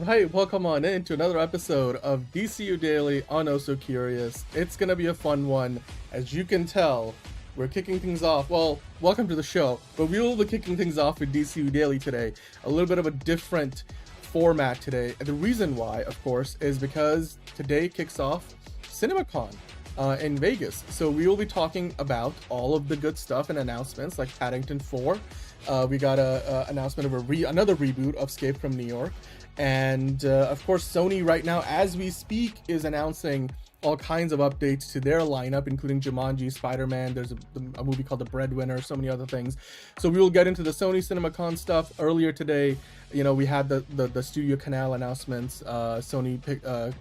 Alright, welcome on in to another episode of DCU Daily on Oh So Curious. It's gonna be a fun one. As you can tell, we're kicking things off. Well, welcome to the show, but we will be kicking things off with DCU Daily today. A little bit of a different format today. And the reason why, of course, is because today kicks off CinemaCon in Vegas. So we will be talking about all of the good stuff and announcements like Paddington 4. We got a announcement of another reboot of Escape from New York. And of course, Sony right now, as we speak, is announcing all kinds of updates to their lineup, including Jumanji, Spider-Man. There's a movie called The Breadwinner, so many other things. So we will get into the Sony CinemaCon stuff. Earlier today, you know, we had the Studio Canal announcements, Sony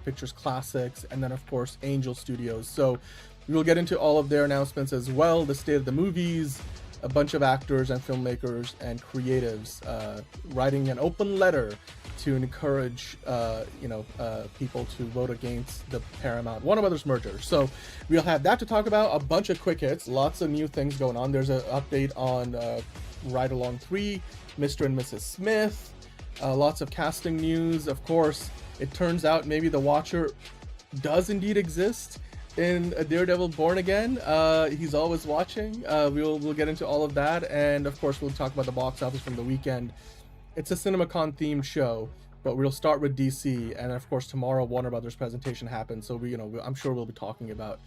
Pictures Classics, and then of course Angel Studios. So we will get into all of their announcements as well, the state of the movies, a bunch of actors and filmmakers and creatives writing an open letter to encourage people to vote against the Paramount Warner Brothers merger. So we'll have that to talk about, a bunch of quick hits, lots of new things going on. There's an update on Ride Along 3, Mr. and Mrs. Smith, lots of casting news. Of course, it turns out maybe the Watcher does indeed exist in a Daredevil Born Again. He's always watching. We'll get into all of that, and of course we'll talk about the box office from the weekend. It's a CinemaCon themed show, but we'll start with DC, and of course tomorrow Warner Brothers presentation happens, so I'm sure we'll be talking about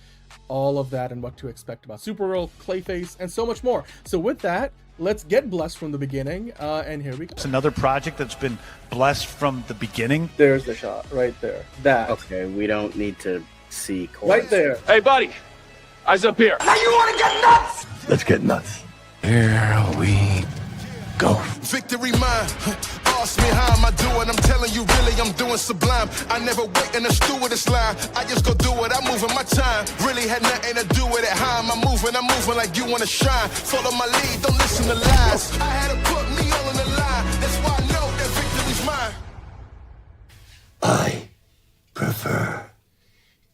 all of that and what to expect about Supergirl, Clayface, and so much more. So with that, let's get blessed from the beginning, and here we go. It's another project that's been blessed from the beginning. There's the shot right there. That. Okay, we don't need to see right there. Hey, buddy, eyes up here. Now you want to get nuts? Let's get nuts. Here we go. Victory mine. Ask me how am I doing? I'm telling you, really, I'm doing sublime. I never wait in a stewardess line. I just go do it. I'm moving my time. Really had nothing to do with it. How am I moving? I'm moving like you want to shine. Follow my lead. Don't listen to lies. I had to put me all in the line. That's why I know that victory's mine. I prefer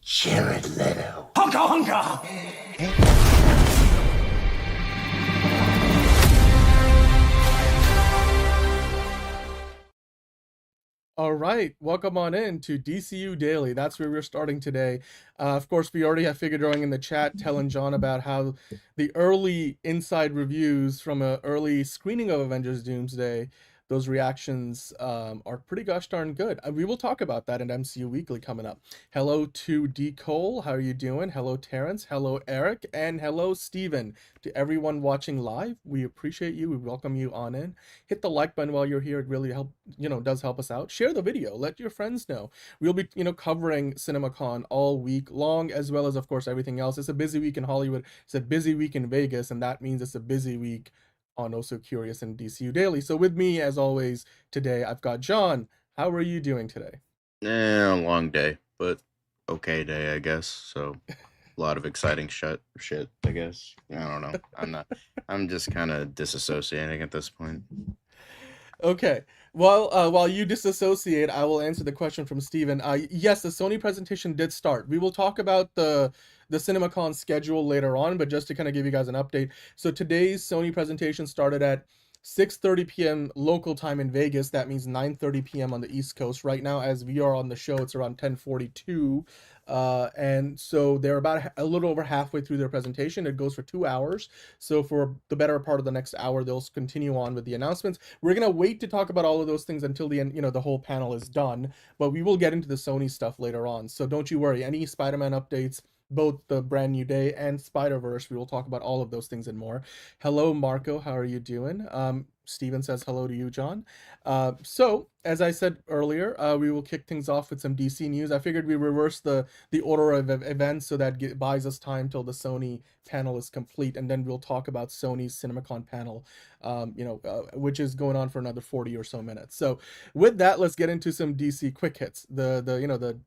Jared Leto. Hunka hunka. All right, welcome on in to DCU Daily. That's where we're starting today. Of course, we already have Figure Drawing in the chat telling John about how the early inside reviews from an early screening of Avengers Doomsday, those reactions are pretty gosh darn good. We will talk about that in MCU Weekly coming up. Hello to D. Cole, how are you doing? Hello Terrence, hello Eric, and hello Steven. To everyone watching live, we appreciate you. We welcome you on in. Hit the like button while you're here. It really does help us out. Share the video. Let your friends know. We'll be covering CinemaCon all week long, as well as of course everything else. It's a busy week in Hollywood. It's a busy week in Vegas, and that means it's a busy week on Also Curious and DCU Daily. So with me, as always, today, I've got John. How are you doing today? A long day, but okay day, I guess. So a lot of exciting shit, I guess. I don't know. I'm just kind of disassociating at this point. Okay. Well, while you disassociate, I will answer the question from Steven. Yes, the Sony presentation did start. We will talk about the CinemaCon schedule later on, but just to kind of give you guys an update. So today's Sony presentation started at 6:30 p.m. local time in Vegas. That means 9:30 p.m. on the East Coast. Right now, as we are on the show, it's around 10:42. And so they're about a little over halfway through their presentation. It goes for 2 hours. So for the better part of the next hour, they'll continue on with the announcements. We're going to wait to talk about all of those things until the end, the whole panel is done. But we will get into the Sony stuff later on. So don't you worry. Any Spider-Man updates, both the Brand New Day and Spider-Verse, we will talk about all of those things and more. Hello, Marco. How are you doing? Steven says hello to you, John. So, as I said earlier, we will kick things off with some DC news. I figured we reverse the order of events so that buys us time till the Sony panel is complete, and then we'll talk about Sony's CinemaCon panel, which is going on for another 40 or so minutes. So, with that, let's get into some DC quick hits. The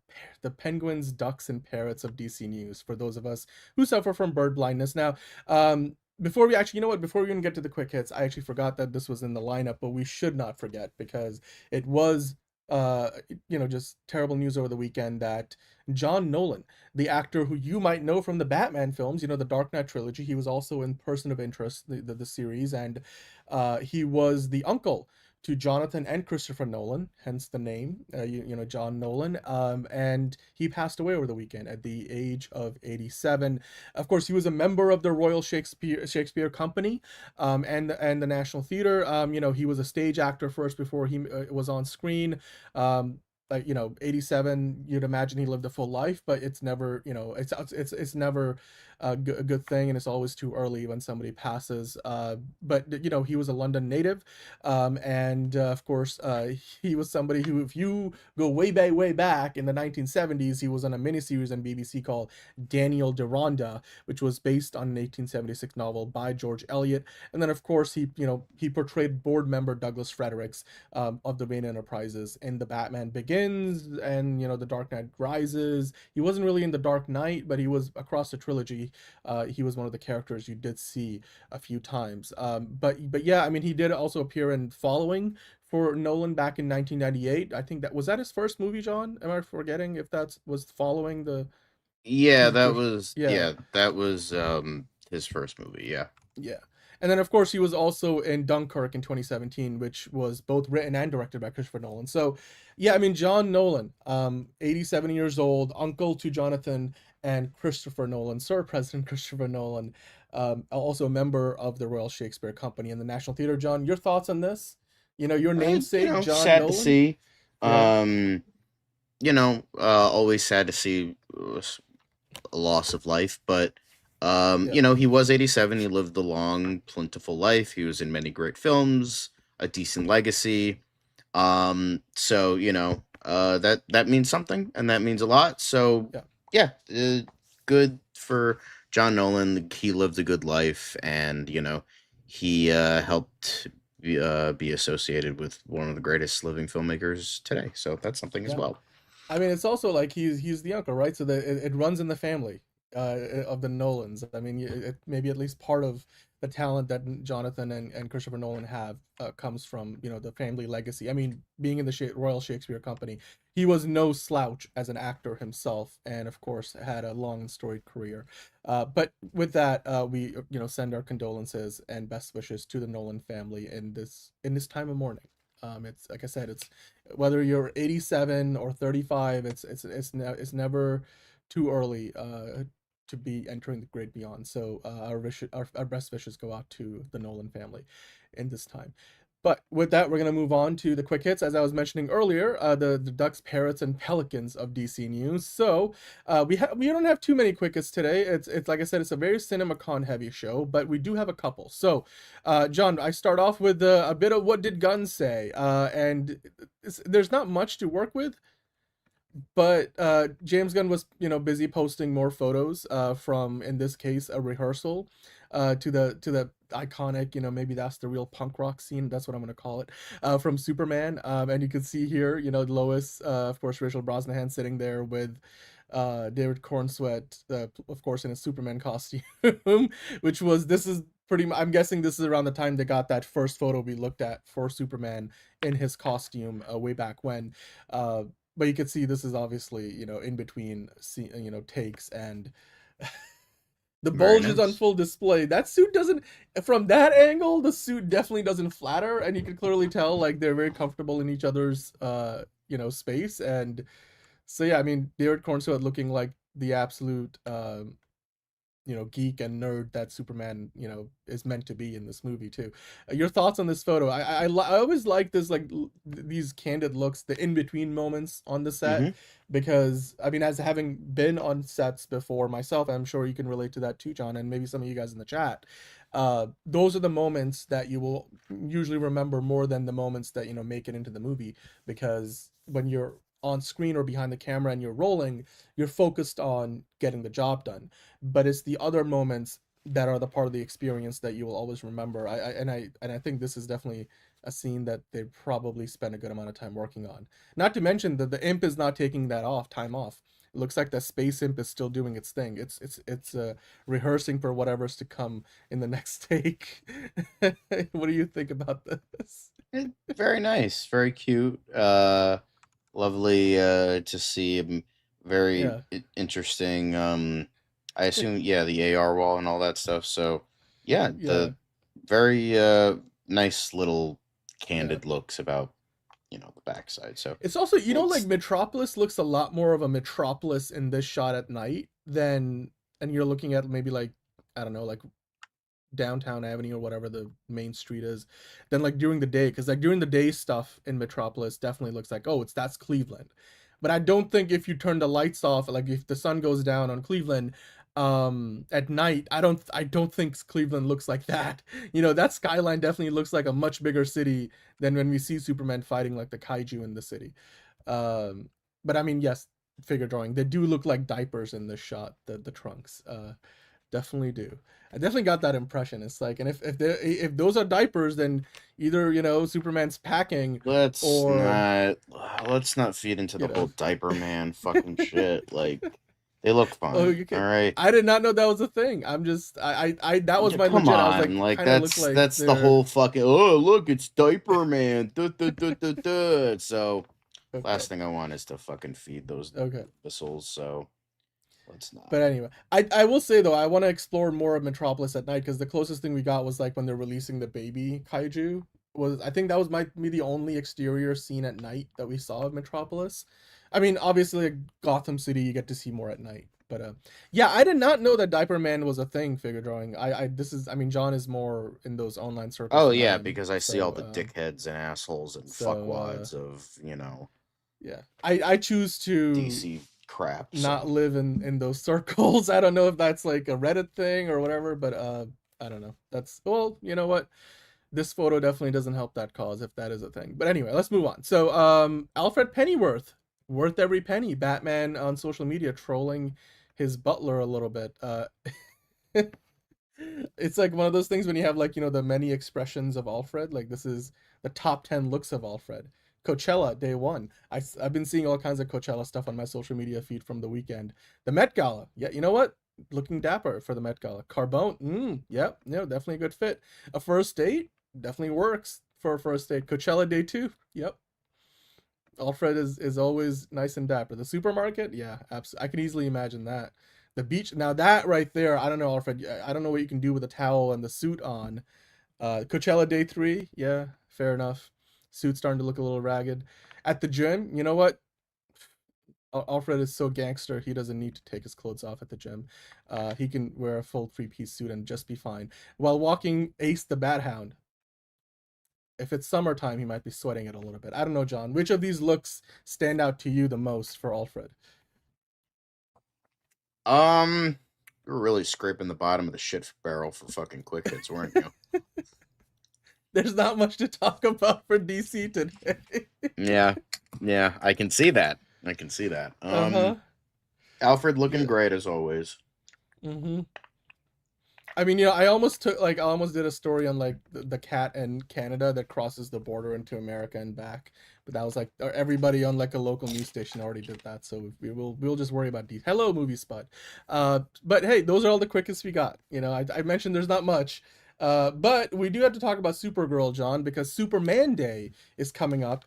penguins, ducks, and parrots of DC news for those of us who suffer from bird blindness. Now, before we even get to the quick hits, I actually forgot that this was in the lineup, but we should not forget because it was, just terrible news over the weekend that John Nolan, the actor who you might know from the Batman films, the Dark Knight trilogy, he was also in Person of Interest, the series, and he was the uncle to Jonathan and Christopher Nolan, hence the name, John Nolan. And he passed away over the weekend at the age of 87. Of course, he was a member of the Royal Shakespeare Company, and the National Theatre. He was a stage actor first before he was on screen. 87, you'd imagine he lived a full life, but it's never, it's never a good thing, and it's always too early when somebody passes. But he was a London native, and of course, he was somebody who, if you go way back in the 1970s, he was on a miniseries on BBC called Daniel Deronda, which was based on an 1876 novel by George Eliot. And then, of course, he portrayed board member Douglas Fredericks of the Wayne Enterprises in The Batman Begins and The Dark Knight Rises. He wasn't really in The Dark Knight, but he was across the trilogy. He was one of the characters you did see a few times. But yeah, I mean, he did also appear in Following for Nolan back in 1998. I think was that his first movie, John? Am I forgetting if that was Following the? Yeah, Yeah. that was his first movie. Yeah. Yeah. And then, of course, he was also in Dunkirk in 2017, which was both written and directed by Christopher Nolan. So, yeah, I mean, John Nolan, 87 years old, uncle to Jonathan and Christopher Nolan, Sir President Christopher Nolan, also a member of the Royal Shakespeare Company and the National Theatre. John, your thoughts on this? Your namesake, John sad Nolan? to see. Yeah. Always sad to see a loss of life, but Yeah. he was 87. He lived a long, plentiful life. He was in many great films, a decent legacy. So that means something, and that means a lot. So yeah, good for John Nolan. He lived a good life, and he helped be associated with one of the greatest living filmmakers today. So that's something as Yeah. well. I mean, it's also like he's the uncle, right? So that it runs in the family of the Nolans. I mean, maybe at least part of the talent that Jonathan and Christopher Nolan have comes from the family legacy. I mean, being in the Royal Shakespeare Company, he was no slouch as an actor himself, and of course had a long and storied career. But with that, we send our condolences and best wishes to the Nolan family in this time of mourning. It's like I said, it's whether you're 87 or 35, it's never too early to be entering the great beyond. So our best wishes go out to the Nolan family in this time. But with that, we're going to move on to the quick hits. As I was mentioning earlier, the Ducks, Parrots, and Pelicans of DC News. So we don't have too many quick hits today. It's like I said, it's a very CinemaCon heavy show, but we do have a couple. So, John, I start off with a bit of what did Gunn say, and there's not much to work with. But James Gunn was, busy posting more photos from, in this case, a rehearsal to the iconic, maybe that's the real punk rock scene. That's what I'm going to call it, from Superman. And you can see here, Lois, of course, Rachel Brosnahan sitting there with David Cornsweet, of course, in a Superman costume, I'm guessing this is around the time they got that first photo we looked at for Superman in his costume way back when. But you can see this is obviously, in between, takes, and the bulge is on full display. That suit doesn't, from that angle, the suit definitely doesn't flatter, and you can clearly tell, like, they're very comfortable in each other's, space. And so, yeah, I mean, David Cornsweet looking like the absolute, geek and nerd that Superman, is meant to be in this movie too. Your thoughts on this photo? I always like this, like these candid looks, the in-between moments on the set, because I mean, as having been on sets before myself, I'm sure you can relate to that too, John, and maybe some of you guys in the chat. Those are the moments that you will usually remember more than the moments that make it into the movie, because when you're on screen or behind the camera and you're rolling, you're focused on getting the job done. But it's the other moments that are the part of the experience that you will always remember. I think this is definitely a scene that they probably spent a good amount of time working on. Not to mention that the imp is not taking that time off. It looks like the space imp is still doing its thing. It's rehearsing for whatever's to come in the next take. What do you think about this? Very nice, very cute. Lovely to see. Very interesting. I assume, the AR wall and all that stuff. So, the very nice little candid looks about, the backside. So It's also, like it's Metropolis looks a lot more of a Metropolis in this shot at night than, and you're looking at maybe like, I don't know, like Downtown Avenue or whatever the main street is, than like during the day. Because like during the day stuff in Metropolis definitely looks like, oh, that's Cleveland. But I don't think if you turn the lights off, like if the sun goes down on Cleveland at night, I don't think Cleveland looks like that. That skyline definitely looks like a much bigger city than when we see Superman fighting like the kaiju in the city. But I mean, yes, figure drawing, they do look like diapers in this shot, the trunks. Definitely do. I definitely got that impression. It's like, and if those are diapers, then either Superman's packing, let's or not feed into the you know. whole diaper man fucking shit. Like, they look fine. Oh, you can. All right. I did not know that was a thing. I'm just I that was my Come legit. on, I was like, kind of look like that's the they're- whole fucking. Oh, look, it's diaper man. Duh, duh, duh, duh, duh. So, Okay. last thing I want is to fucking feed those Okay. missiles. So, let's not. But anyway, I will say though, I want to explore more of Metropolis at night, because the closest thing we got was like when they're releasing the baby kaiju. I think that might be the only exterior scene at night that we saw of Metropolis. I mean, obviously, like Gotham City, you get to see more at night. But yeah, I did not know that Diaper Man was a thing. Figure drawing. I mean, John is more in those online circles. Oh than I yeah, am, because I see so, all the dickheads and assholes and so, fuckwads of Yeah, I choose to DC crap. not so. live in those circles. I don't know if that's like a Reddit thing or whatever, but I don't know. That's, well, you know what? This photo definitely doesn't help that cause, if that is a thing. But anyway, let's move on. So Alfred Pennyworth, worth every penny. Batman on social media trolling his butler a little bit. It's like one of those things when you have like, the many expressions of Alfred. Like, this is the top 10 looks of Alfred. Coachella day one. I've been seeing all kinds of Coachella stuff on my social media feed from the weekend. The Met Gala. Yeah, you know what? Looking dapper for the Met Gala. Carbone. Yep. Definitely a good fit. A first date definitely works for a first date. Coachella day two. Yep. Alfred is always nice and dapper. The supermarket. Yeah, absolutely. I can easily imagine that. The beach. Now that right there, I don't know, Alfred. I don't know what you can do with a towel and the suit on. Coachella day three. Yeah, fair enough. Suit starting to look a little ragged. At the gym, you know what? Alfred is so gangster, he doesn't need to take his clothes off at the gym. He can wear a full three-piece suit and just be fine. While walking Ace the Bat Hound, if it's summertime, he might be sweating it a little bit. I don't know, John. Which of these looks stand out to you the most for Alfred? You were really scraping the bottom of the shit barrel for fucking quick hits, weren't you? There's not much to talk about for DC today. Yeah, I can see that. Alfred looking great as always. Mm-hmm. I mean, I almost did a story on like the cat in Canada that crosses the border into America and back, but that was like everybody on like a local news station already did that, so we'll just worry about these. Hello, movie spot. But hey, those are all the quickest we got. I mentioned there's not much, but we do have to talk about Supergirl, John, because Superman Day is coming up.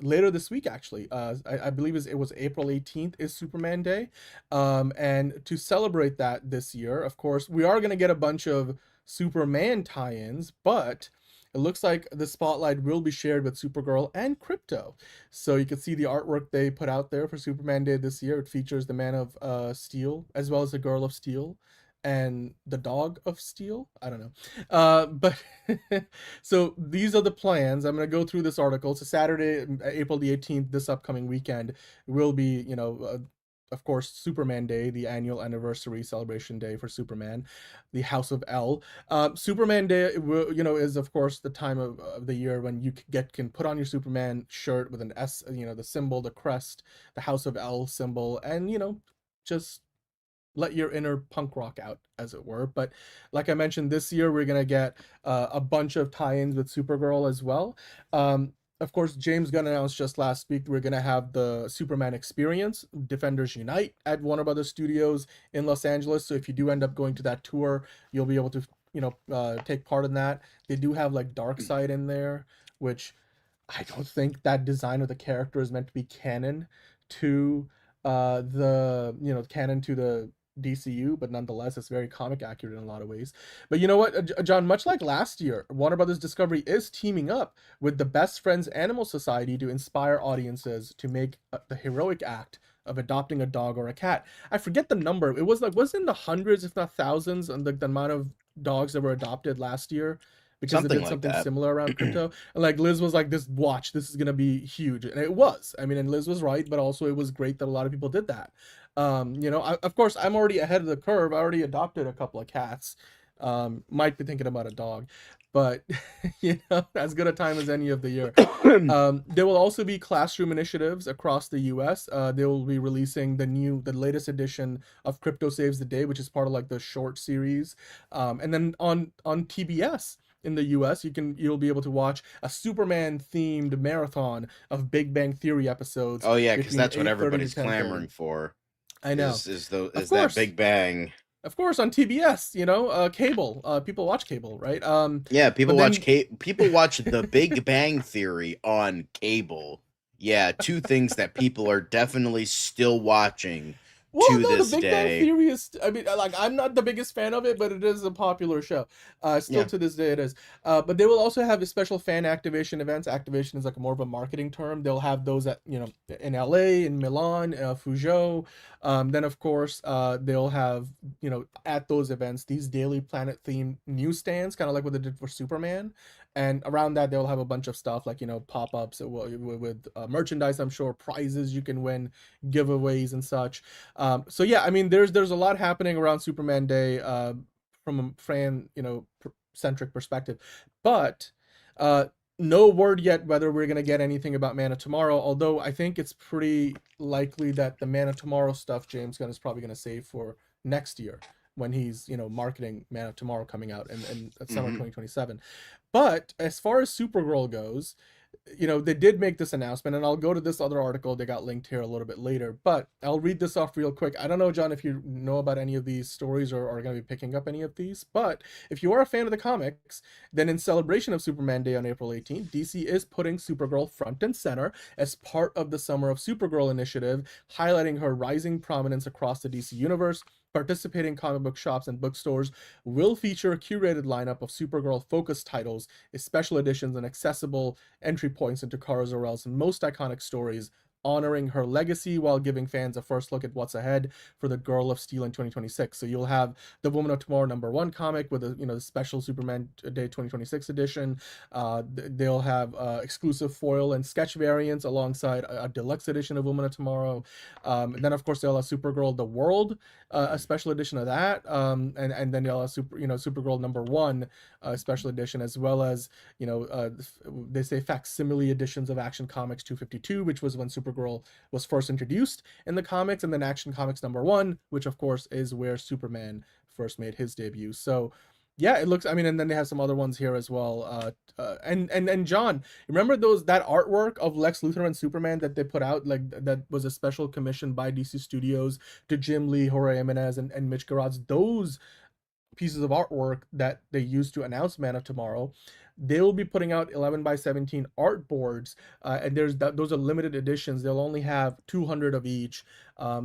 Later this week, actually. I believe it was April 18th is Superman Day. And to celebrate that this year, of course, we are going to get a bunch of Superman tie-ins, but it looks like the spotlight will be shared with Supergirl and Crypto. So you can see the artwork they put out there for Superman Day this year. It features the Man of Steel, as well as the Girl of Steel, and the Dog of Steel. I don't know. But so these are the plans. I'm going to go through this article. So Saturday, April the 18th, this upcoming weekend, will be, of course, Superman Day, the annual anniversary celebration day for Superman, the House of L. Superman Day, is of course the time of the year when you can put on your Superman shirt with an S, the symbol, the crest, the House of L symbol, and just let your inner punk rock out, as it were. But like I mentioned, this year we're gonna get a bunch of tie-ins with Supergirl as well. Of course, James Gunn announced just last week we're gonna have the Superman Experience, Defenders Unite, at Warner Brothers Studios in Los Angeles. So if you do end up going to that tour, you'll be able to take part in that. They do have like Darkseid in there, which I don't think that design of the character is meant to be canon to canon to the DCU, but nonetheless, it's very comic accurate in a lot of ways. But you know what, John? Much like last year, Warner Brothers Discovery is teaming up with the Best Friends Animal Society to inspire audiences to make the heroic act of adopting a dog or a cat. I forget the number. It was in the hundreds, if not thousands, and the amount of dogs that were adopted last year because Something it did like something that. similar around crypto. And like Liz was like, this is gonna be huge, and it was. I mean, and Liz was right, but also it was great that a lot of people did that. Of course, I'm already ahead of the curve. I already adopted a couple of cats. Might be thinking about a dog, but as good a time as any of the year. There will also be classroom initiatives across the U.S. They will be releasing the latest edition of Crypto Saves the Day, which is part of like the short series. And then on TBS in the US, you'll be able to watch a Superman themed marathon of Big Bang Theory episodes. Oh yeah, because between that's what 8:30 everybody's to 10:30. clamoring for. I know. Is Of that course. Big Bang? Of course, on TBS, cable. People watch cable, right? Yeah, people but watch people watch The Big Bang Theory on cable. Yeah, two things that people are definitely still watching to this the Big Bang day. Theory is. I mean, like, I'm not the biggest fan of it, but it is a popular show. Still Yeah. to this day, it is. But they will also have special fan activation events. Activation is like more of a marketing term. They'll have those at in LA, in Milan, Fuzhou. Then of course, they'll have at those events these Daily Planet themed newsstands, kind of like what they did for Superman. And around that, they'll have a bunch of stuff like pop-ups with merchandise. I'm sure prizes you can win, giveaways and such. So yeah, I mean, there's a lot happening around Superman Day from a fan centric perspective, but no word yet whether we're gonna get anything about Man of Tomorrow. Although I think it's pretty likely that the Man of Tomorrow stuff James Gunn is probably gonna save for next year when he's marketing Man of Tomorrow coming out in summer 2027. But as far as Supergirl goes, they did make this announcement, and I'll go to this other article they got linked here a little bit later, but I'll read this off real quick. I don't know, John, if you know about any of these stories or are going to be picking up any of these, but if you are a fan of the comics, then in celebration of Superman Day on April 18th, DC is putting Supergirl front and center as part of the Summer of Supergirl initiative, highlighting her rising prominence across the DC universe. Participating comic book shops and bookstores will feature a curated lineup of Supergirl focused titles, special editions, and accessible entry points into Kara Zor-El's most iconic stories, honoring her legacy while giving fans a first look at what's ahead for the Girl of Steel in 2026. So you'll have the Woman of Tomorrow #1 comic with the special Superman Day 2026 edition. They'll have exclusive foil and sketch variants alongside a deluxe edition of Woman of Tomorrow. And then of course they'll have Supergirl The World, a special edition of that, and then they'll have Supergirl #1 special edition, as well as they say facsimile editions of Action Comics 252, which was when Supergirl was first introduced in the comics, and then Action Comics #1, which of course is where Superman first made his debut. So yeah, it looks, I mean, and then they have some other ones here as well. And John, remember that artwork of Lex Luthor and Superman that they put out, like that was a special commission by DC Studios to Jim Lee, Jorge Jimenez, and Mitch Gerads. Those pieces of artwork that they used to announce Man of Tomorrow, they will be putting out 11x17 art boards, and those are limited editions. They'll only have 200 of each,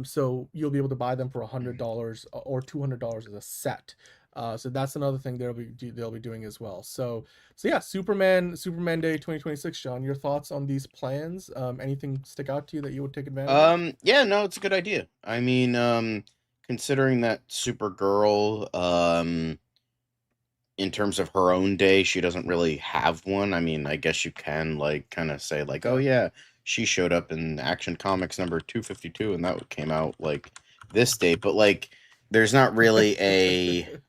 so you'll be able to buy them for $100 or $200 as a set. So that's another thing they'll be doing as well. So yeah, Superman Day 2026. John, your thoughts on these plans? Anything stick out to you that you would take advantage of? Yeah, no, it's a good idea. I mean, considering that Supergirl, in terms of her own day, she doesn't really have one. I mean, I guess you can like kind of say like, oh yeah, she showed up in Action Comics number 252, and that came out like this date. But like, there's not really a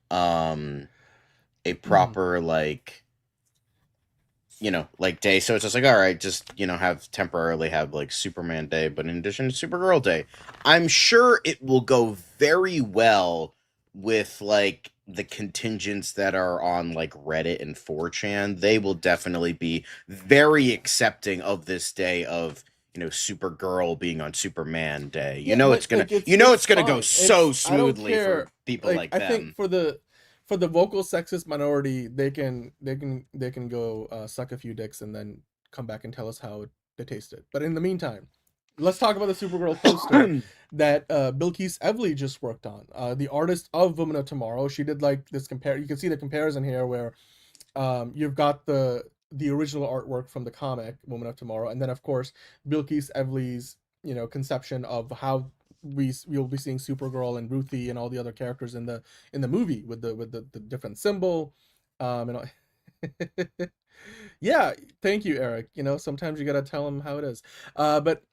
proper like day. So it's just like, all right, just temporarily have like Superman Day, but in addition to Supergirl Day, I'm sure it will go very well with like the contingents that are on like Reddit and 4chan. They will definitely be very accepting of this day of Supergirl being on Superman Day. It's gonna go so smoothly for people like them. I think for the vocal sexist minority, they can go suck a few dicks and then come back and tell us how they tasted. But in the meantime, let's talk about the Supergirl poster that Bilquis Evely just worked on. The artist of Woman of Tomorrow. She did like this compare. You can see the comparison here where you've got the original artwork from the comic Woman of Tomorrow, and then of course Bilquis Evely's conception of how we'll be seeing Supergirl and Ruthie and all the other characters in the movie with the different symbol, and all. Yeah, thank you, Eric. Sometimes you gotta tell them how it is. But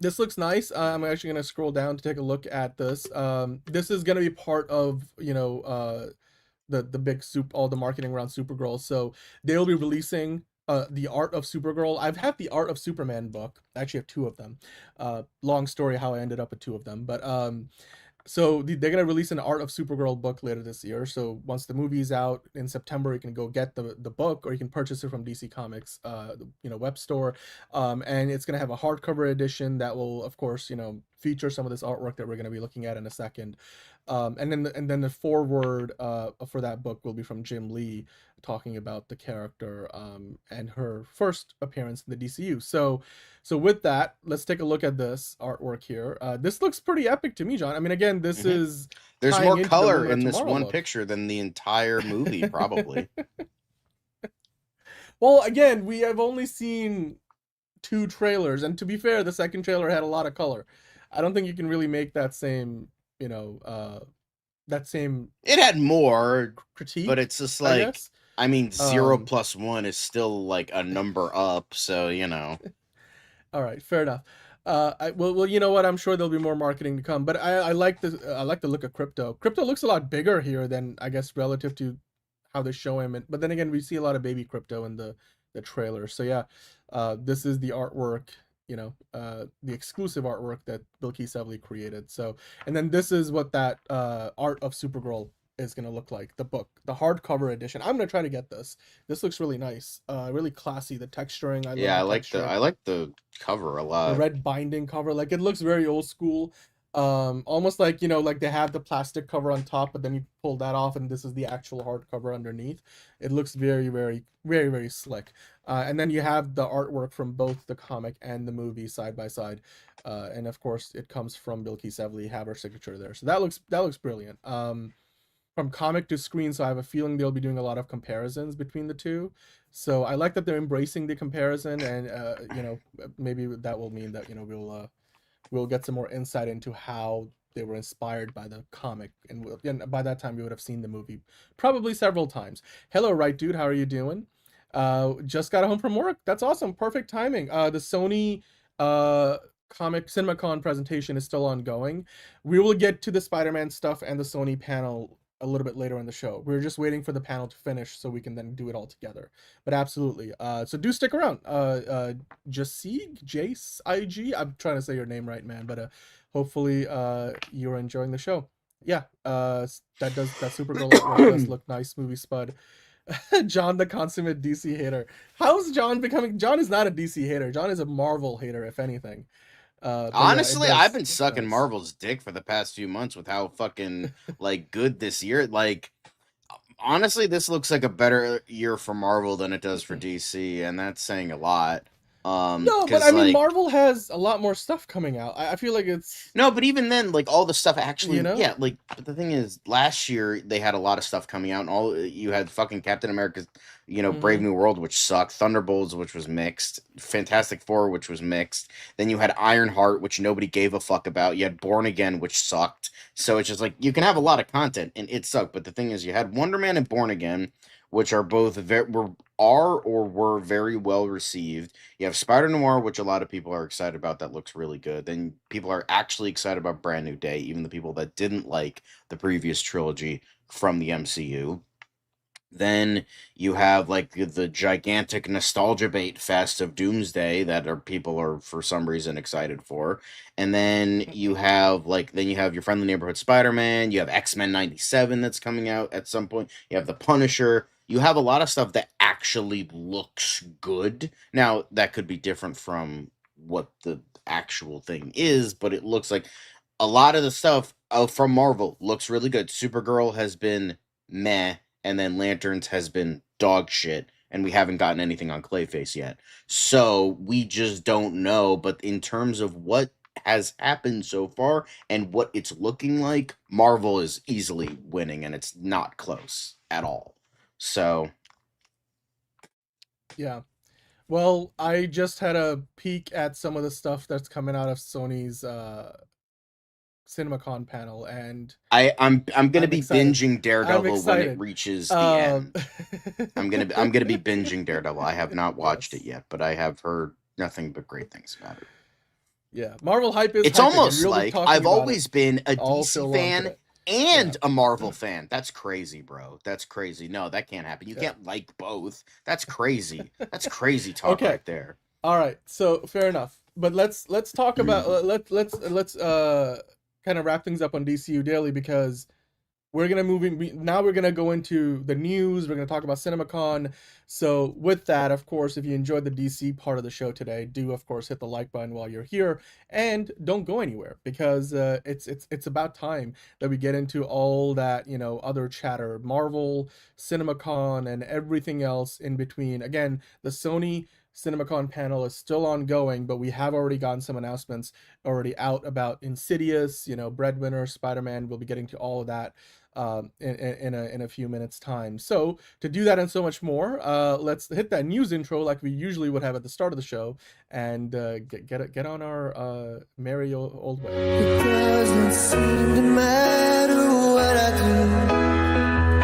this looks nice. I'm actually gonna scroll down to take a look at this. This is gonna be part of the big all the marketing around Supergirl. So they'll be releasing the Art of Supergirl. I've had the Art of Superman book. I actually have two of them. Long story how I ended up with two of them, but so they're gonna release an Art of Supergirl book later this year. So once the movie's out in September, you can go get the book, or you can purchase it from DC Comics, web store. And it's gonna have a hardcover edition that will, of course, feature some of this artwork that we're gonna be looking at in a second. And then the foreword for that book will be from Jim Lee, talking about the character and her first appearance in the DCU. So with that, let's take a look at this artwork here. This looks pretty epic to me, John. I mean, again, this is there's more color in this one picture than the entire movie, probably. Well, again, we have only seen 2 trailers, and to be fair, the second trailer had a lot of color. I don't think you can really make that same that same it had more critique, but it's just like, I mean, 0 plus 1 is still like a number up, so All right, fair enough. Well, you know what? I'm sure there'll be more marketing to come, but I like the look of Crypto. Crypto looks a lot bigger here than, I guess, relative to how they show him. But then again, we see a lot of baby Crypto in the trailer. So yeah, this is the artwork, the exclusive artwork that Bilquis Evely created. So, and then this is what that Art of Supergirl is going to look like, the book, the hardcover edition. I'm going to try to get this. This looks really nice, really classy. The texturing, I like the cover a lot. The red binding cover, like it looks very old school, almost like like they have the plastic cover on top, but then you pull that off and this is the actual hardcover underneath. It looks very, very, very, very slick. And then you have the artwork from both the comic and the movie side by side, and of course it comes from Bilquis Evely, have her signature there. So that looks brilliant. From comic to screen, so I have a feeling they'll be doing a lot of comparisons between the two. So I like that they're embracing the comparison, and maybe that will mean that we'll get some more insight into how they were inspired by the comic, and by that time we would have seen the movie probably several times. Hello, right dude, how are you doing? Just got home from work. That's awesome, perfect timing. The Sony comic CinemaCon presentation is still ongoing. We will get to the Spider-Man stuff and the Sony panel a little bit later in the show. We're just waiting for the panel to finish so we can then do it all together. But absolutely. So do stick around. Jace IG. I'm trying to say your name right, man, but hopefully you're enjoying the show. Yeah, that Supergirl does look nice, movie spud. John, the consummate DC hater. How's John becoming? John is not a DC hater. John is a Marvel hater, if anything. Honestly, yeah, I've been sucking Marvel's dick for the past few months with how fucking like good this year. Like, honestly, this looks like a better year for Marvel than it does for DC, and that's saying a lot. No, but I mean, Marvel has a lot more stuff coming out. I feel like it's no, but even then, like all the stuff actually, yeah. Like, but the thing is, last year they had a lot of stuff coming out, and all you had fucking Captain America, Brave New World, which sucked, Thunderbolts, which was mixed, Fantastic Four, which was mixed. Then you had Ironheart, which nobody gave a fuck about. You had Born Again, which sucked. So it's just like you can have a lot of content, and it sucked. But the thing is, you had Wonder Man and Born Again, which are both were very well received. You have Spider Noir, which a lot of people are excited about. That looks really good. Then people are actually excited about Brand New Day, even the people that didn't like the previous trilogy from the MCU. Then you have like the gigantic nostalgia bait fest of Doomsday that people are for some reason excited for. And then you have your friendly neighborhood Spider-Man, you have X-Men 97 that's coming out at some point. You have the Punisher. You have a lot of stuff that actually looks good. Now, that could be different from what the actual thing is, but it looks like a lot of the stuff from Marvel looks really good. Supergirl has been meh, and then Lanterns has been dog shit. and we haven't gotten anything on Clayface yet. So we just don't know. But in terms of what has happened so far and what it's looking like, Marvel is easily winning, and it's not close at all. So Yeah. Well, I just had a peek at some of the stuff that's coming out of Sony's CinemaCon panel, and I'm gonna I'm be excited. binging Daredevil when it reaches the end. I'm gonna be binging Daredevil. I have not watched it yet, but I have heard nothing but great things about it. Yeah, Marvel hype is. It's hyping, almost really like I've always been a all DC so long fan today. and a Marvel fan. That's crazy, bro. That's crazy. No, that can't happen. You Yeah. can't like both. That's crazy. That's crazy talk Okay. right there. All right, so fair enough. But let's talk about let's kind of wrap things up on DCU Daily, because we're gonna now we're gonna go into the news. We're gonna talk about CinemaCon. So with that, of course, if you enjoyed the DC part of the show today, do of course hit the like button while you're here, and don't go anywhere, because it's about time that we get into all that, you know, other chatter, Marvel, CinemaCon, and everything else in between. Again, the Sony CinemaCon panel is still ongoing, but we have already gotten some announcements already out about Insidious, you know, Breadwinner, Spider-Man. We'll be getting to all of that in a few minutes time. So to do that and so much more, let's hit that news intro like we usually would have at the start of the show, and get on our merry old way. It doesn't seem to matter what I do.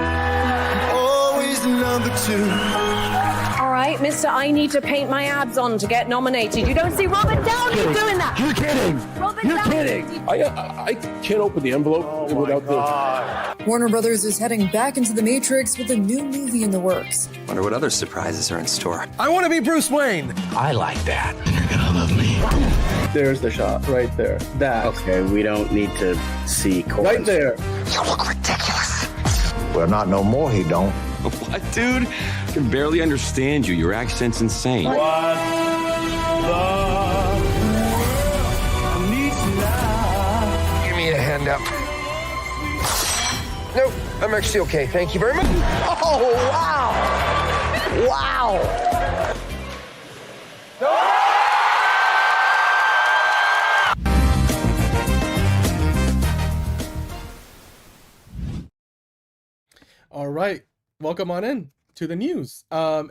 I'm always number two. All right, mister, I need to paint my abs on to get nominated. You don't see Robert Downey doing that. You're kidding. You're kidding. I can't open the envelope without the... Warner Brothers is heading back into the Matrix with a new movie in the works. Wonder what other surprises are in store. I want to be Bruce Wayne. I like that. You're gonna love me. There's the shot right there. That. Okay, we don't need to see right there. You look ridiculous. Well, not no more, he don't. What, dude? I can barely understand you. Your accent's insane. What the needs now? Give me a hand up. Nope, I'm actually okay. Thank you very much. Oh, wow. Wow. All right, welcome on in to the news. John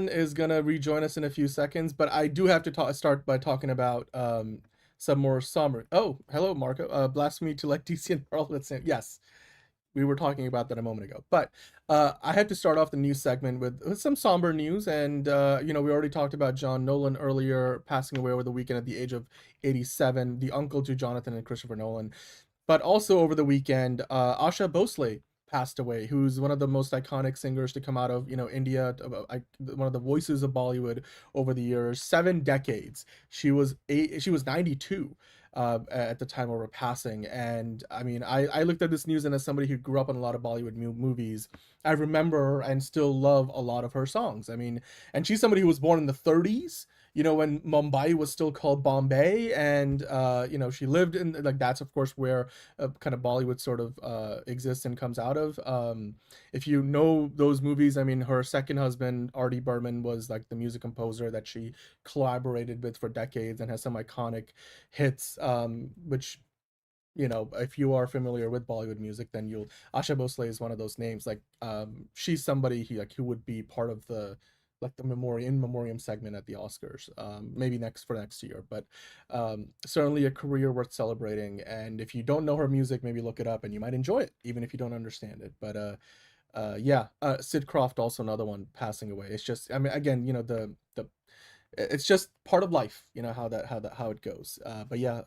is gonna rejoin us in a few seconds, but I do have to start by talking about some more somber. Oh, hello, Marco. Blasphemy to like DC and Marvel. Yes, we were talking about that a moment ago. But I had to start off the news segment with some somber news, and we already talked about John Nolan earlier, passing away over the weekend at the age of 87, the uncle to Jonathan and Christopher Nolan. But also over the weekend, Asha Bhosle passed away, who's one of the most iconic singers to come out of, India, one of the voices of Bollywood over the years, 7 decades. She was 92 at the time of her passing. And I mean, I looked at this news, and as somebody who grew up on a lot of Bollywood movies, I remember and still love a lot of her songs. I mean, and she's somebody who was born in the 30s, when Mumbai was still called Bombay, and she lived in, like, that's of course where kind of Bollywood sort of exists and comes out of. If you know those movies, I mean, her second husband R.D. Burman was like the music composer that she collaborated with for decades and has some iconic hits, which, if you are familiar with Bollywood music, then Asha Bhosle is one of those names. Like, she's somebody who would be part of the in memoriam segment at the Oscars, maybe next year, but certainly a career worth celebrating. And if you don't know her music, maybe look it up and you might enjoy it, even if you don't understand it. But Sid Croft, also another one passing away. It's just, I mean, again, it's just part of life, how it goes. But yeah,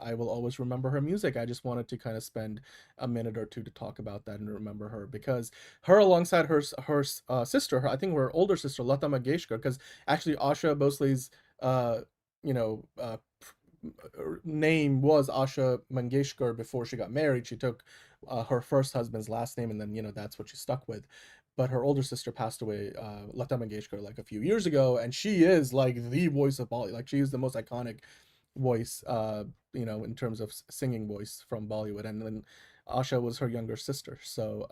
I will always remember her music. I just wanted to kind of spend a minute or two to talk about that and remember her, because her, alongside her sister, I think her older sister, Lata Mangeshkar, because actually Asha Bhosle's name was Asha Mangeshkar before she got married. She took her first husband's last name, and then that's what she stuck with. But her older sister passed away, Lata Mangeshkar, like a few years ago, and she is like the voice of Bollywood. Like, she is the most iconic voice, in terms of singing voice from Bollywood. And then Asha was her younger sister. So,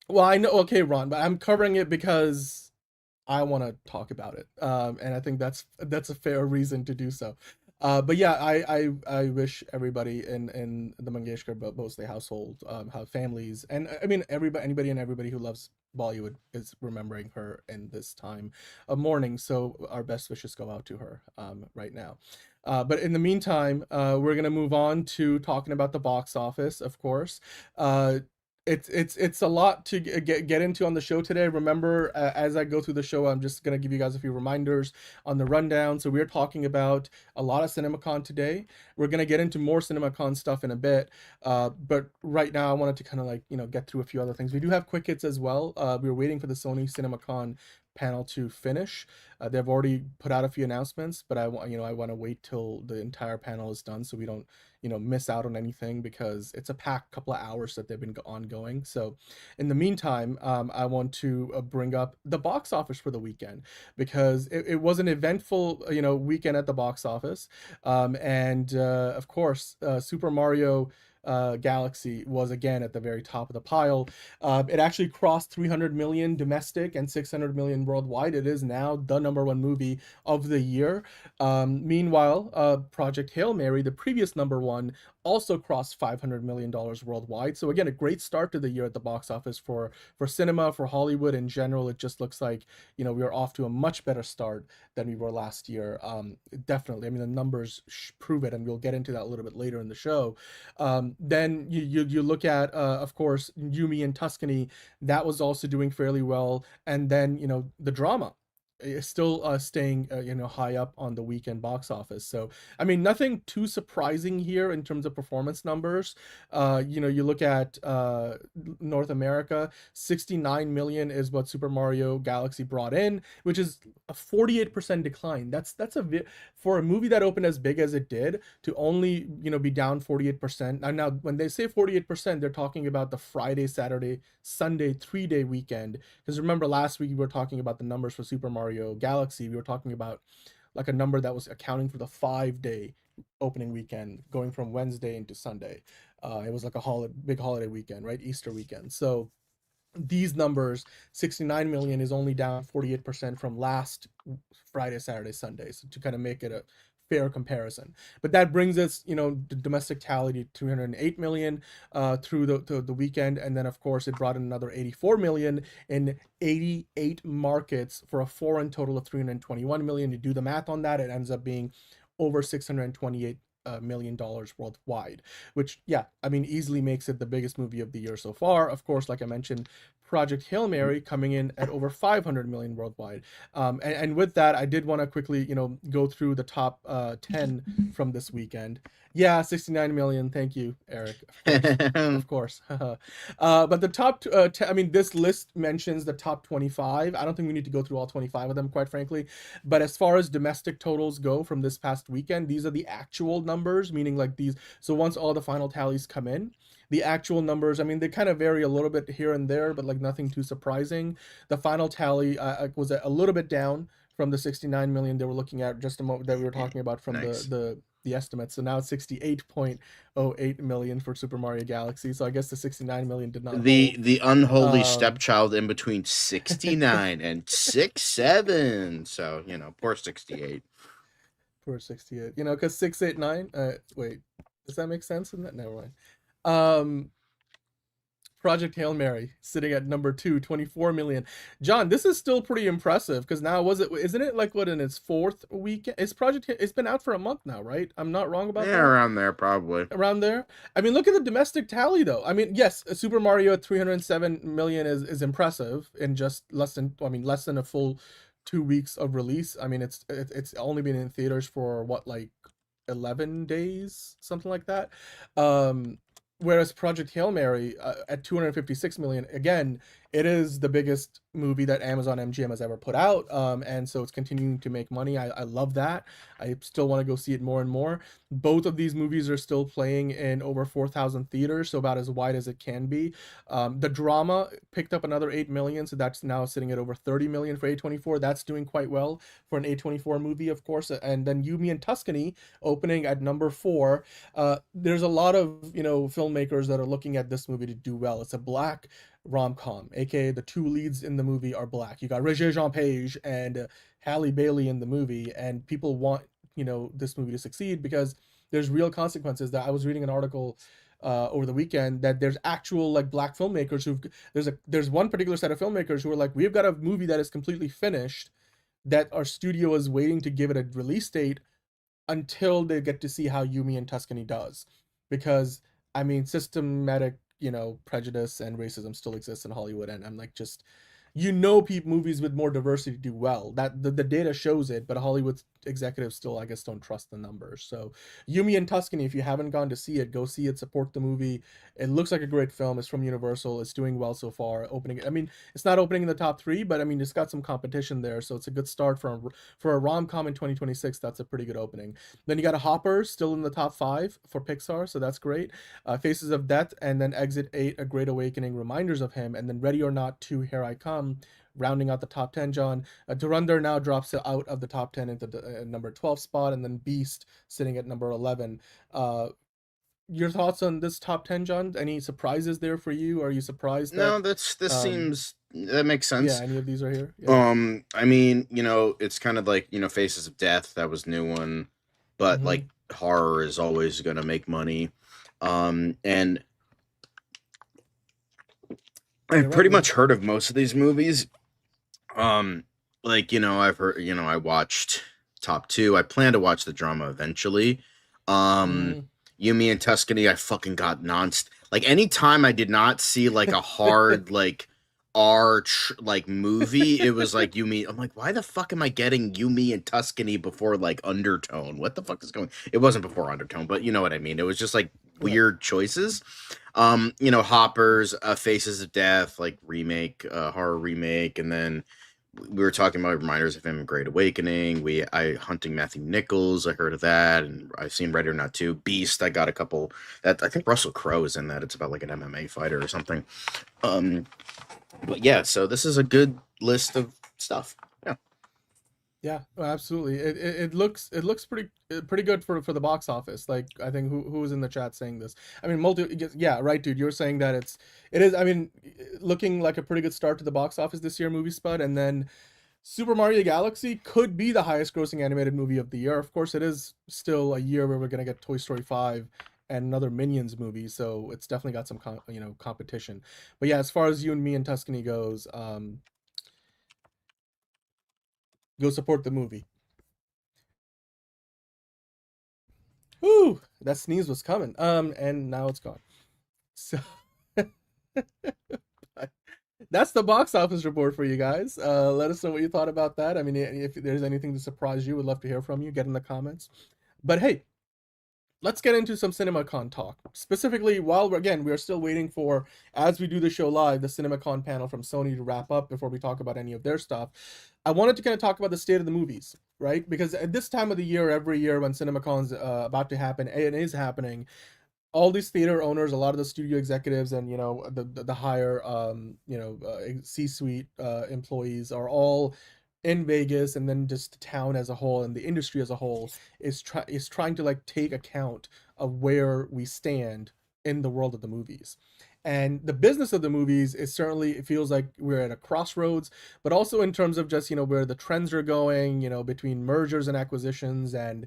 Well, I know, okay, Ron, but I'm covering it because I want to talk about it, and I think that's a fair reason to do so. But yeah, I wish everybody in the Mangeshkar Bhosle household, have families, and I mean anybody who loves Bollywood is remembering her in this time of mourning. So our best wishes go out to her right now. But in the meantime, we're gonna move on to talking about the box office, of course. Uh, it's a lot to get into on the show today. Remember, as I go through the show, I'm just gonna give you guys a few reminders on the rundown. So we're talking about a lot of CinemaCon today. We're gonna get into more CinemaCon stuff in a bit, but right now I wanted to kind of like get through a few other things. We do have quick hits as well. We were waiting for the Sony CinemaCon panel to finish. They've already put out a few announcements, but I want to wait till the entire panel is done so we don't miss out on anything, because it's a packed couple of hours that they've been ongoing. So in the meantime, I want to bring up the box office for the weekend, because it was an eventful weekend at the box office, and of course Super Mario Galaxy was again at the very top of the pile. It actually crossed 300 million domestic and 600 million worldwide. It is now the #1 movie of the year. Meanwhile, Project Hail Mary, the previous #1, also crossed $500 million worldwide. So again, a great start to the year at the box office for cinema, for Hollywood in general. It just looks like we are off to a much better start than we were last year. Definitely, I mean the numbers prove it, and we'll get into that a little bit later in the show. Then you look at of course Yumi and Tuscany, that was also doing fairly well, and then the drama is still staying high up on the weekend box office. So I mean nothing too surprising here in terms of performance numbers. You look at North America, 69 million is what Super Mario Galaxy brought in, which is a 48% decline. That's for a movie that opened as big as it did to only be down 48%. Now when they say 48%, they're talking about the Friday, Saturday, Sunday 3-day weekend, because remember last week we were talking about the numbers for Super Mario Galaxy. We were talking about like a number that was accounting for the 5-day opening weekend, going from Wednesday into Sunday. It was like a big holiday weekend, right? Easter weekend. So these numbers, 69 million is only down 48% from last Friday, Saturday, Sunday. So to kind of make it a fair comparison, but that brings us the domestic tally to 308 million through the weekend, and then of course it brought in another 84 million in 88 markets for a foreign total of 321 million. You do the math on that, it ends up being over 628 million dollars worldwide, which I mean easily makes it the biggest movie of the year so far. Of course, like I mentioned, Project Hail Mary coming in at over 500 million worldwide. And with that, I did want to quickly go through the top 10 from this weekend. 69 million. Thank you, Eric. Of course. But the top 10, I mean, this list mentions the top 25. I don't think we need to go through all 25 of them, quite frankly. But as far as domestic totals go from this past weekend, these are the actual numbers, meaning like these. So once all the final tallies come in, the actual numbers, I mean, they kind of vary a little bit here and there, but like nothing too surprising. The final tally was a little bit down from the 69 million they were looking at just a moment that we were talking about from the estimates. So now it's 68.08 million for Super Mario Galaxy. So I guess the 69 million did not the unholy stepchild in between 69 and 67. So poor 68. Poor 68. Because 689. Wait, does that make sense? In that, never mind. Project Hail Mary sitting at number 2, 24 million. John, this is still pretty impressive, because now isn't it like what in its 4th week? It's been out for a month now, right? I'm not wrong about that. Yeah, around there probably. Around there. I mean, look at the domestic tally though. I mean, yes, Super Mario at 307 million is impressive in just less than a full 2 weeks of release. I mean, it's only been in theaters for what, like 11 days, something like that. Whereas Project Hail Mary at 256 million, again, it is the biggest movie that Amazon MGM has ever put out, and so it's continuing to make money. I love that. I still want to go see it more and more. Both of these movies are still playing in over 4,000 theaters, so about as wide as it can be. The drama picked up another 8 million, so that's now sitting at over 30 million for A24. That's doing quite well for an A24 movie, of course. And then Yumi and Tuscany opening at number 4. There's a lot of filmmakers that are looking at this movie to do well. It's a black rom-com, aka the two leads in the movie are black. You got Regé-Jean Page and Halle Bailey in the movie, and people want, you know, this movie to succeed because there's real consequences. That I was reading an article over the weekend that there's actual like black filmmakers who've there's one particular set of filmmakers who are like, we've got a movie that is completely finished that our studio is waiting to give it a release date until they get to see how Yumi and Tuscany does, because I mean systematic, you know, prejudice and racism still exists in Hollywood, and I'm like, just, you know, movies with more diversity do well. That the data shows it, but Hollywood executives still, I guess, don't trust the numbers. So Yumi and Tuscany, if you haven't gone to see it, go see it, support the movie. It looks like a great film. It's from Universal. It's doing well so far. I mean, it's not opening in the top 3, but I mean, it's got some competition there, so it's a good start for a rom-com in 2026. That's a pretty good opening. Then you got a Hopper still in the top 5 for Pixar, so that's great. Faces of Death, and then Exit 8, A Great Awakening, Reminders of Him, and then Ready or Not 2, Here I Come, rounding out the top 10, John. Durandar now drops out of the top 10 into the number 12 spot, and then Beast sitting at number 11. Your thoughts on this top 10, John? Any surprises there for you? Are you surprised? No, this seems, that makes sense. Yeah, any of these are here? Yeah. I mean, you know, it's kind of like, you know, Faces of Death, that was new one, but like horror is always going to make money. And I've pretty much heard of most of these movies. Like, you know, I've heard, you know, I watched top 2. I plan to watch the drama eventually. Yumi and Tuscany, I fucking got like anytime I did not see like a hard like arch like movie, it was like Yumi. I'm like, why the fuck am I getting Yumi and Tuscany before like Undertone? What the fuck is going? It wasn't before Undertone, but you know what I mean. It was just like weird choices. You know, Hoppers, Faces of Death, like remake, horror remake, and then we were talking about Reminders of Him, Great Awakening. I Hunting Matthew Nichols, I heard of that, and I've seen Ready or Not 2. Beast, I got a couple. That I think Russell Crowe is in that. It's about like an MMA fighter or something. But yeah, so this is a good list of stuff. Yeah. Yeah, absolutely. It looks pretty good for the box office. Like, I think who was in the chat saying this? I mean, yeah, right, dude. You're saying that it is. I mean, looking like a pretty good start to the box office this year, Movie Spud, and then Super Mario Galaxy could be the highest grossing animated movie of the year. Of course, it is still a year where we're gonna get Toy Story 5 and another Minions movie, so it's definitely got some competition. But yeah, as far as You and Me and Tuscany goes, go support the movie. Whew, that sneeze was coming. And now it's gone. So that's the box office report for you guys. Let us know what you thought about that. I mean, if there's anything to surprise you, we'd love to hear from you. Get in the comments. But hey, let's get into some CinemaCon talk. Specifically, while we are still waiting for, as we do the show live, the CinemaCon panel from Sony to wrap up before we talk about any of their stuff. I wanted to kind of talk about the state of the movies, right? Because at this time of the year, every year when CinemaCon's about to happen, and it is happening, all these theater owners, a lot of the studio executives, and the higher C-suite employees are all in Vegas, and then just the town as a whole and the industry as a whole is trying to like take account of where we stand in the world of the movies. And the business of the movies is certainly, it feels like we're at a crossroads, but also in terms of just, where the trends are going, between mergers and acquisitions and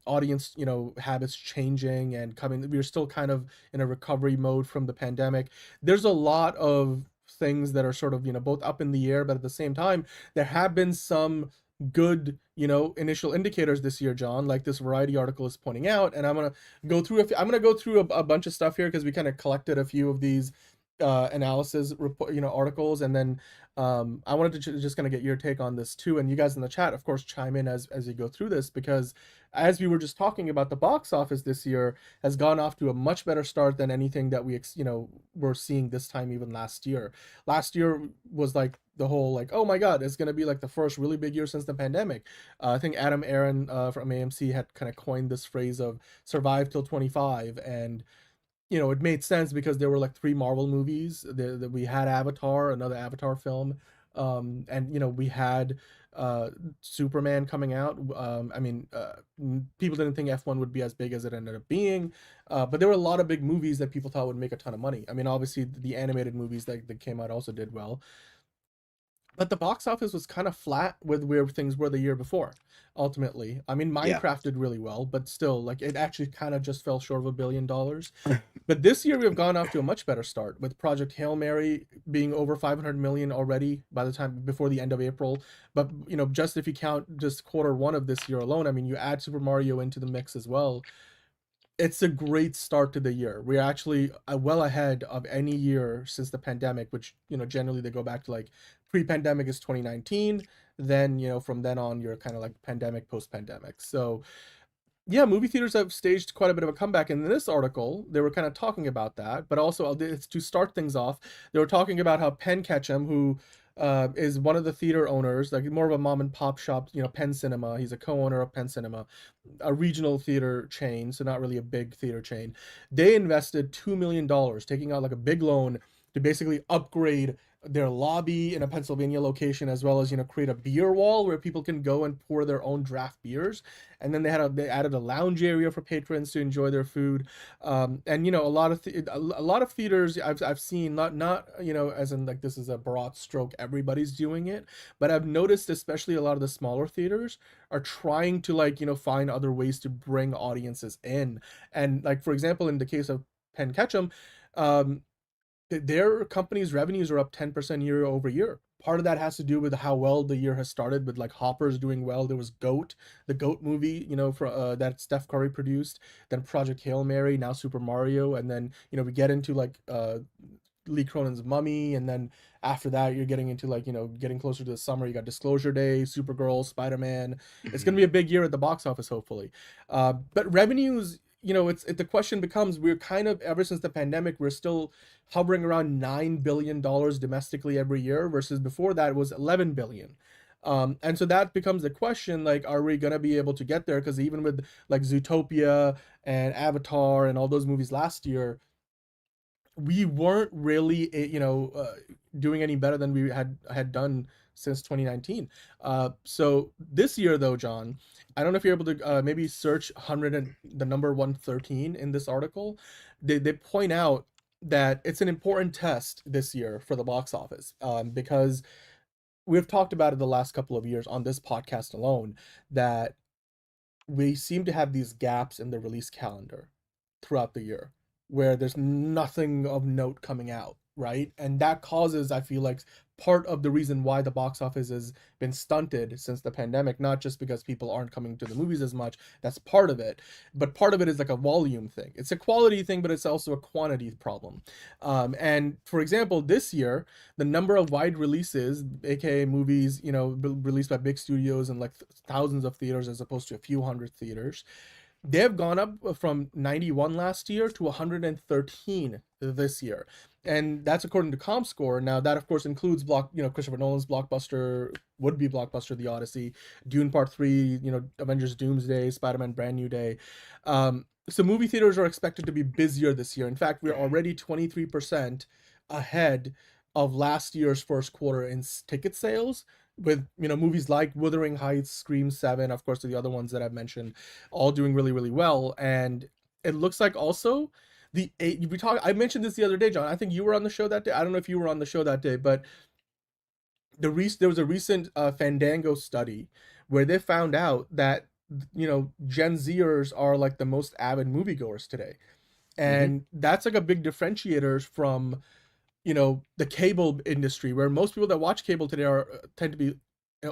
audience, habits changing and coming. We're still kind of in a recovery mode from the pandemic. There's a lot of things that are sort of, both up in the air, but at the same time, there have been some good, initial indicators this year, John, like this Variety article is pointing out. And I'm going to go through a bunch of stuff here because we kind of collected a few of these analysis report, articles, and then I wanted to just kind of get your take on this too, and you guys in the chat, of course, chime in as you go through this, because as we were just talking about, the box office this year has gone off to a much better start than anything that we were seeing this time even last year. Last year was like the whole like, oh my god, it's gonna be like the first really big year since the pandemic. I think Adam Aaron from AMC had kind of coined this phrase of survive till 25, and it made sense because there were like 3 Marvel movies. We had Avatar, another Avatar film. And we had Superman coming out. People didn't think F1 would be as big as it ended up being, but there were a lot of big movies that people thought would make a ton of money. I mean, obviously the animated movies that came out also did well. But the box office was kind of flat with where things were the year before, ultimately. I mean, Minecraft did really well, but still, like, it actually kind of just fell short of $1 billion. But this year, we've gone off to a much better start, with Project Hail Mary being over 500 million already by the time before the end of April. But, just if you count just Q1 of this year alone, I mean, you add Super Mario into the mix as well. It's a great start to the year. We're actually well ahead of any year since the pandemic, which, generally they go back to, like, pre-pandemic is 2019. Then, from then on, you're kind of like pandemic, post-pandemic. So, yeah, movie theaters have staged quite a bit of a comeback. And in this article, they were kind of talking about that. But also, it's to start things off, they were talking about how Penn Ketchum, who is one of the theater owners, like more of a mom and pop shop, Penn Cinema. He's a co-owner of Penn Cinema, a regional theater chain, so not really a big theater chain. They invested $2 million, taking out like a big loan to basically upgrade their lobby in a Pennsylvania location, as well as create a beer wall where people can go and pour their own draft beers. And then they added a lounge area for patrons to enjoy their food. And a lot of theaters I've seen, not as in like this is a broad stroke, everybody's doing it, but I've noticed especially a lot of the smaller theaters are trying to find other ways to bring audiences in. And like, for example, in the case of Penn Ketchum, their company's revenues are up 10% year over year. Part of that has to do with how well the year has started, with like Hoppers doing well. There was Goat, the Goat movie, that Steph Curry produced. Then Project Hail Mary, now Super Mario, and then we get into like Lee Cronin's Mummy, and then after that you're getting into like getting closer to the summer. You got Disclosure Day, Supergirl, Spider-Man. It's gonna be a big year at the box office, hopefully. But revenues, the question becomes, we're kind of, ever since the pandemic, we're still hovering around $9 billion domestically every year, versus before that it was 11 billion. And so that becomes the question, like, are we going to be able to get there? Because even with like Zootopia and Avatar and all those movies last year, we weren't really, doing any better than we had done since 2019. So this year, though, John, I don't know if you're able to maybe search the number 113 in this article. They point out that it's an important test this year for the box office, because we've talked about it the last couple of years on this podcast alone, that we seem to have these gaps in the release calendar throughout the year where there's nothing of note coming out, right? And that causes, I feel like, part of the reason why the box office has been stunted since the pandemic, not just because people aren't coming to the movies as much. That's part of it, but part of it is like a volume thing. It's a quality thing, but it's also a quantity problem. And for example, this year, the number of wide releases, aka movies, released by big studios and like thousands of theaters as opposed to a few hundred theaters, they have gone up from 91 last year to 113 this year. And that's according to ComScore. Now, that, of course, includes Christopher Nolan's would-be blockbuster, The Odyssey, Dune Part 3, Avengers Doomsday, Spider-Man Brand New Day. So movie theaters are expected to be busier this year. In fact, we're already 23% ahead of last year's first quarter in ticket sales, with movies like Wuthering Heights, Scream 7, of course, the other ones that I've mentioned, all doing really, really well. And it looks like also I mentioned this the other day, John. I think you were on the show that day. I don't know if you were on the show that day, but there was a recent Fandango study where they found out that Gen Zers are like the most avid moviegoers today, and that's like a big differentiator from the cable industry, where most people that watch cable today tend to be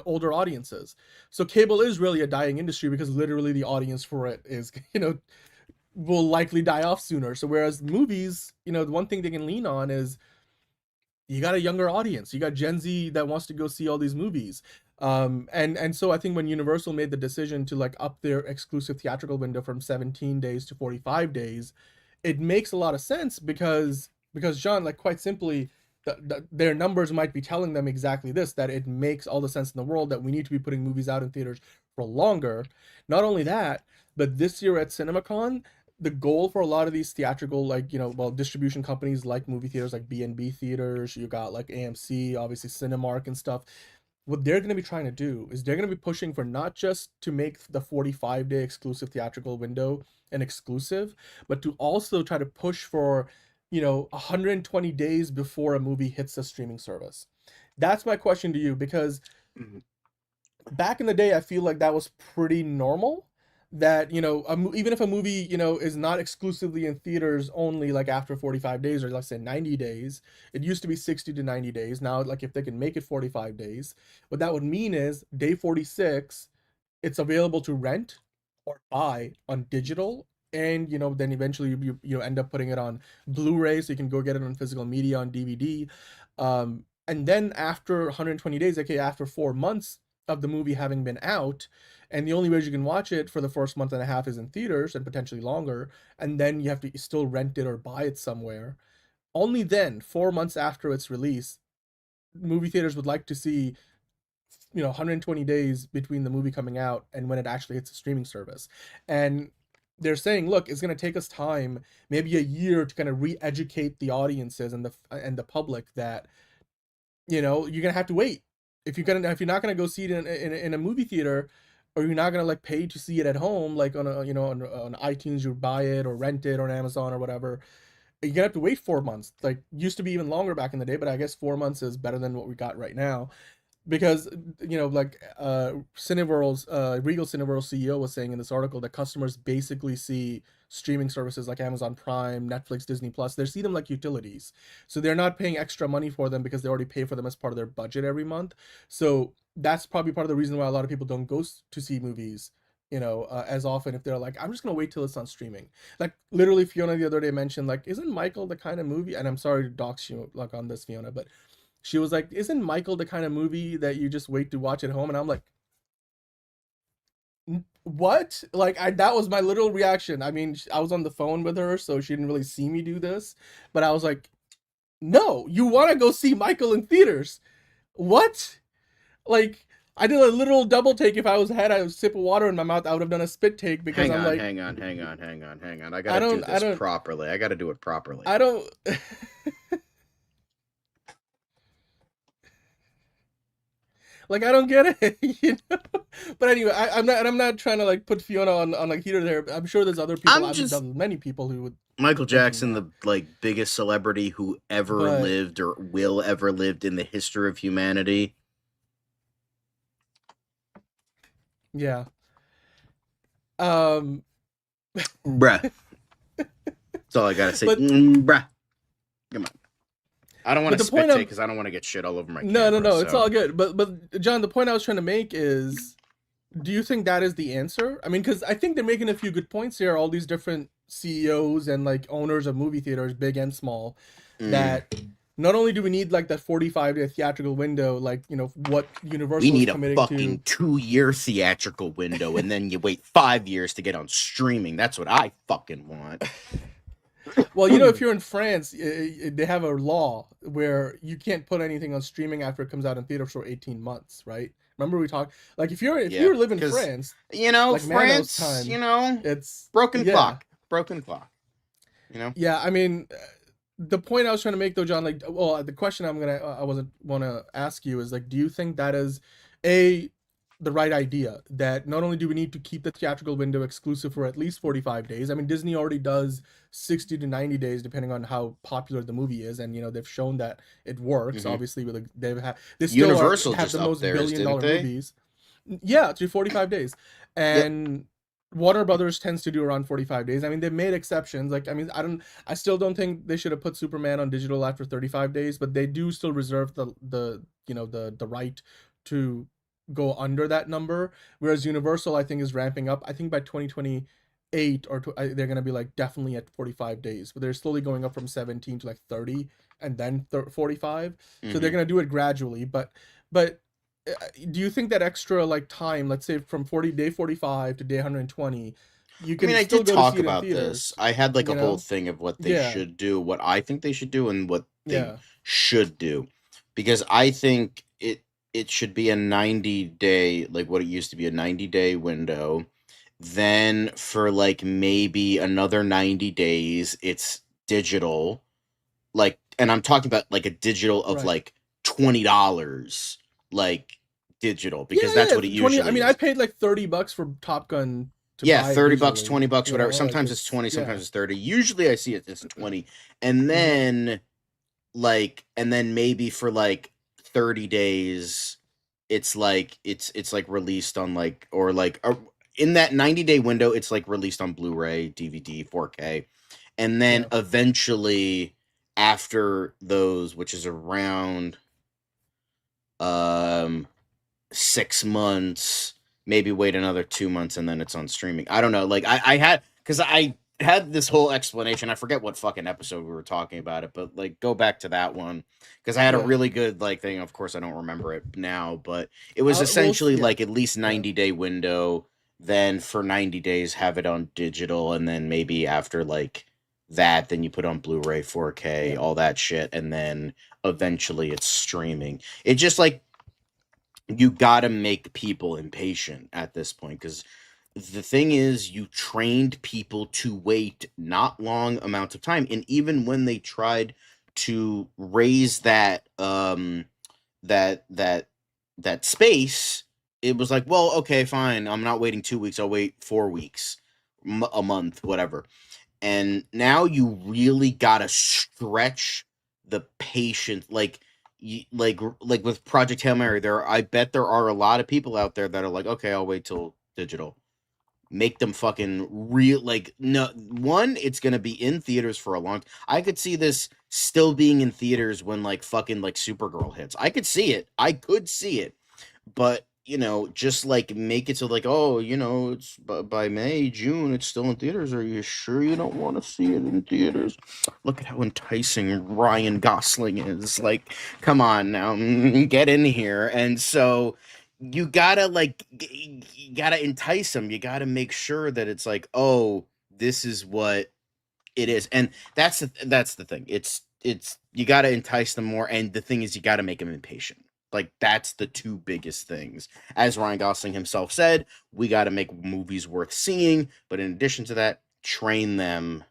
older audiences. So cable is really a dying industry, because literally the audience for it is will likely die off sooner. So whereas movies, the one thing they can lean on is you got a younger audience. You got Gen Z that wants to go see all these movies. And so I think when Universal made the decision to like up their exclusive theatrical window from 17 days to 45 days, it makes a lot of sense, because John, like, quite simply, their numbers might be telling them exactly this, that it makes all the sense in the world that we need to be putting movies out in theaters for longer. Not only that, but this year at CinemaCon, the goal for a lot of these theatrical, like, distribution companies like movie theaters, like BNB theaters, you got like AMC, obviously Cinemark and stuff. What they're going to be trying to do is they're going to be pushing for not just to make the 45-day exclusive theatrical window an exclusive, but to also try to push for, 120 days before a movie hits a streaming service. That's my question to you, because back in the day, I feel like that was pretty normal. That, even if a movie, is not exclusively in theaters only, like after 45 days, or let's say 90 days, it used to be 60 to 90 days. Now, like, if they can make it 45 days, what that would mean is day 46, it's available to rent or buy on digital. And, then eventually you end up putting it on Blu-ray, so you can go get it on physical media on DVD. And then after 120 days, okay, after 4 months of the movie having been out, and the only ways you can watch it for the first month and a half is in theaters, and potentially longer, and then you have to still rent it or buy it somewhere. Only then, 4 months after its release, movie theaters would like to see 120 days between the movie coming out and when it actually hits a streaming service. And they're saying, look, it's going to take us time, maybe a year, to kind of re-educate the audiences and the public that you're going to have to wait. If you're not going to go see it in a movie theater, or you're not going to like pay to see it at home, like on a on iTunes, you buy it or rent it, or on Amazon or whatever, you're gonna have to wait 4 months. Like, used to be even longer back in the day, but I guess 4 months is better than what we got right now. Because Cineworld's Regal Cineworld CEO was saying in this article that customers basically see streaming services like Amazon Prime, Netflix, Disney Plus, they see them like utilities. So they're not paying extra money for them because they already pay for them as part of their budget every month. So that's probably part of the reason why a lot of people don't go to see movies, as often, if they're like, I'm just gonna wait till it's on streaming. Like, literally, Fiona the other day mentioned, like, isn't Michael the kind of movie, and I'm sorry to dox you like on this, Fiona, but she was like, isn't Michael the kind of movie that you just wait to watch at home? And I'm like, what? Like, that was my literal reaction. I mean, I was on the phone with her, so she didn't really see me do this, but I was like, no, you want to go see Michael in theaters. What? Like, I did a literal double take. If I had a sip of water in my mouth, I would have done a spit take, because hang on. I gotta do this properly. I gotta do it properly. I don't... Like, I don't get it, But anyway, I'm not trying to like put Fiona on like heater there. I'm sure there's other people. I've done many people who would. Michael Jackson, the biggest celebrity who ever lived or will ever lived in the history of humanity. Yeah. Bruh. That's all I gotta say. Bruh. Come on. I don't want to spit take because I don't want to get shit all over my camera. No, it's all good. But John, the point I was trying to make is, do you think that is the answer? I mean, because I think they're making a few good points here. All these different CEOs and like owners of movie theaters, big and small, that not only do we need like that 45-day theatrical window, like, what Universal we need is committing a fucking 2-year theatrical window, and then you wait 5 years to get on streaming. That's what I fucking want. Well, if you're in France, they have a law where you can't put anything on streaming after it comes out in theaters for 18 months, right? Remember we talked, like, if you live in France, like France, time, it's broken clock. Yeah, I mean, the point I was trying to make though, John, like, well, the question I want to ask you is, like, do you think that is the right idea, that not only do we need to keep the theatrical window exclusive for at least 45 days. I mean, Disney already does 60 to 90 days depending on how popular the movie is, and they've shown that it works. Obviously, with they still Universal have the most theirs, billion-dollar movies. Yeah, to 45 days. And Warner Brothers tends to do around 45 days. I mean, they've made exceptions. Like, I mean, I still don't think they should have put Superman on digital after 35 days, but they do still reserve the right to go under that number, whereas Universal, I think, is ramping up. I think by 2028 they're going to be like definitely at 45 days, but they're slowly going up from 17 to like 30 and then 45. So they're going to do it gradually, but do you think that extra like time, let's say from day 45 to day 120, you can I did talk about this. I had like a whole thing of what they should do, what I think they should do, and what they should do, because I think it should be a 90-day, like what it used to be, a 90-day window. Then for like maybe another 90 days, it's digital. Like, and I'm talking about like a digital of like $20, like digital, because that's what it 20. usually I mean, is. I paid like $30 for Top Gun to buy $30, digitally, $20, whatever. like Sometimes it's 20, sometimes it's 30. Usually I see it's 20. And then and then maybe for like 30 days, it's like it's like released on like, or like in that 90-day window, it's like released on Blu-ray, DVD, 4K. And then eventually after those, which is around 6 months, maybe wait another 2 months, and then it's on streaming. I don't know. Like I had this whole explanation. I forget what fucking episode we were talking about it, but like go back to that one, because I had a really good like thing. Of course, I don't remember it now, but it was essentially like at least 90-day window. Then for 90 days, have it on digital, and then maybe after like that, then you put on Blu-ray, 4K, all that shit, and then eventually it's streaming. It just like, you gotta make people impatient at this point, because the thing is, you trained people to wait not long amounts of time, and even when they tried to raise that that space, it was like, well, okay, fine, I'm not waiting 2 weeks, I'll wait 4 weeks, a month, whatever. And now you really gotta stretch the patience, like with Project Hail Mary. I bet there are a lot of people out there that are like, okay, I'll wait till digital. Make them fucking real. Like, no, one, it's gonna be in theaters for a long time. I could see this still being in theaters when like fucking like Supergirl hits. I could see it, but just like make it so like, oh, it's by May, June, it's still in theaters. Are you sure you don't want to see it in theaters? Look at how enticing Ryan Gosling is. Like, come on now, get in here. And so you gotta entice them. You gotta make sure that it's like, oh, this is what it is. And that's the thing. It's you gotta entice them more. And the thing is, you gotta make them impatient. Like, that's the two biggest things. As Ryan Gosling himself said, we got to make movies worth seeing. But in addition to that, train them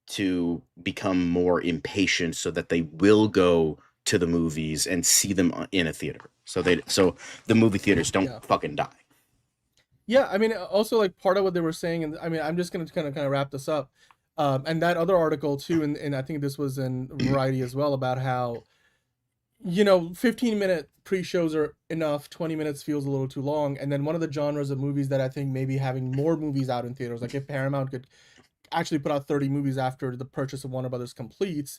to become more impatient so that they will go to the movies and see them in a theater. So the movie theaters don't fucking die. Yeah, I mean, also like part of what they wwere saying, and I mean, I'm just going to kind of wrap this up. And that other article too, and I think this was in Variety as well, about how 15-minute pre-shows are enough, 20 minutes feels a little too long. And then one of the genres of movies that I think maybe having more movies out in theaters, like if Paramount could actually put out 30 movies after the purchase of Warner Brothers completes,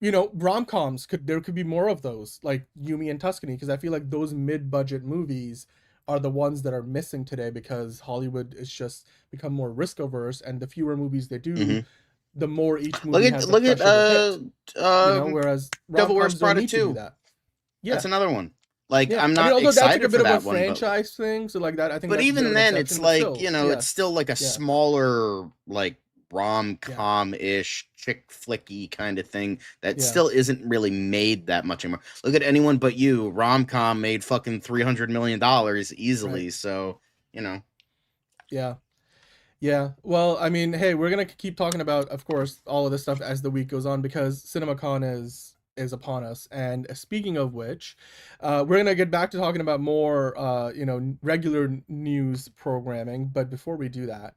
rom-coms, there could be more of those, like Yumi and Tuscany, because I feel like those mid-budget movies are the ones that are missing today, because Hollywood is just become more risk-averse, and the fewer movies they do, the more each movie has the pressure to hit. Whereas Devil Wears rom-coms don't Prada need to do 2. that. That's another one. Like, I'm I not mean, excited that's like a bit for that of a one, franchise thing, so like that, I think. But that's even then, it's exception, like, still, it's still like a smaller, like rom-com-ish, chick flicky kind of thing that still isn't really made that much anymore. Look at Anyone But You. Rom-com made fucking $300 million easily, so, Yeah. Well, I mean, hey, we're gonna keep talking about, of course, all of this stuff as the week goes on, because CinemaCon is upon us. And speaking of which, we're gonna get back to talking about more, regular news programming. But before we do that,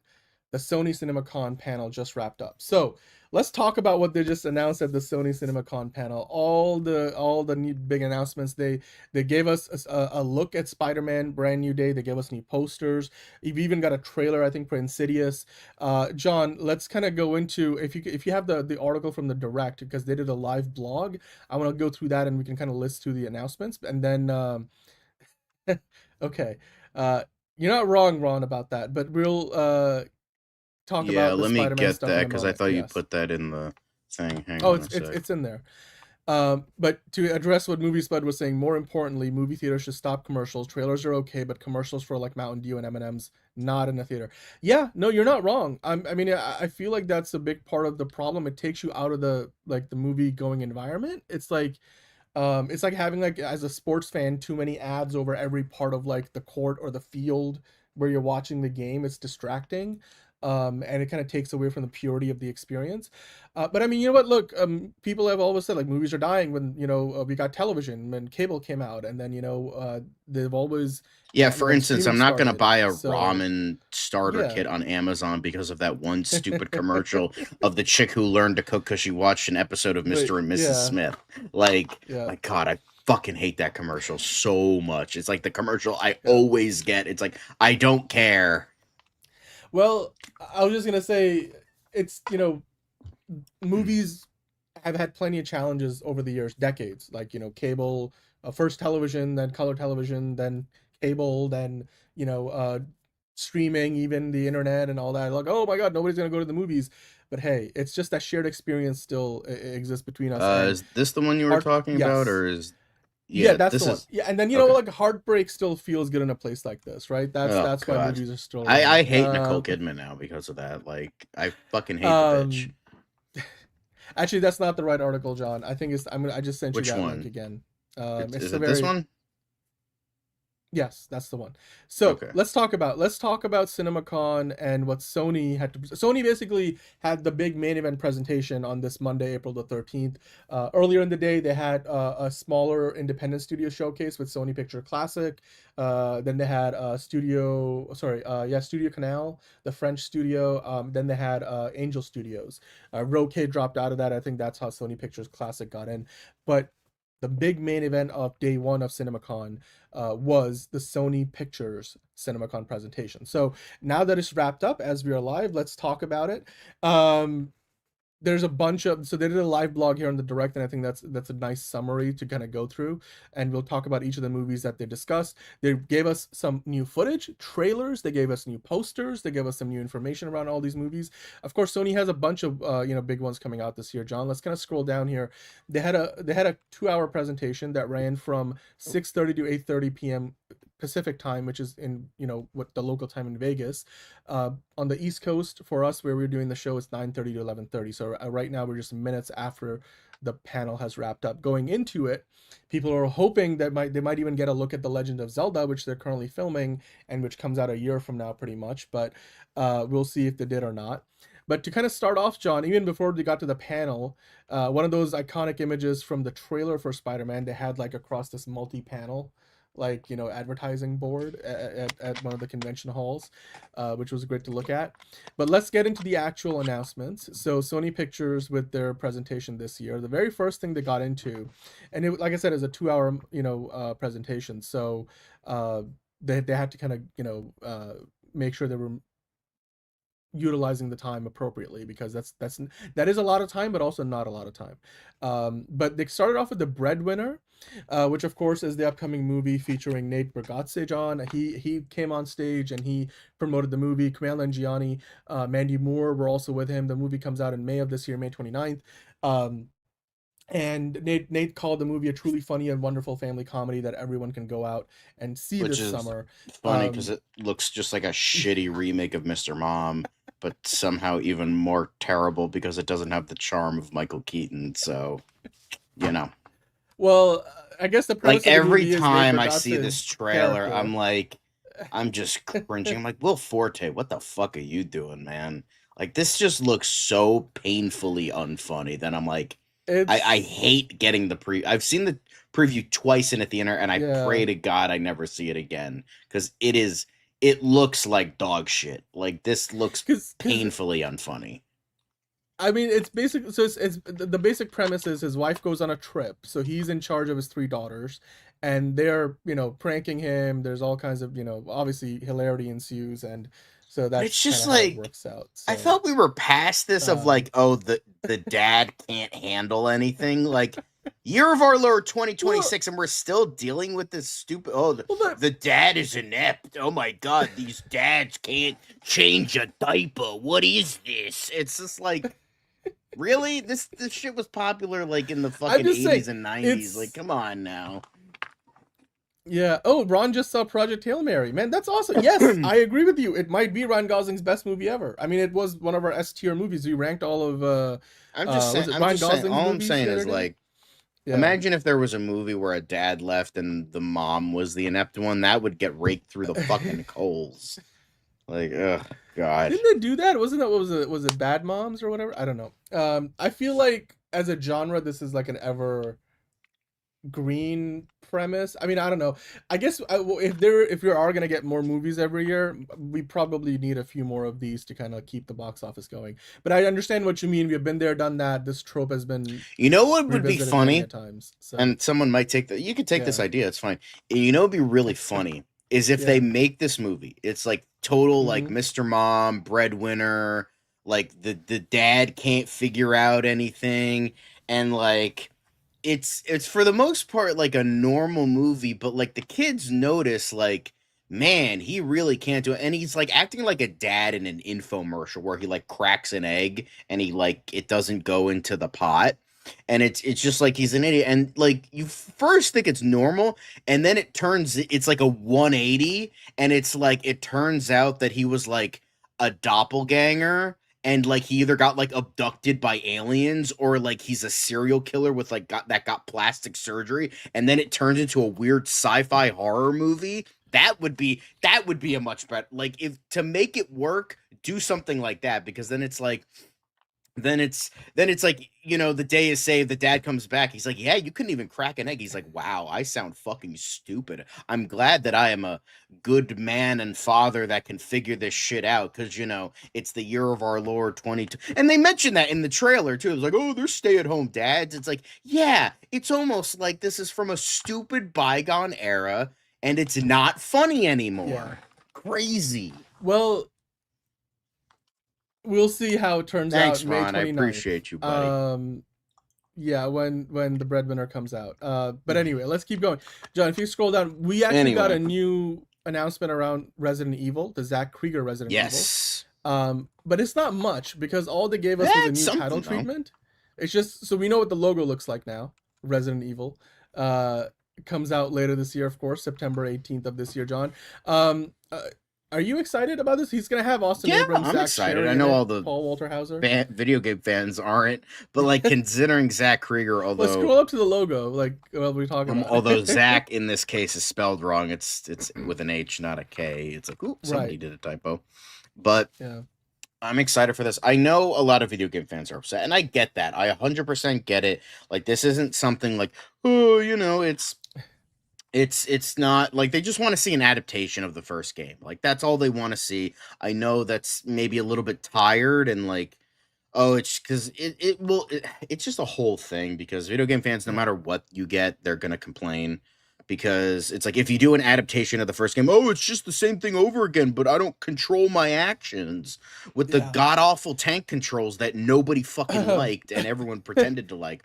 the Sony CinemaCon panel just wrapped up. So let's talk about what they just announced at the Sony CinemaCon panel. All the new big announcements. They gave us a look at Spider-Man Brand New Day. They gave us new posters. You've even got a trailer, I think, for Insidious. John, let's kind of go into, if you have the article from the Direct, because they did a live blog. I want to go through that, and we can kind of list through the announcements, and then okay, you're not wrong, Ron, about that, but we'll talk about the let me Spider-Man get stuff that, because I thought you Yes. put that in the thing. Hang Oh, on a sec. it's in there. But to address what Movie Spud was saying, more importantly, movie theaters should stop commercials. Trailers are okay, but commercials for like Mountain Dew and M&M's, not in the theater. Yeah, no, you're not wrong. I mean, I feel like that's a big part of the problem. It takes you out of the movie going environment. It's like having, like, as a sports fan, too many ads over every part of like the court or the field where you're watching the game, it's distracting. And it kind of takes away from the purity of the experience. But I mean, you know what? Look, people have always said like movies are dying when we got television, when cable came out, and then they've always for instance, I'm not going to buy a ramen starter Yeah. kit on Amazon because of that one stupid commercial of the chick who learned to cook because she watched an episode of Mr. and Mrs. Smith. Like, my God, I fucking hate that commercial so much. It's like the commercial I always get. It's like, I don't care. Well, I was just gonna say, it's movies have had plenty of challenges over the years, decades. Like cable, first television, then color television, then cable, then streaming, even the internet and all that. Like, oh my God, nobody's gonna go to the movies. But hey, it's just that shared experience still exists between us. Is this the one you were talking about, or is? Yeah, that's the one. Yeah, and then like heartbreak still feels good in a place like this, right? That's why movies are still. I hate Nicole Kidman now because of that. Like, I fucking hate the bitch. Actually, that's not the right article, John. I think it's. I just sent you that link again. Is it this one? Yes, that's the one. So let's talk about CinemaCon and what Sony had to. Sony basically had the big main event presentation on this Monday, April the 13th. Earlier in the day, they had a smaller independent studio showcase with Sony Picture Classic. Then they had Studio Canal, the French studio. Then they had Angel Studios. Roque dropped out of that. I think that's how Sony Pictures Classic got in. But the big main event of day one of CinemaCon was the Sony Pictures CinemaCon presentation. So now that it's wrapped up, as we are live, let's talk about it. There's a bunch of, so they did a live blog here on the Direct, and I think that's a nice summary to kind of go through, and we'll talk about each of the movies that they discussed. They gave us some new footage, trailers, they gave us new posters, they gave us some new information around all these movies. Of course, Sony has a bunch of big ones coming out this year. John, let's kind of scroll down here. They had a 2-hour presentation that ran from 6:30 to 8:30 p.m. Pacific time, which is in what the local time in Vegas. On the East Coast for us, where we're doing the show, it's 9:30 to 11:30. So right now we're just minutes after the panel has wrapped up. Going into it, people are hoping that they might even get a look at The Legend of Zelda, which they're currently filming and which comes out a year from now, pretty much. But we'll see if they did or not. But to kind of start off, John, even before they got to the panel, one of those iconic images from the trailer for Spider-Man, they had like across this multi-panel advertising board at one of the convention halls, which was great to look at. But let's get into the actual announcements. So Sony Pictures, with their presentation this year, the very first thing they got into, and it, like I said, is a 2-hour presentation. So they had to kind of make sure they were utilizing the time appropriately, because that is a lot of time, but also not a lot of time. But they started off with The Breadwinner, which of course is the upcoming movie featuring Nate Bargatze. John, he came on stage and he promoted the movie. Kumail Nanjiani, Mandy Moore were also with him. The movie comes out in May of this year, May 29th. And Nate called the movie a truly funny and wonderful family comedy that everyone can go out and see this summer. Funny because it looks just like a shitty remake of Mr. Mom, but somehow even more terrible because it doesn't have the charm of Michael Keaton. So, Well, I guess the like every time I see this trailer, I'm just cringing. I'm like, Will Forte, what the fuck are you doing, man? Like, this just looks so painfully unfunny that I'm like, I hate getting the I've seen the preview twice in a theater, and I pray to God I never see it again, because it looks like dog shit. Like, this looks painfully unfunny. I mean, it's basically, so it's the basic premise is his wife goes on a trip, so he's in charge of his 3 daughters, and they're pranking him. There's all kinds of obviously hilarity ensues, and so that's it's just like how it works out. So, I thought we were past this of like, oh, the dad can't handle anything. Like, year of our Lord 2026, and we're still dealing with this stupid. Oh, the dad is inept. Oh my God, these dads can't change a diaper. What is this? It's just like, really? This shit was popular like in the fucking 80s and 90s. Like, come on now. Yeah. Oh, Ron just saw Project Hail Mary. Man, that's awesome. Yes, I agree with you. It might be Ryan Gosling's best movie ever. I mean, it was one of our S tier movies. We ranked all of. I'm just saying. All I'm saying is like, Yeah. Imagine if there was a movie where a dad left and the mom was the inept one. That would get raked through the fucking coals. Like, ugh, God. Didn't they do that? Wasn't that, what was it? Was it Bad Moms or whatever? I don't know. I feel like as a genre, this is like an green premise. I mean, I don't know. I guess if we are gonna get more movies every year, we probably need a few more of these to kind of keep the box office going. But I understand what you mean. We've been there, done that. This trope has been. You know what would be funny? Times, so. And someone might take you could take this idea. It's fine. You know, it'd be really funny is if they make this movie. It's like total like Mr. Mom breadwinner. Like the dad can't figure out anything, and like. It's for the most part like a normal movie, but like the kids notice like, man, he really can't do it. And he's like acting like a dad in an infomercial where he like cracks an egg and he like it doesn't go into the pot. And it's just like he's an idiot. And like you first think it's normal, and then it's like a 180, and it's like it turns out that he was like a doppelganger. And like he either got like abducted by aliens or like he's a serial killer with like got plastic surgery, and then it turns into a weird sci-fi horror movie. That would be a much better, like, if to make it work, do something like that, because then it's like then it's like, you know, the day is saved, the dad comes back, he's like, yeah, you couldn't even crack an egg. He's like, wow, I sound fucking stupid. I'm glad that I am a good man and father that can figure this shit out, because, you know, it's the year of our Lord 22. And they mentioned that in the trailer too. It was like, oh, they're stay-at-home dads. It's like, yeah, it's almost like this is from a stupid bygone era and it's not funny anymore. Yeah. Crazy. Well, we'll see how it turns Thanks, out. May Ron. 29th. I appreciate you, buddy. Yeah, when the breadwinner comes out. But anyway, let's keep going. John, if you scroll down, we actually got a new announcement around Resident Evil, the Zach Krieger Resident Evil. But it's not much, because all they gave us was a new title treatment. It's just so we know what the logo looks like now. Resident Evil comes out later this year, of course, September 18th of this year. John, are you excited about this? He's gonna have Austin Abrams. I'm excited. I know all the Paul Walter Hauser video game fans aren't, but like considering Zach Krieger, although let's scroll up to the logo, like what we're talking about. Although Zach in this case is spelled wrong, it's with an H, not a K. It's like, ooh, somebody did a typo. But yeah, I'm excited for this. I know a lot of video game fans are upset, and I get that. I 100% get it. Like, this isn't something like, oh, you know, it's not like they just want to see an adaptation of the first game. Like, that's all they want to see. I know that's maybe a little bit tired, and like, oh, it's because it's just a whole thing, because video game fans, no matter what you get, they're gonna complain, because it's like, if you do an adaptation of the first game, oh, it's just the same thing over again, but I don't control my actions with the god-awful tank controls that nobody fucking liked and everyone pretended to like.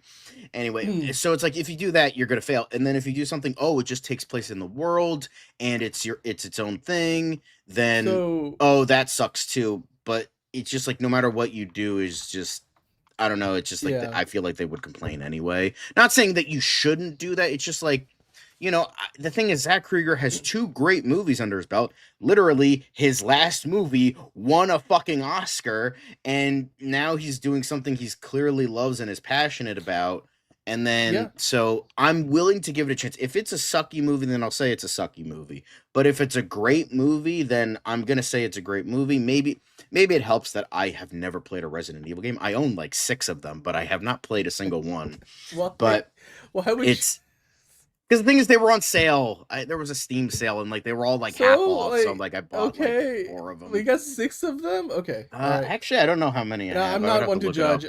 Anyway, so it's like, if you do that, you're gonna fail. And then if you do something, oh, it just takes place in the world and it's its own thing, then oh, that sucks too. But it's just like, no matter what you do is just, I don't know, it's just like, I feel like they would complain anyway. Not saying that you shouldn't do that, it's just like, you know, the thing is, Zach Krieger has 2 great movies under his belt. Literally, his last movie won a fucking Oscar, and now he's doing something he's clearly loves and is passionate about. And then, so I'm willing to give it a chance. If it's a sucky movie, then I'll say it's a sucky movie. But if it's a great movie, then I'm going to say it's a great movie. Maybe it helps that I have never played a Resident Evil game. I own like 6 of them, but I have not played a single one. But it's... Because the thing is, they were on sale. There was a Steam sale, and like they were all like half off. So like I bought like 4 of them. We got 6 of them. Okay. Actually, I don't know how many. I'm not one to judge.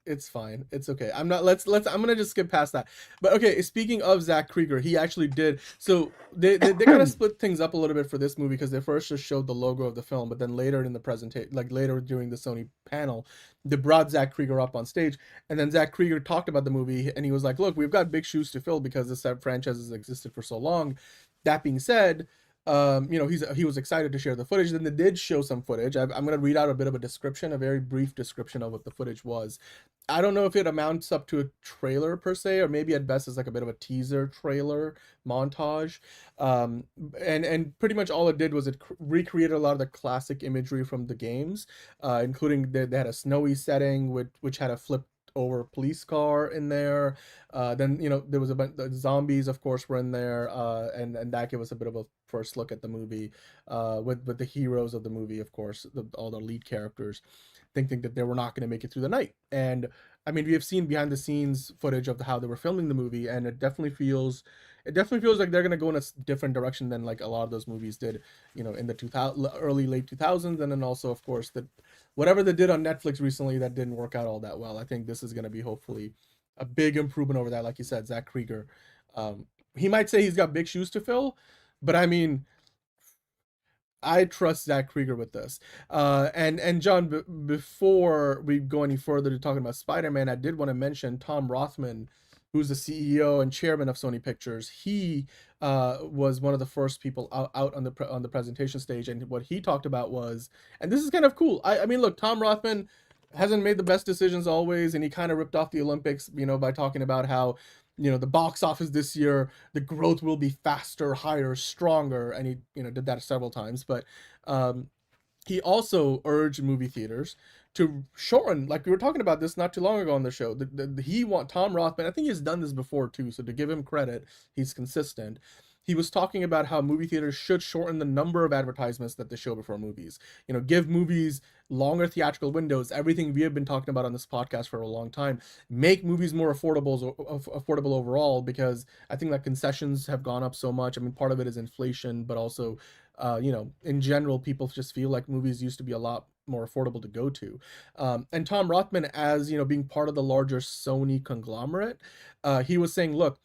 It's fine. It's okay. I'm not. I'm gonna just skip past that. But okay. Speaking of Zach Krieger, he actually did. So they kind of split things up a little bit for this movie, because they first just showed the logo of the film, but then later in the presentation, like later during the Sony panel, they brought Zach Krieger up on stage, and then Zach Krieger talked about the movie, and he was like, "Look, we've got big shoes to fill because this franchise has existed for so long." That being said, you know, he was excited to share the footage. Then they did show some footage. I'm going to read out a bit of a description, a very brief description of what the footage was. I don't know if it amounts up to a trailer per se, or maybe at best it's like a bit of a teaser trailer montage. And pretty much all it did was it recreated a lot of the classic imagery from the games, including they had a snowy setting which had a flipped over police car in there. Then there was a bunch the zombies, of course, were in there, and that gave us a bit of a first look at the movie, with the heroes of the movie, of course, all the lead characters, thinking that they were not going to make it through the night. And I mean, we have seen behind the scenes footage of how they were filming the movie, and it definitely feels like they're going to go in a different direction than like a lot of those movies did, in the late 2000s, and then also, of course, that whatever they did on Netflix recently that didn't work out all that well. I think this is going to be hopefully a big improvement over that. Like you said, Zach Krieger, he might say he's got big shoes to fill, but I mean, I trust Zach Krieger with this. And John, before we go any further to talking about Spider-Man, I did want to mention Tom Rothman, who's the CEO and chairman of Sony Pictures. He was one of the first people out on the presentation stage, and what he talked about was, and this is kind of cool. I mean, look, Tom Rothman hasn't made the best decisions always, and he kind of ripped off the Olympics, by talking about how, the box office this year, the growth will be faster, higher, stronger, and he, did that several times. But he also urged movie theaters to shorten, like we were talking about this not too long ago on the show. Tom Rothman, I think he's done this before too, so to give him credit, he's consistent. He was talking about how movie theaters should shorten the number of advertisements that they show before movies. Give movies longer theatrical windows, everything we have been talking about on this podcast for a long time. Make movies more affordable overall, because I think that concessions have gone up so much. I mean, part of it is inflation, but also, in general, people just feel like movies used to be a lot more affordable to go to. And Tom Rothman, as being part of the larger Sony conglomerate, he was saying, look,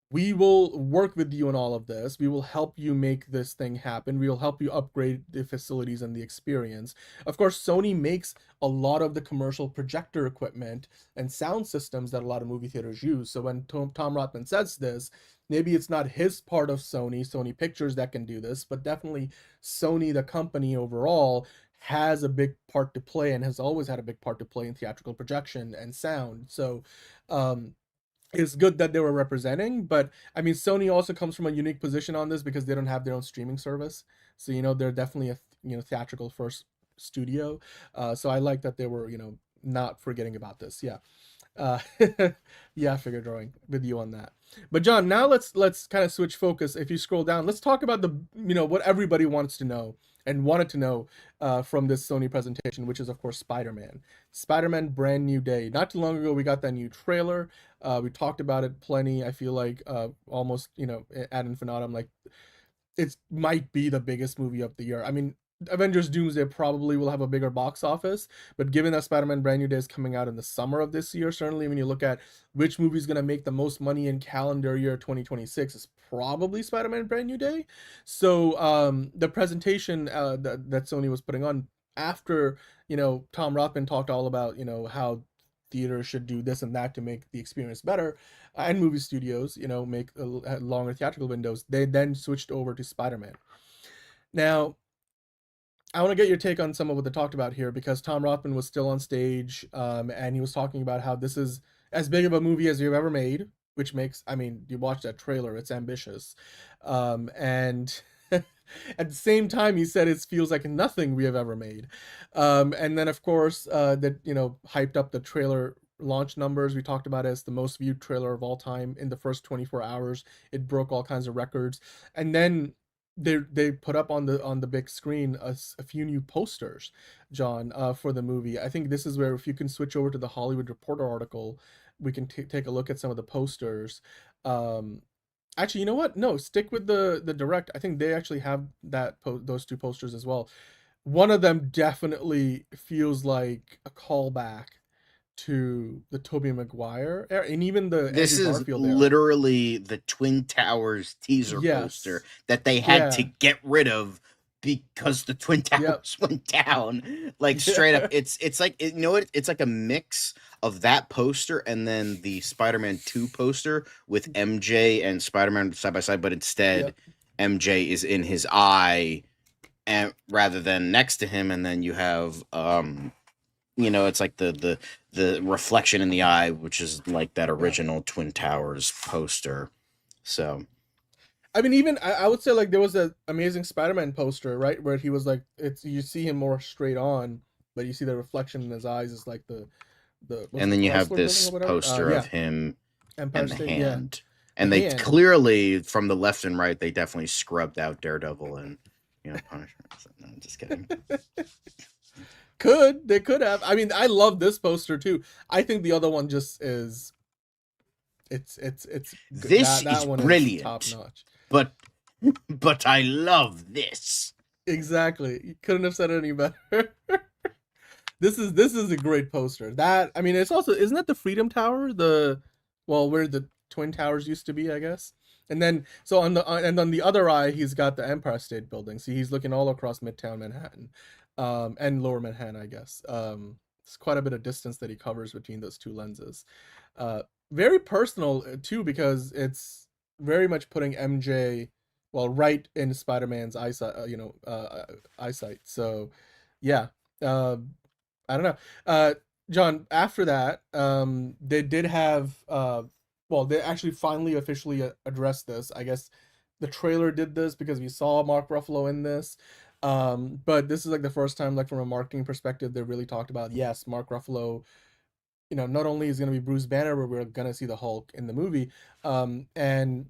we will work with you on all of this. We will help you make this thing happen. We will help you upgrade the facilities and the experience. Of course, Sony makes a lot of the commercial projector equipment and sound systems that a lot of movie theaters use. So when Tom Rothman says this, maybe it's not his part of Sony Pictures that can do this, but definitely Sony, the company overall, has a big part to play and has always had a big part to play in theatrical projection and sound. So, it's good that they were representing, but I mean, Sony also comes from a unique position on this because they don't have their own streaming service. So, they're definitely a, theatrical first studio. So I like that they were, not forgetting about this. Yeah. Yeah, figure drawing with you on that. But John, now let's kind of switch focus. If you scroll down, let's talk about the, what everybody wants to know and wanted to know from this Sony presentation, which is, of course, Spider-Man Brand New Day. Not too long ago, we got that new trailer. We talked about it plenty. I feel like almost, ad infinitum, like it might be the biggest movie of the year. I mean, Avengers Doomsday probably will have a bigger box office, but given that Spider-Man Brand New Day is coming out in the summer of this year, certainly when you look at which movie is going to make the most money in calendar year 2026, it's probably Spider-Man Brand New Day. So the presentation that Sony was putting on after, Tom Rothman talked all about, how theaters should do this and that to make the experience better, and movie studios, make longer theatrical windows, they then switched over to Spider-Man. Now, I want to get your take on some of what they talked about here, because Tom Rothman was still on stage, and he was talking about how this is as big of a movie as you've ever made, which makes, I mean, you watch that trailer, it's ambitious. And at the same time, he said it feels like nothing we have ever made. And then, of course, that, hyped up the trailer launch numbers. We talked about it as the most viewed trailer of all time in the first 24 hours. It broke all kinds of records. And then they put up on the big screen a few new posters, John, for the movie. I think this is where, if you can switch over to the Hollywood Reporter article, we can take a look at some of the posters. Actually, you know what? No, stick with the direct. I think they actually have those two posters as well. One of them definitely feels like a callback to the Tobey Maguire era, and even the this Andrew is Garfield era. Literally the Twin Towers teaser poster that they had to get rid of because the Twin Towers went down. Like straight up, it's like, it's like a mix of that poster and then the Spider-Man 2 poster with MJ and Spider-Man side by side, but instead MJ is in his eye and rather than next to him, and then you have it's like the reflection in the eye, which is like that original Twin Towers poster. So I mean, even I would say, like, there was an Amazing Spider-Man poster, right, where he was like, you see him more straight on, but you see the reflection in his eyes is like the And then you have Chrysler this building or whatever? poster Yeah. of him Empire and the State, hand. yeah. And The they hand. clearly, from the left and right, they definitely scrubbed out Daredevil and Punisher. No, I'm just kidding. They could have. I mean, I love this poster too. I think the other one just is. It's This that is one brilliant, top notch. But I love this. Exactly. You couldn't have said it any better. This is a great poster. That, I mean, it's also, isn't that the Freedom Tower? Where the Twin Towers used to be, I guess. And then so on the other eye, he's got the Empire State Building. So he's looking all across Midtown Manhattan, and Lower Manhattan, I guess. It's quite a bit of distance that he covers between those two lenses. Very personal too, because it's very much putting MJ, well, right in Spider-Man's eyesight. Eyesight. So, yeah. I don't know. John, after that, they did have, they actually finally officially addressed this. I guess the trailer did this because we saw Mark Ruffalo in this. But this is like the first time, like from a marketing perspective, they really talked about, yes, Mark Ruffalo, not only is going to be Bruce Banner, but we're going to see the Hulk in the movie. And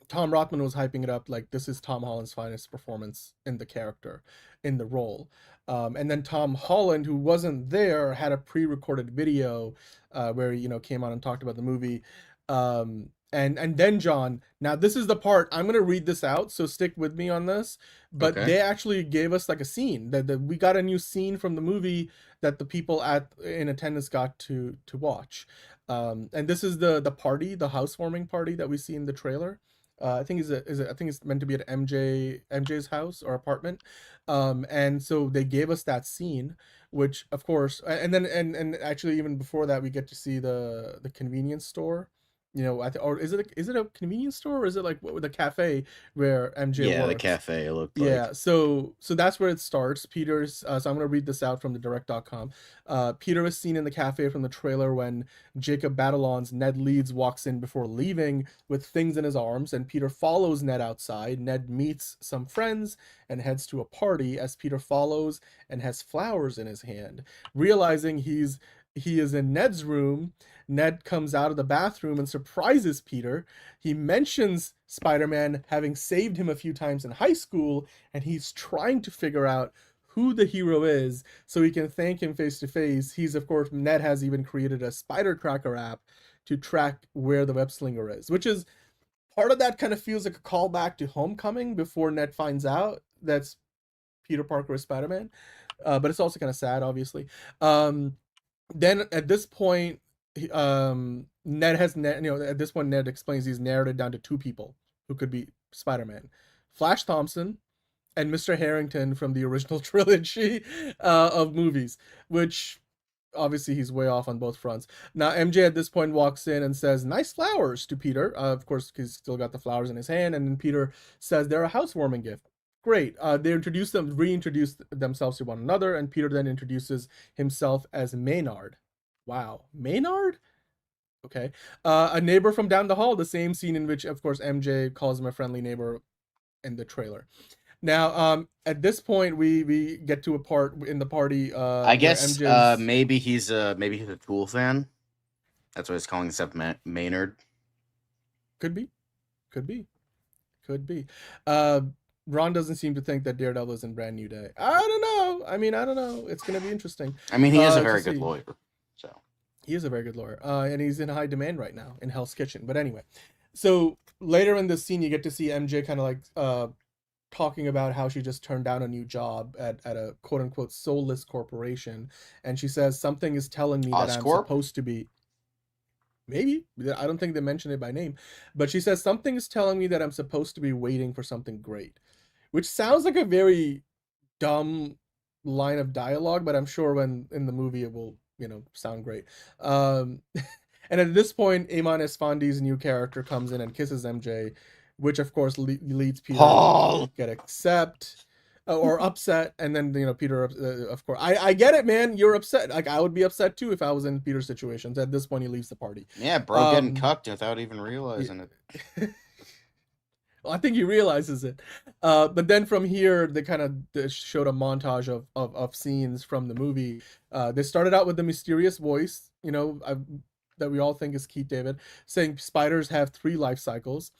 Tom Rothman was hyping it up like this is Tom Holland's finest performance in the character, in the role. And then Tom Holland, who wasn't there, had a pre-recorded video where he, came on and talked about the movie. And then John, now this is the part, I'm going to read this out, so stick with me on this. But They actually gave us like a scene that we got a new scene from the movie that the people in attendance got to watch. And this is the party, the housewarming party that we see in the trailer. I think I think it's meant to be at MJ's house or apartment. And so they gave us that scene, which of course, and then and actually even before that, we get to see the convenience store. Or is it a convenience store, or is it like the cafe where MJ works? The cafe, it looked like. Yeah, so that's where it starts. Peter's, so I'm going to read this out from the direct.com. Peter is seen in the cafe from the trailer when Jacob Batalon's Ned Leeds walks in before leaving with things in his arms, and Peter follows Ned outside. Ned meets some friends and heads to a party as Peter follows and has flowers in his hand. Realizing he is in Ned's room, Ned comes out of the bathroom and surprises Peter. He mentions Spider-Man having saved him a few times in high school, and he's trying to figure out who the hero is so he can thank him face to face. Ned has even created a spider tracker app to track where the web slinger is, which is part of that kind of feels like a callback to Homecoming before Ned finds out that's Peter Parker is Spider-Man. But it's also kind of sad, obviously. Then at this point, Ned explains he's narrowed it down to two people who could be Spider-Man: Flash Thompson and Mr. Harrington from the original trilogy of movies, which obviously he's way off on both fronts. Now MJ at this point walks in and says, "Nice flowers," to Peter. Of course, he's still got the flowers in his hand, and then Peter says they're a housewarming gift. Great. They reintroduce themselves to one another, and Peter then introduces himself as Maynard. Wow, Maynard? Okay. A neighbor from down the hall, the same scene in which, of course, MJ calls him a friendly neighbor in the trailer. Now, at this point, we get to a part in the party. I guess maybe he's a Tool fan. That's why he's calling himself Maynard. Could be. Ron doesn't seem to think that Daredevil is in Brand New Day. I don't know. It's going to be interesting. I mean, he is a very good lawyer. So he is a very good lawyer. And he's in high demand right now in Hell's Kitchen. But anyway, so later in this scene, you get to see MJ kind of like talking about how she just turned down a new job at a quote unquote soulless corporation. And she says, something is telling me that I'm supposed to be. Maybe. I don't think they mentioned it by name. But she says, something is telling me that I'm supposed to be waiting for something great. Which sounds like a very dumb line of dialogue, but I'm sure when in the movie it will, sound great. And at this point, Eamon Esfandi's new character comes in and kisses MJ, which of course leads Peter to get upset. And then, Peter, of course, I get it, man. You're upset. Like, I would be upset too if I was in Peter's situation. At this point, he leaves the party. Yeah, bro, getting cucked without even realizing it. I think he realizes it. But then from here, they kind of showed a montage of scenes from the movie. They started out with the mysterious voice, that we all think is Keith David, saying spiders have 3 life cycles.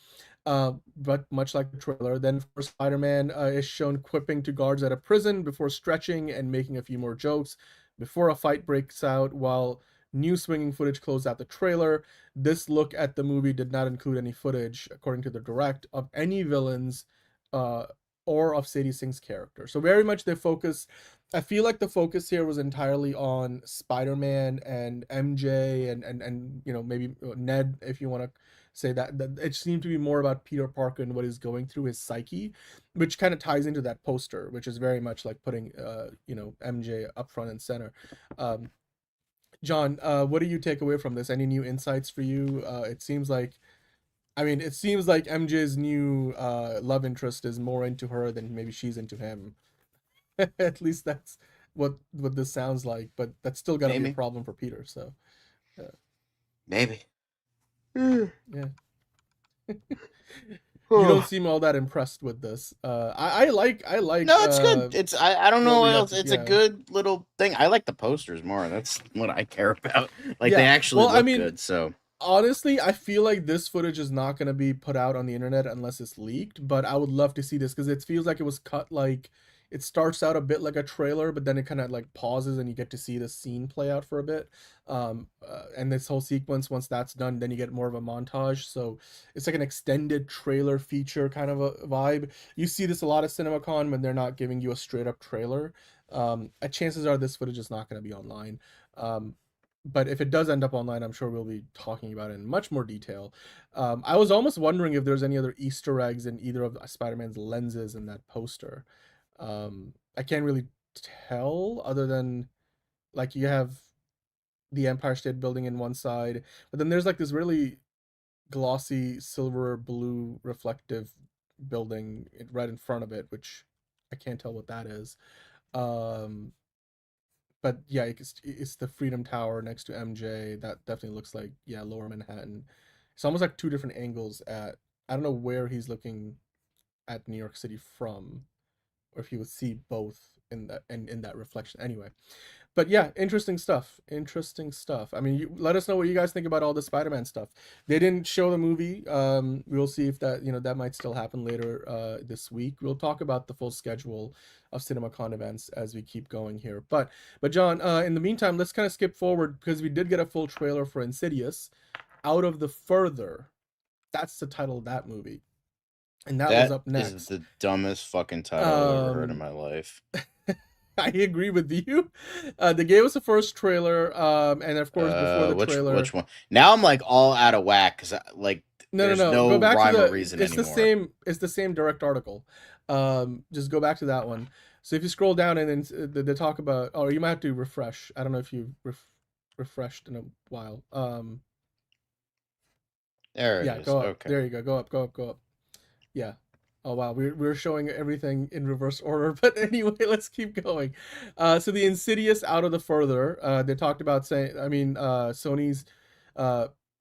But much like the trailer, then first Spider-Man is shown quipping to guards at a prison before stretching and making a few more jokes before a fight breaks out, while new swinging footage closed out the trailer. This look at the movie did not include any footage, according to the direct, of any villains or of Sadie Sink's character. So very much I feel like the focus here was entirely on Spider-Man and MJ and maybe Ned, if you want to say that it seemed to be more about Peter Parker and what he's going through, his psyche, which kind of ties into that poster, which is very much like putting MJ up front and center. John, what do you take away from this? Any new insights for you? It seems like MJ's new love interest is more into her than maybe she's into him. At least that's what this sounds like, but that's still gotta be a problem for Peter, so maybe. Yeah. You don't seem all that impressed with this. I like. No, it's good. I don't know what else. It's a good little thing. I like the posters more. That's what I care about. Like they actually look good. So honestly, I feel like this footage is not going to be put out on the internet unless it's leaked. But I would love to see this because it feels like it was cut like. It starts out a bit like a trailer, but then it kind of like pauses and you get to see the scene play out for a bit. And this whole sequence, once that's done, then you get more of a montage. So it's like an extended trailer feature kind of a vibe. You see this a lot at CinemaCon when they're not giving you a straight up trailer. Chances are this footage is not going to be online. But if it does end up online, I'm sure we'll be talking about it in much more detail. I was almost wondering if there's any other Easter eggs in either of Spider-Man's lenses in that poster. I can't really tell other than like you have the Empire State Building in one side, but then there's like this really glossy silver blue reflective building right in front of it, which I can't tell what that is. But yeah, it's the Freedom Tower next to MJ. That definitely looks like Lower Manhattan. It's almost like 2 different angles I don't know where he's looking at New York City from, or if you would see both in that reflection anyway. But yeah, interesting stuff. I mean, let us know what you guys think about all the Spider-Man stuff. They didn't show the movie. We'll see if that that might still happen later this week. We'll talk about the full schedule of CinemaCon events as we keep going here. But John, in the meantime, let's kind of skip forward because we did get a full trailer for Insidious, Out of the Further. That's the title of that movie. And that was up next. Is the dumbest fucking title I've ever heard in my life. I agree with you. They gave us the first trailer, and of course before the trailer. Which one? Now I'm like all out of whack because there's no go back rhyme to or reason anymore. It's the same direct article. Just go back to that one. So if you scroll down and then they talk about, or you might have to refresh. I don't know if you refreshed in a while. There it is. Go up. Okay. There you go. Go up. Yeah. Oh wow, we're showing everything in reverse order, but anyway, let's keep going. So the Insidious Out of the Further, they talked about Sony's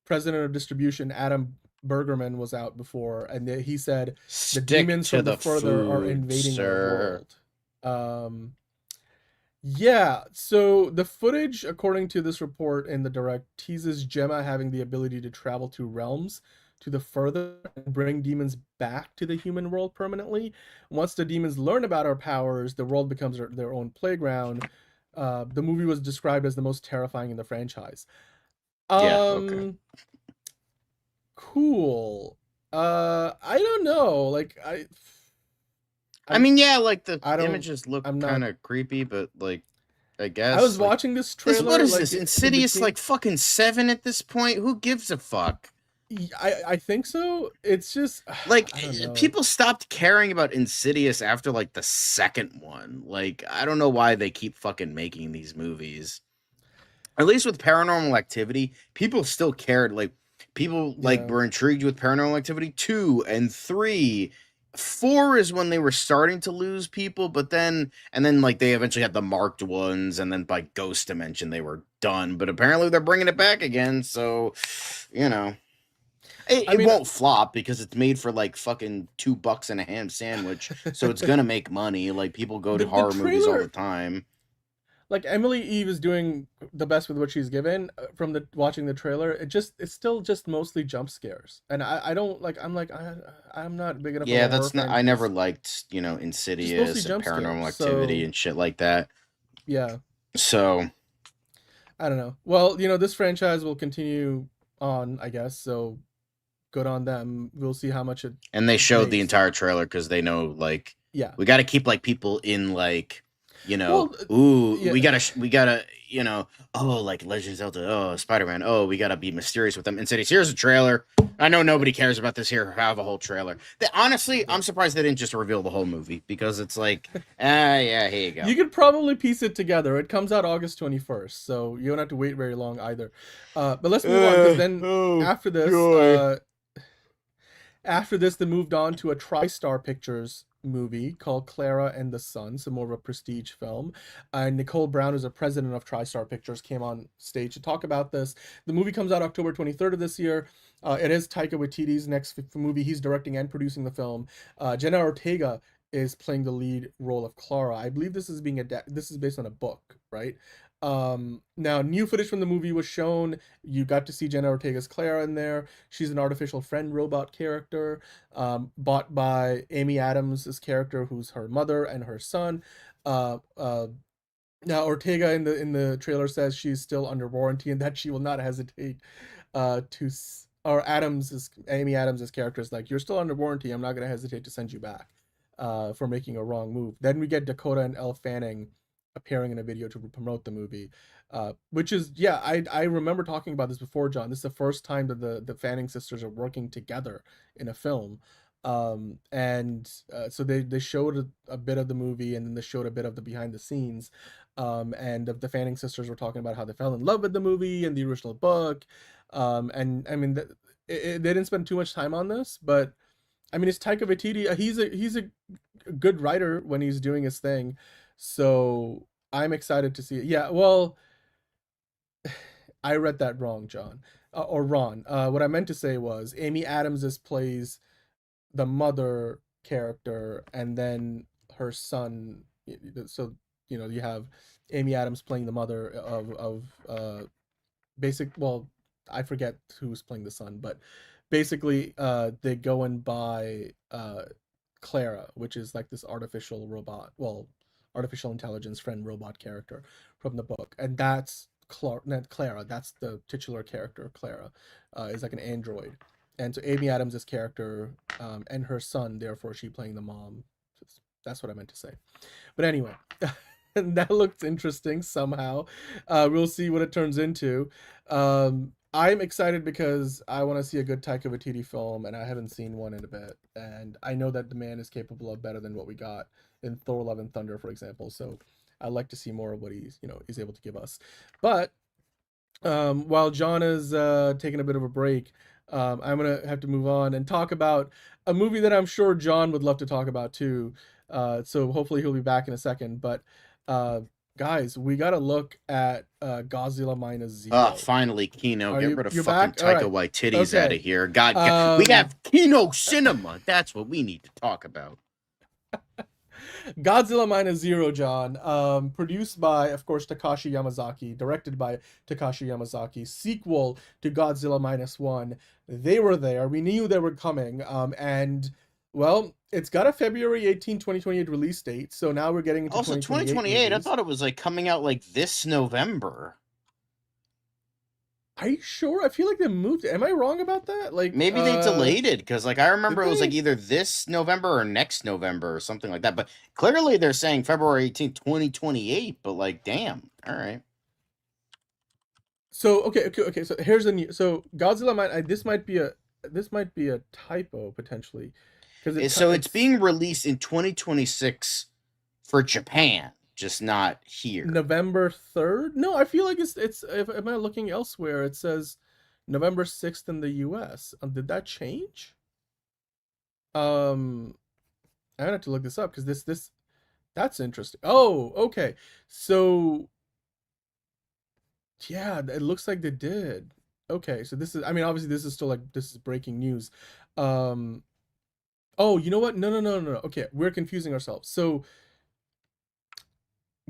president of distribution, Adam Bergerman, was out before, and he said the demons from the Further are invading our world. Yeah, so the footage, according to this report in the direct, teases Gemma having the ability to travel to realms to the Further and bring demons back to the human world permanently. Once the demons learn about our powers, the world becomes their own playground. The movie was described as the most terrifying in the franchise. Cool. I don't know. Like I mean, yeah, like the images look kind of creepy, but like I guess I was watching this trailer. What is this? Insidious like fucking 7 at this point? Who gives a fuck? I think so. It's just like people stopped caring about Insidious after like the second one. Like I don't know why they keep fucking making these movies. At least with Paranormal Activity, people still cared. Like people were intrigued with Paranormal Activity 2 and 3. 4 is when they were starting to lose people, but then like they eventually had the marked ones, and then by Ghost Dimension they were done. But apparently they're bringing it back again, so It won't flop because it's made for like fucking $2 and a ham sandwich, so it's gonna make money. Like people go to horror movies all the time. Like Emily Eve is doing the best with what she's given from watching the trailer. It's still just mostly jump scares, and I don't like. I'm not big enough. Yeah, that's not. I never liked Insidious and Paranormal Activity and shit like that. Yeah. So I don't know. Well, this franchise will continue on, I guess. So good on them. We'll see how much it. And they showed the entire trailer because they know, like, we got to keep like people in like. We gotta, like Legends of Zelda, Spider-Man, we gotta be mysterious with them. Insidious, here's a trailer. I know nobody cares about this here. Have a whole trailer. Honestly, I'm surprised they didn't just reveal the whole movie because it's like, yeah, here you go. You could probably piece it together. It comes out August 21st, so you don't have to wait very long either. But let's move on, because then after this, they moved on to a TriStar Pictures movie called Clara and the Sun, so more of a prestige film. Nicole Brown, who's a president of TriStar Pictures, came on stage to talk about this. The movie comes out October 23rd of this year. It is Taika Waititi's next movie. He's directing and producing the film. Jenna Ortega is playing the lead role of Clara. I believe this is based on a book, right? Now new footage from the movie was shown. You got to see Jenna Ortega's Clara in there. She's an artificial friend robot character, bought by Amy Adams' character, who's her mother, and her son. Now Ortega in the trailer says she's still under warranty and that she will not hesitate Amy Adams' character is like, you're still under warranty, I'm not going to hesitate to send you back for making a wrong move. Then we get Dakota and Elle Fanning appearing in a video to promote the movie, which is, I remember talking about this before, John. This is the first time that the Fanning sisters are working together in a film. So they showed a bit of the movie, and then they showed a bit of the behind the scenes, and the Fanning sisters were talking about how they fell in love with the movie and the original book. And I mean, they didn't spend too much time on this, but I mean, it's Taika Waititi. He's a good writer when he's doing his thing. So I'm excited to see it. Yeah, well, I read that wrong, John, or Ron. What I meant to say was Amy Adams plays the mother character, and then her son. So you have Amy Adams playing the mother of Well, I forget who's playing the son, but basically, they go and buy Clara, which is like this artificial intelligence friend robot character from the book, and that's Clara. That's the titular character. Clara is like an android, and so Amy Adams' character and her son, therefore she playing the mom. That's what I meant to say. But anyway, that looks interesting somehow. We'll see what it turns into. I'm excited because I want to see a good Taika Waititi film, and I haven't seen one in a bit. And I know that the man is capable of better than what we got in Thor: Love and Thunder, for example. So I'd like to see more of what he's able to give us. But while John is taking a bit of a break, I'm gonna have to move on and talk about a movie that I'm sure John would love to talk about too. So hopefully he'll be back in a second. But guys, we gotta look at Godzilla Minus Zero. Finally, Kino. Get rid of fucking Taika Waititi's out of here. God, we have Kino Cinema. That's what we need to talk about. Godzilla Minus Zero, John. Produced by, of course, Takashi Yamazaki. Directed by Takashi Yamazaki. Sequel to Godzilla Minus One. They were there. We knew they were coming. And, well, it's got a February 18, 2028 release date. So now we're getting into also 2028. I thought it was like coming out like this November. Are you sure? I feel like they moved it. Am I wrong about that? Like maybe they delayed it because like I remember it was like either this November or next November or something like that. But clearly they're saying February 18th, 2028. But like, damn. All right. So okay. So here's the new. So Godzilla this might be a typo potentially, because it's being released in 2026 for Japan. Just not here. November 3rd? No, I feel like it's am I looking elsewhere? It says November 6th in the US. Did that change? I have to look this up because that's interesting. Oh, okay. So yeah, it looks like they did. Okay, so this is, I mean, obviously this is still like, this is breaking news. Oh, you know what? No. Okay, we're confusing ourselves. So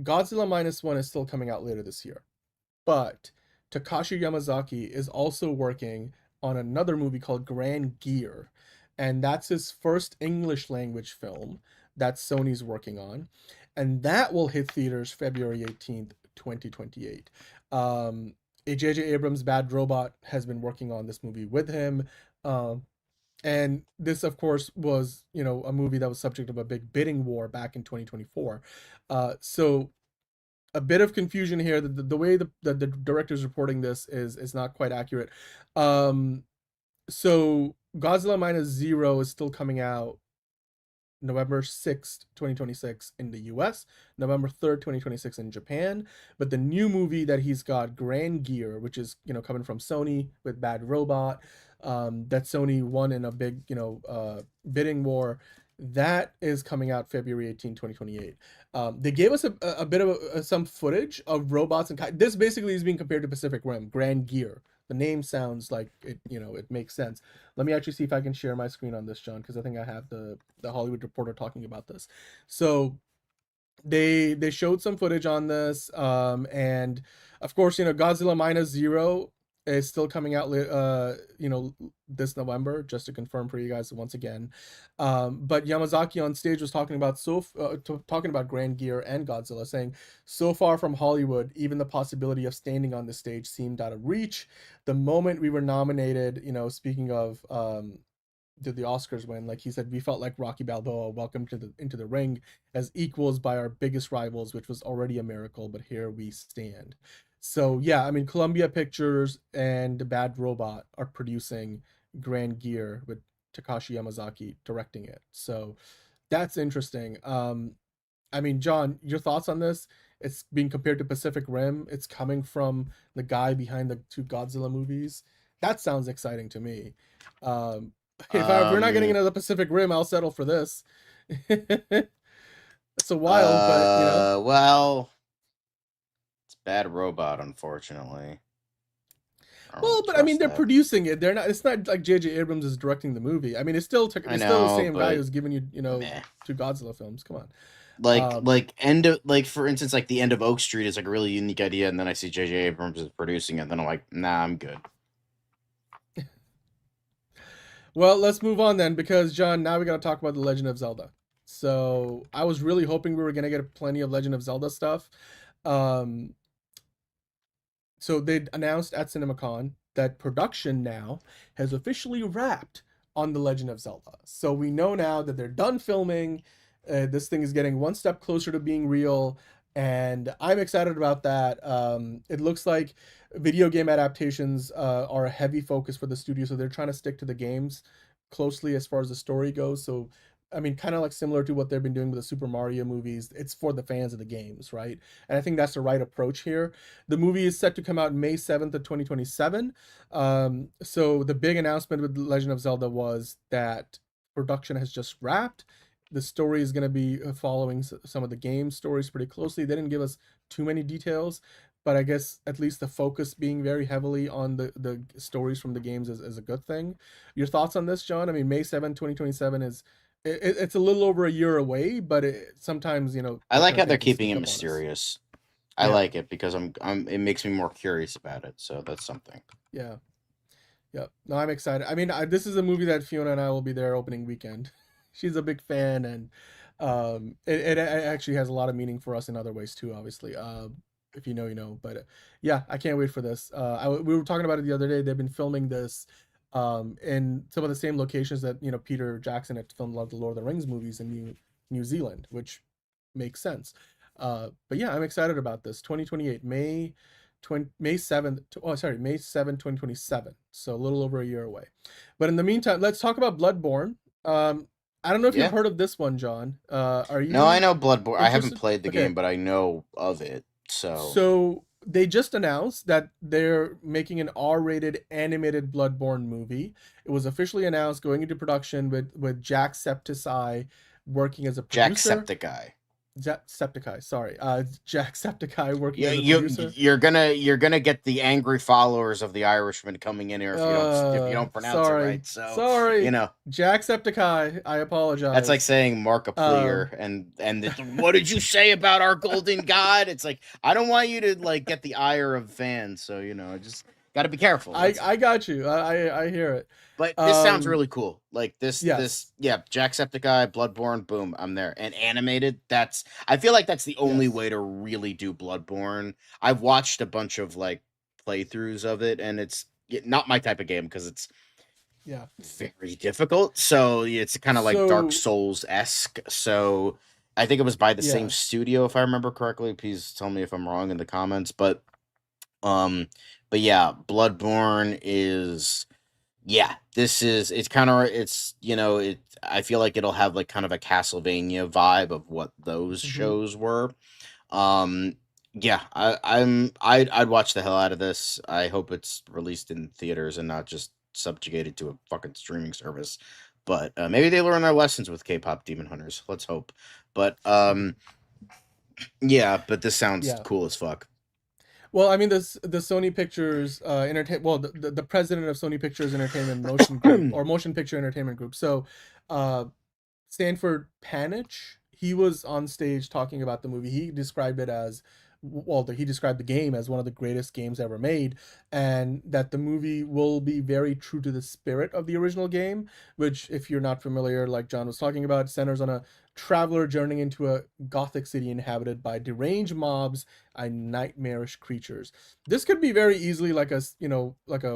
Godzilla Minus One is still coming out later this year, but Takashi Yamazaki is also working on another movie called Grand Gear, and that's his first English language film that Sony's working on, and that will hit theaters February 18th, 2028. J.J. Abrams' Bad Robot has been working on this movie with him. And this, of course, was, you know, a movie that was subject of a big bidding war back in 2024. So a bit of confusion here. The way the director's reporting this is not quite accurate. So Godzilla Minus Zero is still coming out November 6th, 2026 in the US, November 3rd, 2026 in Japan. But the new movie that he's got, Grand Gear, which is, you know, coming from Sony with Bad Robot, that Sony won in a big, you know, bidding war, that is coming out February 18, 2028. They gave us a bit of some footage of robots, and this basically is being compared to Pacific Rim, Grand Gear. The name sounds like it, you know, it makes sense. Let me actually see if I can share my screen on this, John, because I think I have the Hollywood Reporter talking about this. So they showed some footage on this, and of course, you know, Godzilla Minus Zero is still coming out, you know, this November, just to confirm for you guys once again. But Yamazaki on stage was talking about talking about Grand Gear and Godzilla, saying, "So far from Hollywood, even the possibility of standing on the stage seemed out of reach. The moment we were nominated, you know, speaking of did the Oscars win, like he said, we felt like Rocky Balboa, welcome to into the ring as equals by our biggest rivals, which was already a miracle, but here we stand." So yeah, I mean, Columbia Pictures and Bad Robot are producing Grand Gear with Takashi Yamazaki directing it. So that's interesting. I mean, John, your thoughts on this? It's being compared to Pacific Rim. It's coming from the guy behind the two Godzilla movies. That sounds exciting to me. If we're not getting another Pacific Rim, I'll settle for this. It's a wild, but you know. Well, it's Bad Robot, unfortunately. Well, but I mean, they're producing it. They're not. It's not like J.J. Abrams is directing the movie. I mean, it's still still the same guy who's giving you, you know, two Godzilla films. Come on. Like for instance, like the end of Oak Street is like a really unique idea, and then I see J.J. Abrams is producing it, and then I'm like, nah, I'm good. Well, let's move on then, because John, now we got to talk about The Legend of Zelda. So I was really hoping we were gonna get plenty of Legend of Zelda stuff. So they announced at CinemaCon that production now has officially wrapped on The Legend of Zelda. So we know now that they're done filming. This thing is getting one step closer to being real, and I'm excited about that. It looks like video game adaptations are a heavy focus for the studio, so they're trying to stick to the games closely as far as the story goes. So I mean, kind of like similar to what they've been doing with the Super Mario movies. It's for the fans of the games, right? And I think that's the right approach here. The movie is set to come out May 7th of 2027. So the big announcement with The Legend of Zelda was that production has just wrapped. The story is going to be following some of the game stories pretty closely. They didn't give us too many details, but I guess at least the focus being very heavily on the stories from the games is a good thing. Your thoughts on this, John? I mean, May 7th, 2027 is... It's a little over a year away, but sometimes, you know, I like how they're keeping it mysterious. I like it because it makes me more curious about it. So that's something. Yeah. No, I'm excited. I mean, this is a movie that Fiona and I will be there opening weekend. She's a big fan, and it actually has a lot of meaning for us in other ways too, obviously. If you know, you know. But yeah, I can't wait for this. We were talking about it the other day. They've been filming this in some of the same locations that, you know, Peter Jackson had filmed a lot of the Lord of the Rings movies in New Zealand, which makes sense. But yeah, I'm excited about this. 2028, May 7th. Oh, sorry, May 7th, 2027. So a little over a year away. But in the meantime, let's talk about Bloodborne. I don't know if you've heard of this one, John. Are you? No, I know Bloodborne. I haven't played the game, but I know of it. So they just announced that they're making an R-rated animated Bloodborne movie. It was officially announced going into production with Jacksepticeye working as a producer. Jacksepticeye. Jacksepticeye, sorry. Jacksepticeye working as a You, producer. you're gonna get the angry followers of the Irishman coming in here if you don't pronounce it right. So sorry, you know, Jacksepticeye. I apologize. that's like saying Markiplier what did you say about our golden god? It's like, I don't want you to like get the ire of fans, so you know, just got to be careful. I got you. I hear it. But this sounds really cool. Like this, yes. Jacksepticeye, Bloodborne, boom, I'm there. And animated, I feel like that's the only way to really do Bloodborne. I've watched a bunch of like playthroughs of it, and it's not my type of game because it's very difficult. So it's kind of like Dark Souls-esque. So I think it was by the same studio, if I remember correctly. Please tell me if I'm wrong in the comments. But yeah, Bloodborne is. Yeah, I feel like it'll have like kind of a Castlevania vibe of what those shows were. Yeah, I'd watch the hell out of this. I hope it's released in theaters and not just subjugated to a fucking streaming service. But maybe they learn their lessons with K-pop Demon Hunters. Let's hope. But yeah, but this sounds cool as fuck. Well, I mean, the Sony Pictures the president of Sony Pictures Entertainment Motion Group or Motion Picture Entertainment Group. So, Stanford Panich, he was on stage talking about the movie. He described it as he described the game as one of the greatest games ever made, and that the movie will be very true to the spirit of the original game, which, if you're not familiar, like John was talking about, centers on a traveler journeying into a gothic city inhabited by deranged mobs and nightmarish creatures. This could be very easily like a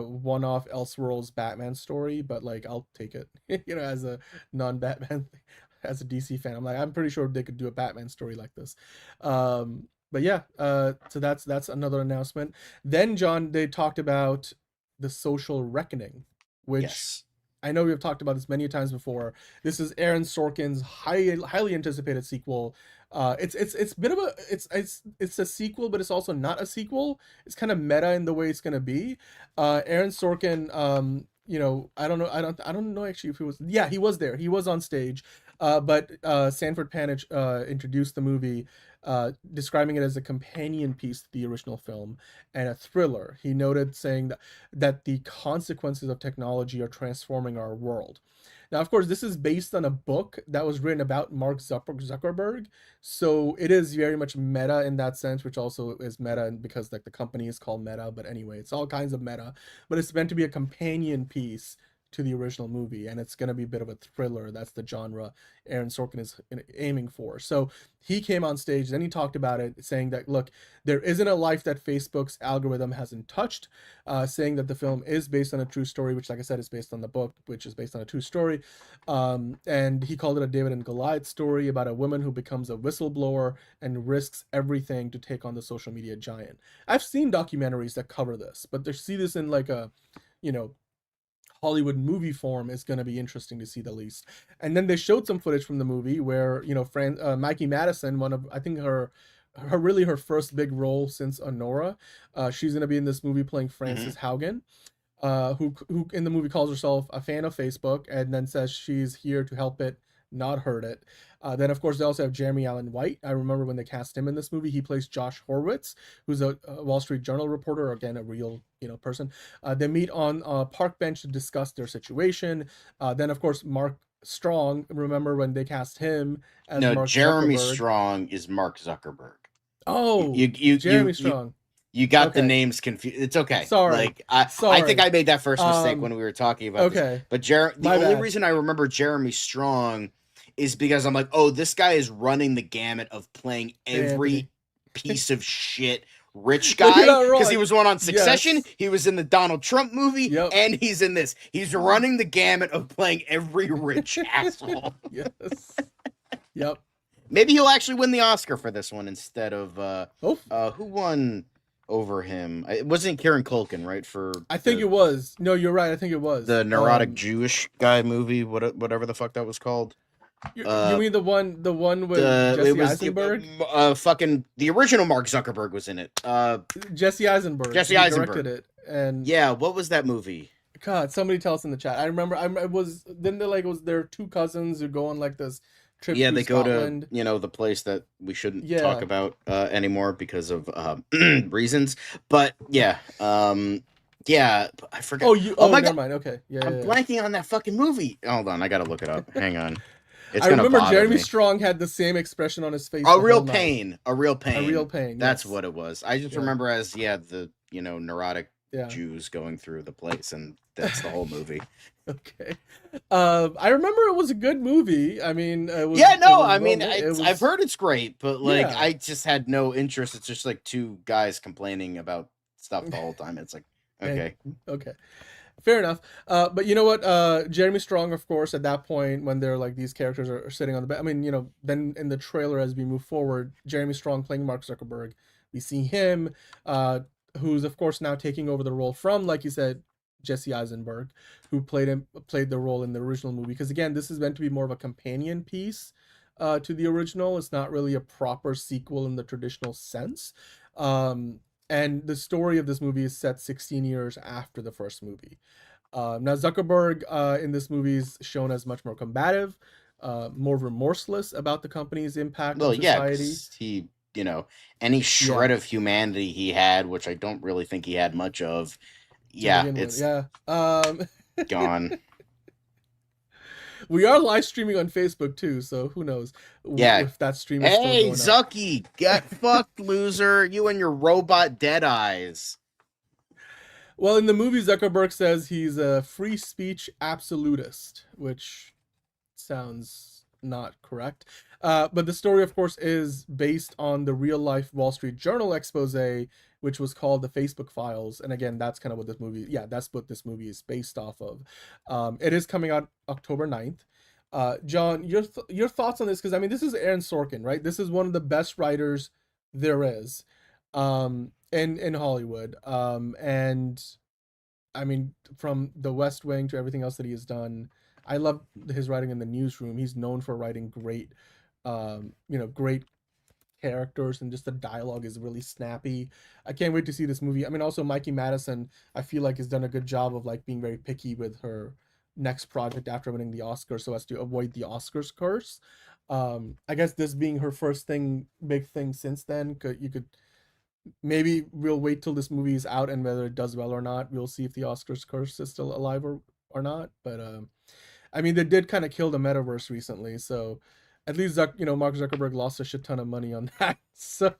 one-off Elseworlds Batman story, but like I'll take it, as a non-Batman, as a DC fan. I'm pretty sure they could do a Batman story like this. But yeah, so that's another announcement. Then, John, they talked about The Social Reckoning, which I know we've talked about this many times before. This is Aaron Sorkin's highly anticipated sequel. It's a sequel, but it's also not a sequel. It's kind of meta in the way it's gonna be. Aaron Sorkin, I don't know actually if he was. Yeah, he was there. He was on stage. But Stanford Panich introduced the movie, describing it as a companion piece to the original film and a thriller. He noted saying that the consequences of technology are transforming our world. Now, of course, this is based on a book that was written about Mark Zuckerberg, so it is very much meta in that sense, which also is meta because like the company is called Meta. But anyway, it's all kinds of meta. But it's meant to be a companion piece to the original movie, and it's going to be a bit of a thriller. That's the genre Aaron Sorkin is aiming for. So he came on stage, then he talked about it, saying that, look, there isn't a life that Facebook's algorithm hasn't touched, saying that the film is based on a true story, which, like I said, is based on the book, which is based on a true story. And he called it a David and Goliath story about a woman who becomes a whistleblower and risks everything to take on the social media giant. I've seen documentaries that cover this, but to see this in like a, Hollywood movie form is going to be interesting to see the least. And then they showed some footage from the movie where, Mikey Madison, one of, I think her first big role since Honora, she's going to be in this movie playing Frances Haugen, who in the movie calls herself a fan of Facebook and then says she's here to help it, not hurt it. Then, of course, they also have Jeremy Allen White. I remember when they cast him in this movie. He plays Josh Horowitz, who's a Wall Street Journal reporter, again, a real, person. They meet on a park bench to discuss their situation. Then, of course, Mark Strong. Remember when they cast him as Mark Jeremy Zuckerberg? Strong is Mark Zuckerberg. Oh, Jeremy Strong. You got the names confused. It's okay. Sorry. I think I made that first mistake when we were talking about this. But the only reason I remember Jeremy Strong is because I'm like, oh, this guy is running the gamut of playing every piece of shit rich guy, because he was one on Succession, he was in the Donald Trump movie, and he's in this. He's running the gamut of playing every rich asshole. Yes. Yep. Maybe he'll actually win the Oscar for this one instead of who won over him? It wasn't Kieran Culkin, right? I think it was. No, you're right. I think it was the neurotic Jewish guy movie, whatever the fuck that was called. You mean the one with Jesse Eisenberg? Fucking the original Mark Zuckerberg was in it. Jesse Eisenberg. Jesse Eisenberg directed it, and what was that movie? God, somebody tell us in the chat. I remember. It was. Then there were two cousins who go on like this trip Yeah, to they Scotland. go to, the place that we shouldn't talk about anymore because of reasons. But yeah, yeah, I forgot. Oh, my never God, mind. Okay, I'm blanking on that fucking movie. Hold on, I gotta look it up. Hang on, it's I gonna remember bother Jeremy me. Strong had the same expression on his face. A the real whole night. pain, a real pain, A real pain. That's yes. what it was. I just remember as the neurotic Yeah. Jews going through the place, and that's the whole movie. Okay. I remember it was a good movie. I mean, I've heard it's great, but like Yeah. I just had no interest. It's just like two guys complaining about stuff the whole time. It's like, okay. Okay. Fair enough. But you know what? Jeremy Strong, of course, at that point, when they're like these characters are sitting on the bed. I mean, then in the trailer as we move forward, Jeremy Strong playing Mark Zuckerberg. We see him, who's of course now taking over the role from, like you said, Jesse Eisenberg, who played the role in the original movie. Because again, this is meant to be more of a companion piece to the original. It's not really a proper sequel in the traditional sense. And the story of this movie is set 16 years after the first movie. Now, Zuckerberg in this movie is shown as much more combative, more remorseless about the company's impact on society. He, any shred of humanity he had, which I don't really think he had much of. Yeah, it's gone. We are live streaming on Facebook too, so who knows? If that stream is still going Zucky, get fucked, loser! You and your robot dead eyes. Well, in the movie, Zuckerberg says he's a free speech absolutist, which sounds not correct. But the story, of course, is based on the real-life Wall Street Journal expose, which was called the Facebook Files. And again, that's kind of what this movie, that's what this movie is based off of. It is coming out October 9th. John, your thoughts on this? Because, I mean, this is Aaron Sorkin, right? This is one of the best writers there is in Hollywood. And, I mean, from The West Wing to everything else that he has done, I love his writing in The Newsroom. He's known for writing great, great characters, and just the dialogue is really snappy. I can't wait to see this movie. I mean, also Mikey Madison, I feel like has done a good job of like being very picky with her next project after winning the Oscar, so as to avoid the Oscars curse. I guess this being her first big thing since then, maybe we'll wait till this movie is out, and whether it does well or not, we'll see if the Oscars curse is still alive or not. But I mean, they did kind of kill the metaverse recently, so at least Mark Zuckerberg lost a shit ton of money on that. So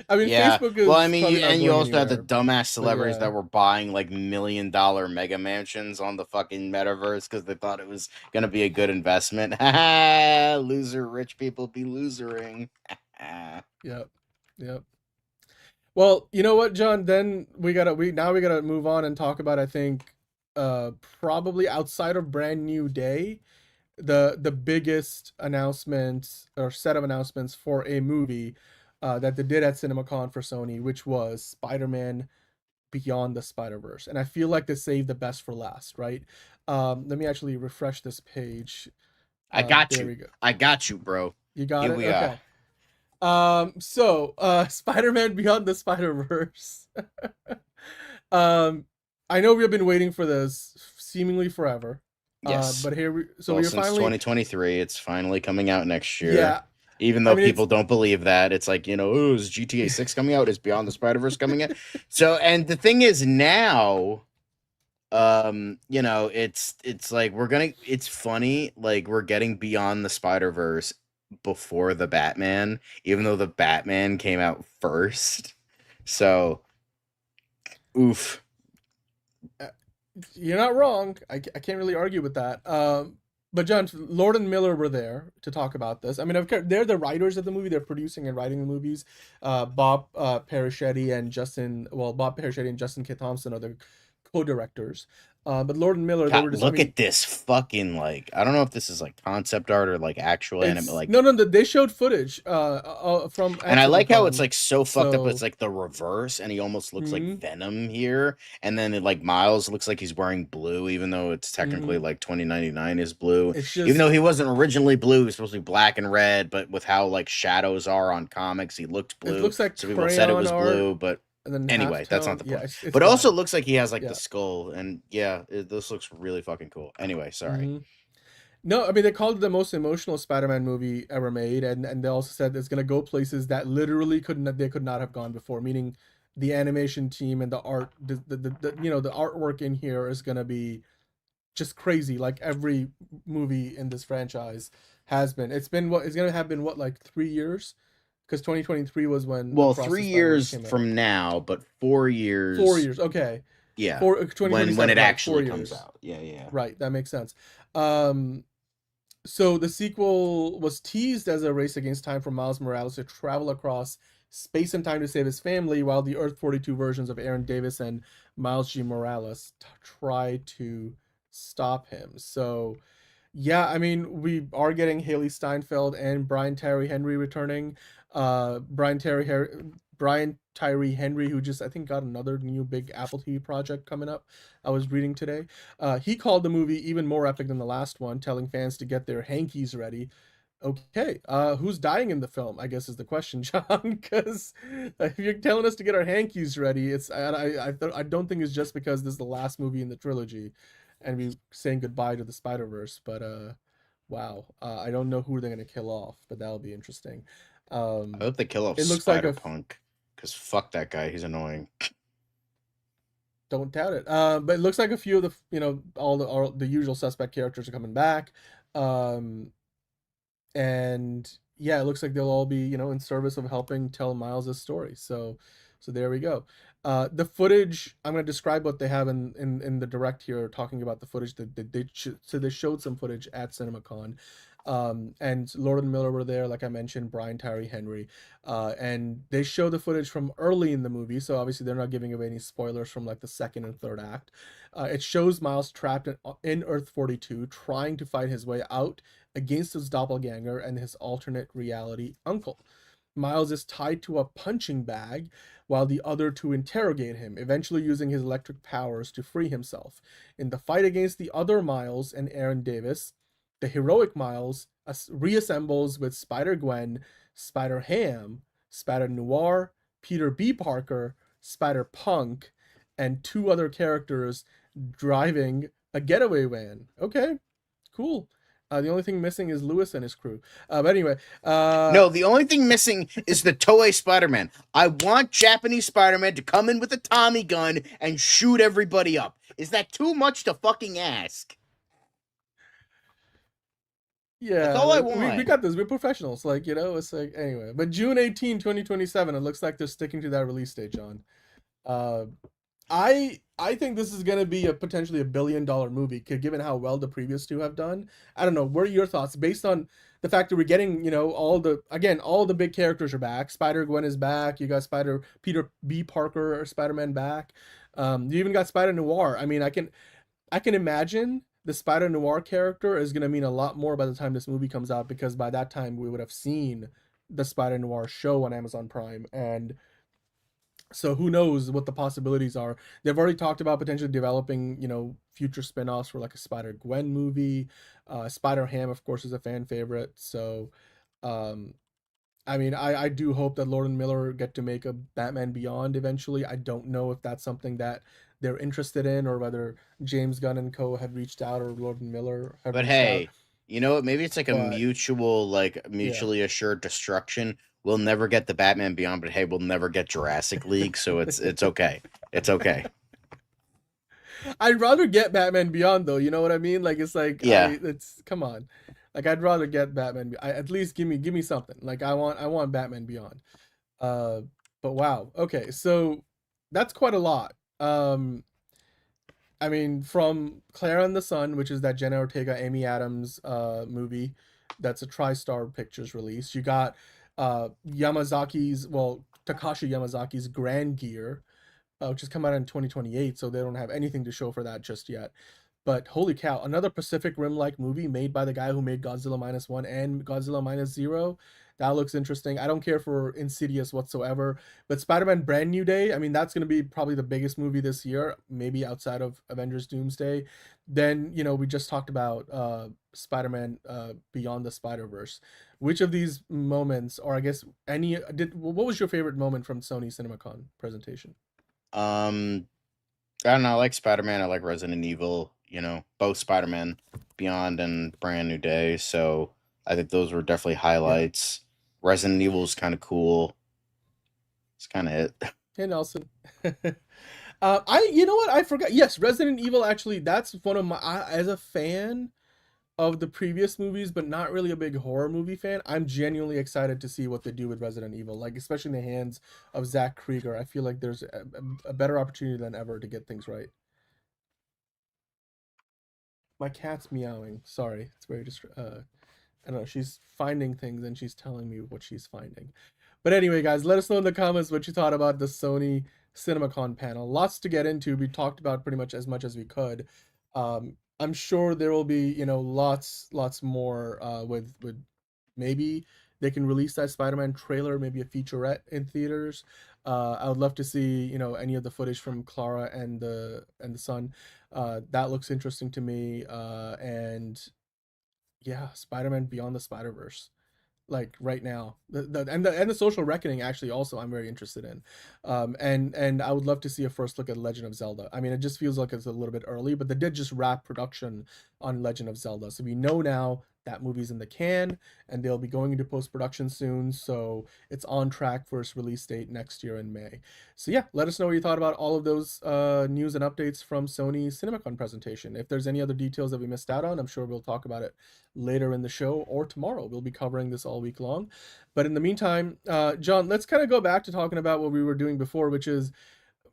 I mean, Facebook is. Well, I mean, you also anywhere. had the dumbass celebrities that were buying like $1 million mega mansions on the fucking metaverse because they thought it was gonna be a good investment. Loser, rich people be losering. Yep. Well, you know what, John? Then we gotta move on and talk about, I think, probably outside of Brand New Day, the biggest announcement or set of announcements for a movie that they did at CinemaCon for Sony, which was Spider-Man Beyond the Spider-Verse. And I feel like they saved the best for last, right? Let me actually refresh this page. I got you. There we go. I got you, bro. You got Here it? we Okay. are. So Spider-Man Beyond the Spider-Verse. I know we've been waiting for this seemingly forever. Yes. But here we're since finally 2023, it's finally coming out next year. Yeah. Even though people don't believe that, it's like, is GTA 6 coming out? Is Beyond the Spider-Verse coming out? So, and the thing is now, it's like it's funny, like we're getting Beyond the Spider-Verse before the Batman, even though the Batman came out first. So, oof. You're not wrong. I can't really argue with that. But John, Lord and Miller were there to talk about this. I mean, of course, they're the writers of the movie. They're producing and writing the movies. Bob Persichetti and Justin K. Thompson are the co-directors. But Lord and Miller, they were just look at this fucking I don't know if this is like concept art or like actual anime. Like no, they showed footage from. And I like how it's like so fucked up. It's like the reverse, and he almost looks like Venom here. And then like Miles looks like he's wearing blue, even though it's technically like 2099 is blue. Even though he wasn't originally blue, he was supposed to be black and red. But with how like shadows are on comics, he looked blue. It looks like so people said it was blue, but. Anyway, that's not the point. But also looks like he has like the skull, and this looks really fucking cool. Anyway, sorry. No, I mean they called it the most emotional Spider-Man movie ever made, and they also said it's gonna go places that literally they could not have gone before. Meaning, the animation team and the art, the you know the artwork in here is gonna be just crazy, like every movie in this franchise has been. It's gonna have been what, like 3 years, because 2023 was when Well, Across the 3 Spider-Verse years came out. from now, but 4 years. 4 years, okay. Yeah. 2027, When it right, actually 4 comes years. out. Yeah. Right, that makes sense. So the sequel was teased as a race against time for Miles Morales to travel across space and time to save his family, while the Earth 42 versions of Aaron Davis and Miles G. Morales try to stop him. So, yeah, I mean, we are getting Haley Steinfeld and Brian Tyree Henry returning. Brian Tyree Henry, who just, I think, got another new big Apple TV project coming up. I was reading today. He called the movie even more epic than the last one, telling fans to get their hankies ready. Okay, who's dying in the film, I guess is the question, John, because if you're telling us to get our hankies ready, I don't think it's just because this is the last movie in the trilogy and we're saying goodbye to the Spider-Verse, but wow, I don't know who they're going to kill off, but that'll be interesting. I hope they kill off It looks like Spider-Punk, because fuck that guy, he's annoying. Don't doubt it. But it looks like a few of the, all the usual suspect characters are coming back. And yeah, it looks like they'll all be, in service of helping tell Miles' story. So there we go. The footage, I'm going to describe what they have in the direct here, talking about the footage that they showed some footage at CinemaCon. And Lord and Miller were there, like I mentioned, Brian Tyree Henry, and they show the footage from early in the movie, so obviously they're not giving away any spoilers from like the second and third act. It shows Miles trapped in Earth 42, trying to fight his way out against his doppelganger and his alternate reality uncle. Miles is tied to a punching bag while the other two interrogate him, eventually using his electric powers to free himself. In the fight against the other Miles and Aaron Davis, the heroic Miles reassembles with Spider-Gwen, Spider-Ham, Spider-Noir, Peter B. Parker, Spider-Punk, and two other characters driving a getaway van. Okay, cool. The only thing missing is Lewis and his crew. But anyway. No, the only thing missing is the Toei Spider-Man. I want Japanese Spider-Man to come in with a Tommy gun and shoot everybody up. Is that too much to fucking ask? Yeah, that's all I want. We got this. We're professionals. Like, it's like, anyway. But June 18, 2027, it looks like they're sticking to that release date, John. I think this is going to be potentially $1 billion movie, given how well the previous two have done. I don't know. What are your thoughts based on the fact that we're getting, all the big characters are back. Spider-Gwen is back. You got Peter B. Parker or Spider-Man back. You even got Spider-Noir. I mean, I can imagine the Spider-Noir character is going to mean a lot more by the time this movie comes out, because by that time we would have seen the Spider-Noir show on Amazon Prime, and so who knows what the possibilities are. They've already talked about potentially developing, future spin-offs for like a Spider-Gwen movie. Spider-Ham, of course, is a fan favorite. So, I mean, I do hope that Lord and Miller get to make a Batman Beyond eventually. I don't know if that's something that they're interested in, or whether James Gunn and co. have reached out, or Lord and Miller have reached out. You know what? Maybe it's like a mutually assured destruction. We'll never get the Batman Beyond, but hey, we'll never get Jurassic League, so it's okay. It's okay. I'd rather get Batman Beyond, though. You know what I mean? Like, it's like, yeah, come on. Like, I'd rather get Batman. At least give me something. Like, I want Batman Beyond. But wow. Okay, so that's quite a lot. I mean, from Clara and the Sun, which is that Jenna Ortega, Amy Adams movie, that's a TriStar Pictures release. You got Takashi Yamazaki's Grand Gear, which has come out in 2028, so they don't have anything to show for that just yet. But holy cow, another Pacific Rim-like movie made by the guy who made Godzilla -1 and Godzilla -0. That looks interesting. I don't care for Insidious whatsoever. But Spider-Man Brand New Day, I mean, that's going to be probably the biggest movie this year, maybe outside of Avengers Doomsday. Then, we just talked about Spider-Man Beyond the Spider-Verse. Which of these moments, or I guess what was your favorite moment from Sony CinemaCon presentation? I don't know. I like Spider-Man. I like Resident Evil. you know, both Spider-Man Beyond and Brand New Day. So I think those were definitely highlights. Resident Evil is kind of cool. It's kind of it. Hey, Nelson. You know what? I forgot. Yes, Resident Evil, actually, that's one of my, as a fan of the previous movies, but not really a big horror movie fan, I'm genuinely excited to see what they do with Resident Evil, like, especially in the hands of Zach Krieger. I feel like there's a better opportunity than ever to get things right. My cat's meowing. Sorry. It's very I don't know, she's finding things and she's telling me what she's finding. But anyway, guys, let us know in the comments what you thought about the Sony CinemaCon panel. Lots to get into. We talked about pretty much as we could. I'm sure there will be, you know, lots more with maybe they can release that Spider-Man trailer, maybe a featurette in theaters. I would love to see, you know, any of the footage from Clara and the son. That looks interesting to me. And yeah, Spider-Man Beyond the Spider-Verse, like right now, and the social reckoning, actually, also I'm very interested in. And I would love to see a first look at Legend of Zelda. I mean, it just feels like it's a little bit early, but they did just wrap production on Legend of Zelda, so we know now that movie's in the can, and they'll be going into post-production soon, so it's on track for its release date next year in May. So yeah, let us know what you thought about all of those news and updates from Sony's CinemaCon presentation. If there's any other details that we missed out on, I'm sure we'll talk about it later in the show or tomorrow. We'll be covering this all week long. But in the meantime, John, let's kind of go back to talking about what we were doing before, which is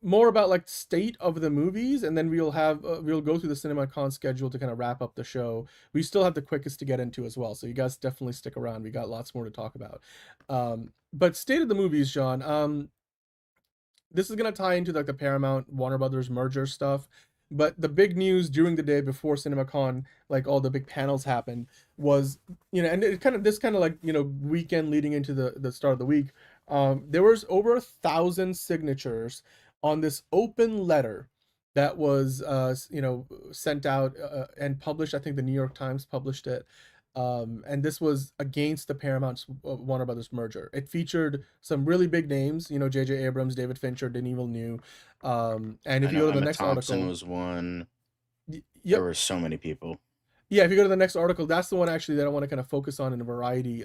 more about like state of the movies, and then we'll have we'll go through the CinemaCon schedule to kind of wrap up the show. We still have the quickest to get into as well, so you guys definitely stick around. We got lots more to talk about. But state of the movies, John. This is gonna tie into like the Paramount Warner Brothers merger stuff. But the big news during the day before CinemaCon, like all the big panels happened, was, you know, and it kind of this kind of like, you know, weekend leading into the start of the week. There was over 1,000 signatures on this open letter that was, you know, sent out and published. I think the New York Times published it. And this was against the Paramount Warner Brothers merger. It featured some really big names, you know, J.J. Abrams, David Fincher, Denis Villeneuve. And if you go to the next Thompson article, was one. Yep. There were so many people. Yeah, if you go to the next article, that's the one actually that I want to kind of focus on in a variety,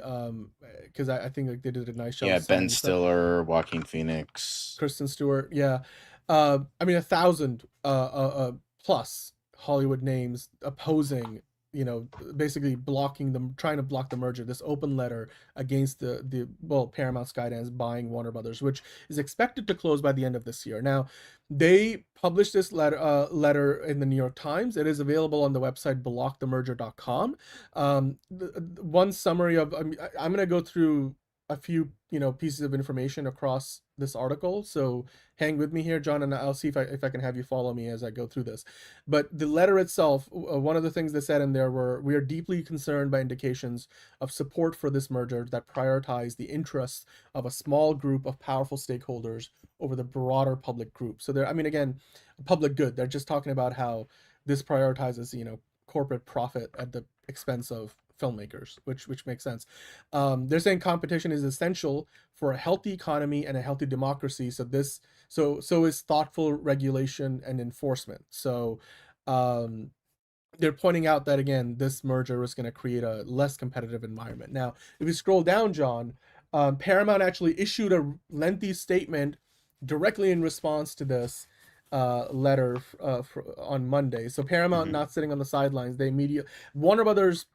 because I think like they did a nice job. Yeah, Ben Stiller, Joaquin Phoenix, Kristen Stewart. Yeah, I mean 1,000 plus Hollywood names opposing, you know, basically blocking them, trying to block the merger. This open letter against the Paramount Skydance buying Warner Brothers, which is expected to close by the end of this year. Now, they published this letter in the New York Times. It is available on the website blockthemerger.com. One summary of, I'm going to go through a few, you know, pieces of information across this article, so hang with me here, John, and I'll see if I can have you follow me as I go through this. But the letter itself, one of the things they said in there were, we are deeply concerned by indications of support for this merger that prioritize the interests of a small group of powerful stakeholders over the broader public group. So they're, I mean, again, public good. They're just talking about how this prioritizes, you know, corporate profit at the expense of filmmakers, which makes sense. They're saying competition is essential for a healthy economy and a healthy democracy. So is thoughtful regulation and enforcement. So they're pointing out that, again, this merger is going to create a less competitive environment. Now, if you scroll down, John, Paramount actually issued a lengthy statement directly in response to this letter on Monday. So Paramount not sitting on the sidelines. Warner Brothers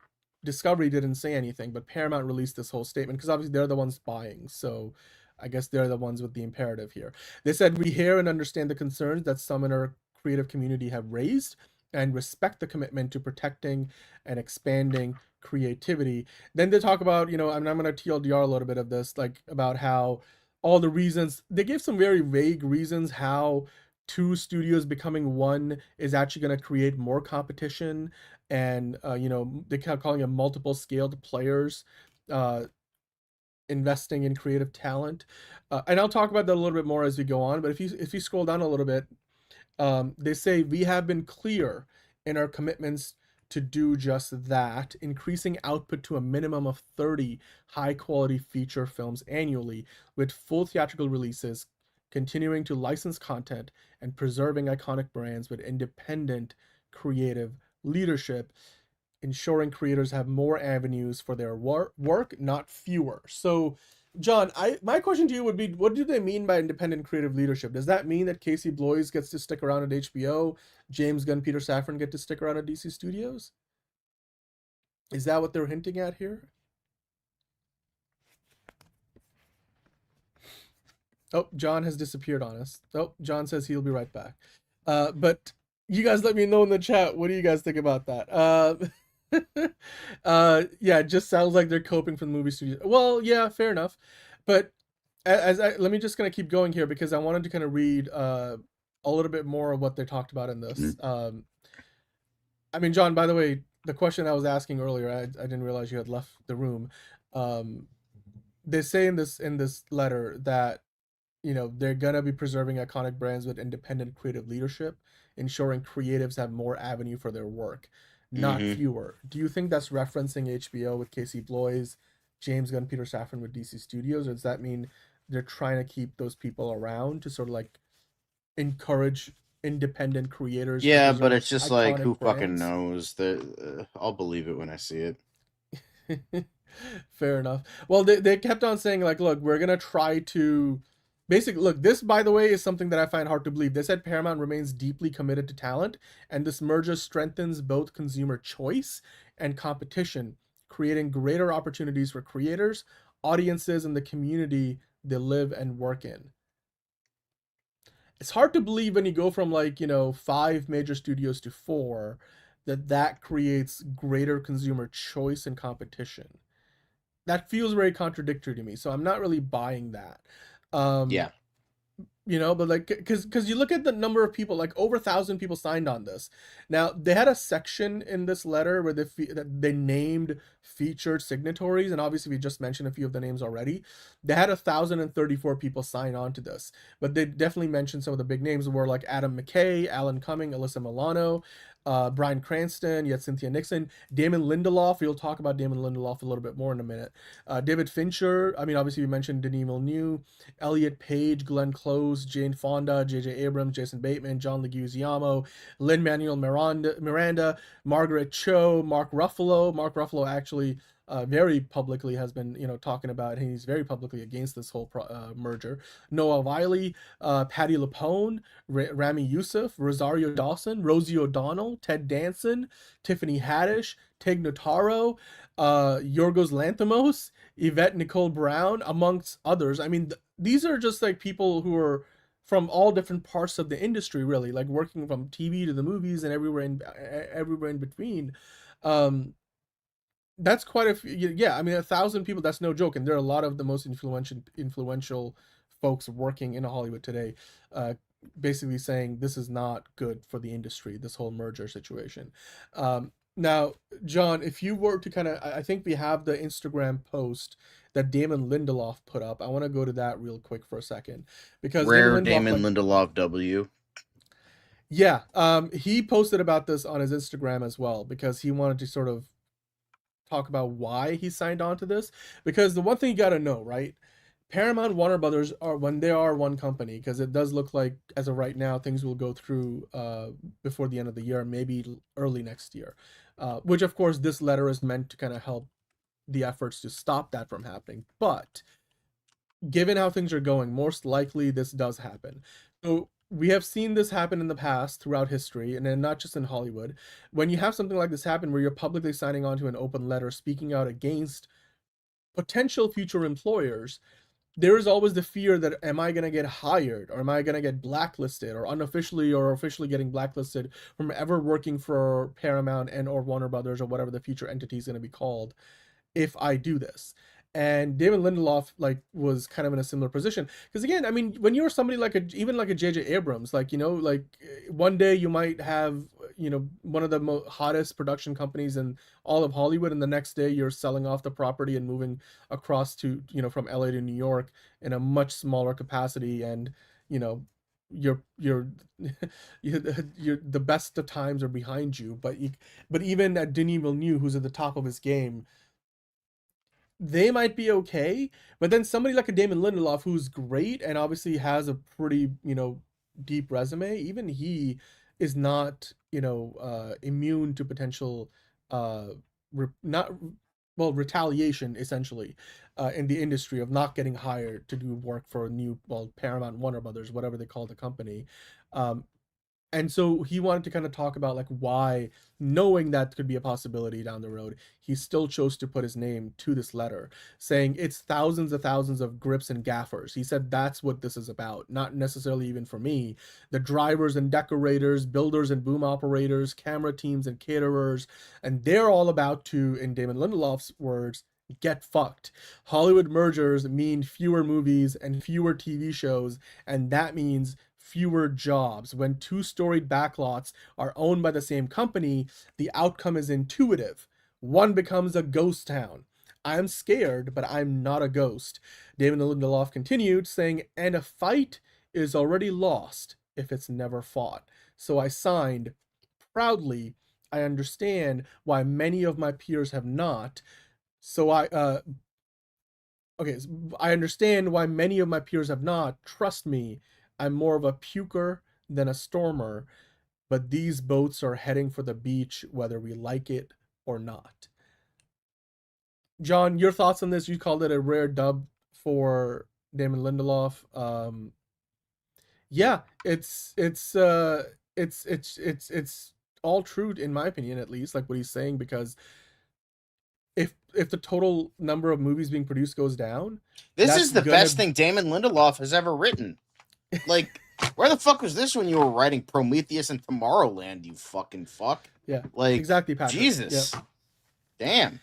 Discovery didn't say anything, but Paramount released this whole statement because obviously they're the ones buying. So I guess they're the ones with the imperative here. They said, we hear and understand the concerns that some in our creative community have raised and respect the commitment to protecting and expanding creativity. Then they talk about, you know, I'm going to TLDR a little bit of this, like about how all the reasons, they gave some very vague reasons how two studios becoming one is actually going to create more competition, and you know, they kept calling it multiple scaled players investing in creative talent, and I'll talk about that a little bit more as we go on. But if you scroll down a little bit, they say, we have been clear in our commitments to do just that, increasing output to a minimum of 30 high quality feature films annually with full theatrical releases, continuing to license content and preserving iconic brands with independent creative leadership, ensuring creators have more avenues for their work, not fewer. So, John, my question to you would be, what do they mean by independent creative leadership? Does that mean that Casey Bloys gets to stick around at HBO, James Gunn, Peter Safran get to stick around at DC Studios? Is that what they're hinting at here? Oh, John has disappeared on us. Oh, John says he'll be right back. But you guys let me know in the chat. What do you guys think about that? Yeah, it just sounds like they're coping from the movie studio. Well, yeah, fair enough. But let me just kind of keep going here, because I wanted to kind of read a little bit more of what they talked about in this. I mean, John, by the way, the question I was asking earlier, I didn't realize you had left the room. They say in this letter that, you know, they're gonna be preserving iconic brands with independent creative leadership, ensuring creatives have more avenue for their work, not fewer. Do you think that's referencing HBO with Casey Bloys, James Gunn, Peter Safran with DC Studios, or does that mean they're trying to keep those people around to sort of like encourage independent creators? Yeah, but it's just like, who brands? fucking knows? I'll believe it when I see it. Fair enough. Well, they kept on saying, like, look, we're gonna try to basically, look, this, by the way, is something that I find hard to believe. They said Paramount remains deeply committed to talent, and this merger strengthens both consumer choice and competition, creating greater opportunities for creators, audiences, and the community they live and work in. It's hard to believe when you go from, like, you know, 5 major studios to 4, that creates greater consumer choice and competition. That feels very contradictory to me, so I'm not really buying that. Yeah. You know, but like, because you look at the number of people, like over 1,000 people signed on this. Now, they had a section in this letter where they named featured signatories, and obviously we just mentioned a few of the names already. They had 1,034 people sign on to this, but they definitely mentioned some of the big names were like Adam McKay, Alan Cumming, Alyssa Milano, Bryan Cranston, you had Cynthia Nixon, Damon Lindelof. We'll talk about Damon Lindelof a little bit more in a minute. David Fincher. I mean, obviously we mentioned Denis Villeneuve, Elliot Page, Glenn Close, Jane Fonda, J.J. Abrams, Jason Bateman, John Leguizamo, Lin-Manuel Miranda, Margaret Cho, Mark Ruffalo. Mark Ruffalo actually very publicly has been, you know, talking about, and he's very publicly against this whole merger. Noah Wiley, Patti LuPone, Rami Youssef, Rosario Dawson, Rosie O'Donnell, Ted Danson, Tiffany Haddish, Tig Notaro, Yorgos Lanthimos, Yvette Nicole Brown, amongst others. I mean, these are just like people who are from all different parts of the industry, really, like working from TV to the movies and everywhere in between. That's quite a few. Yeah, I mean, 1,000 people, that's no joke, and there are a lot of the most influential folks working in Hollywood today, basically saying this is not good for the industry, this whole merger situation. Now, John, if you were to kind of, I think we have the Instagram post that Damon Lindelof put up. I want to go to that real quick for a second, because Damon Lindelof W. Yeah, he posted about this on his Instagram as well, because he wanted to sort of talk about why he signed on to this. Because the one thing you got to know, right? Paramount, Warner Brothers are, when they are one company, because it does look like as of right now things will go through before the end of the year, maybe early next year, which of course this letter is meant to kind of help the efforts to stop that from happening. But given how things are going, most likely this does happen. So we have seen this happen in the past throughout history, and then not just in Hollywood. When you have something like this happen where you're publicly signing on to an open letter speaking out against potential future employers, there is always the fear that, am I going to get hired, or am I going to get blacklisted, or unofficially or officially getting blacklisted from ever working for Paramount and or Warner Brothers or whatever the future entity is going to be called if I do this. And David Lindelof was kind of in a similar position, because again, I mean, when you're somebody like even a J.J. Abrams, one day you might have, one of the hottest production companies in all of Hollywood, and the next day you're selling off the property and moving across to, from LA to New York in a much smaller capacity, and you're the best of times are behind you. But even at Denis Villeneuve, who's at the top of his game, they might be okay, but then somebody like a Damon Lindelof, who's great and obviously has a pretty, deep resume, even he is not immune to potential not well retaliation essentially in the industry of not getting hired to do work for a new Paramount, Warner Brothers, whatever they call the company. And so he wanted to kind of talk about like why, knowing that could be a possibility down the road, he still chose to put his name to this letter, saying it's thousands of grips and gaffers. He said that's what this is about, not necessarily even for me. The drivers and decorators, builders and boom operators, camera teams and caterers, and they're all about to, in Damon Lindelof's words, get fucked. Hollywood mergers mean fewer movies and fewer TV shows, and that means fewer jobs. When two storied backlots are owned by the same company, the outcome is intuitive. One becomes a ghost town. I'm scared, but I'm not a ghost. David Lindelof continued, saying, and a fight is already lost if it's never fought. So I signed proudly. I understand why many of my peers have not. I understand why many of my peers have not. Trust me, I'm more of a puker than a stormer, but these boats are heading for the beach whether we like it or not. John, your thoughts on this? You called it a rare dub for Damon Lindelof. Yeah, it's all true in my opinion, at least, like what he's saying, because if the total number of movies being produced goes down, this is the best thing Damon Lindelof has ever written. Like, where the fuck was this when you were writing Prometheus and Tomorrowland, you fucking fuck? Yeah, like, exactly, Patrick. Jesus. Yep. Damn.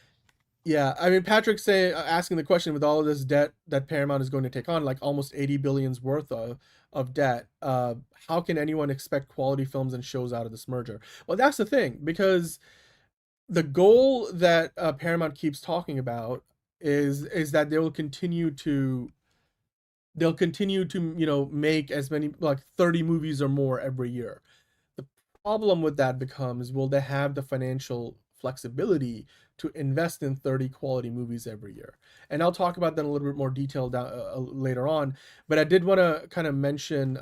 Yeah, I mean, Patrick's asking the question, with all of this debt that Paramount is going to take on, like almost 80 billion's worth of debt, how can anyone expect quality films and shows out of this merger? Well, that's the thing, because the goal that Paramount keeps talking about is that they will continue to make as many, like 30 movies or more every year. The problem with that becomes, will they have the financial flexibility to invest in 30 quality movies every year? And I'll talk about that in a little bit more detail down later on, but I did want to kind of mention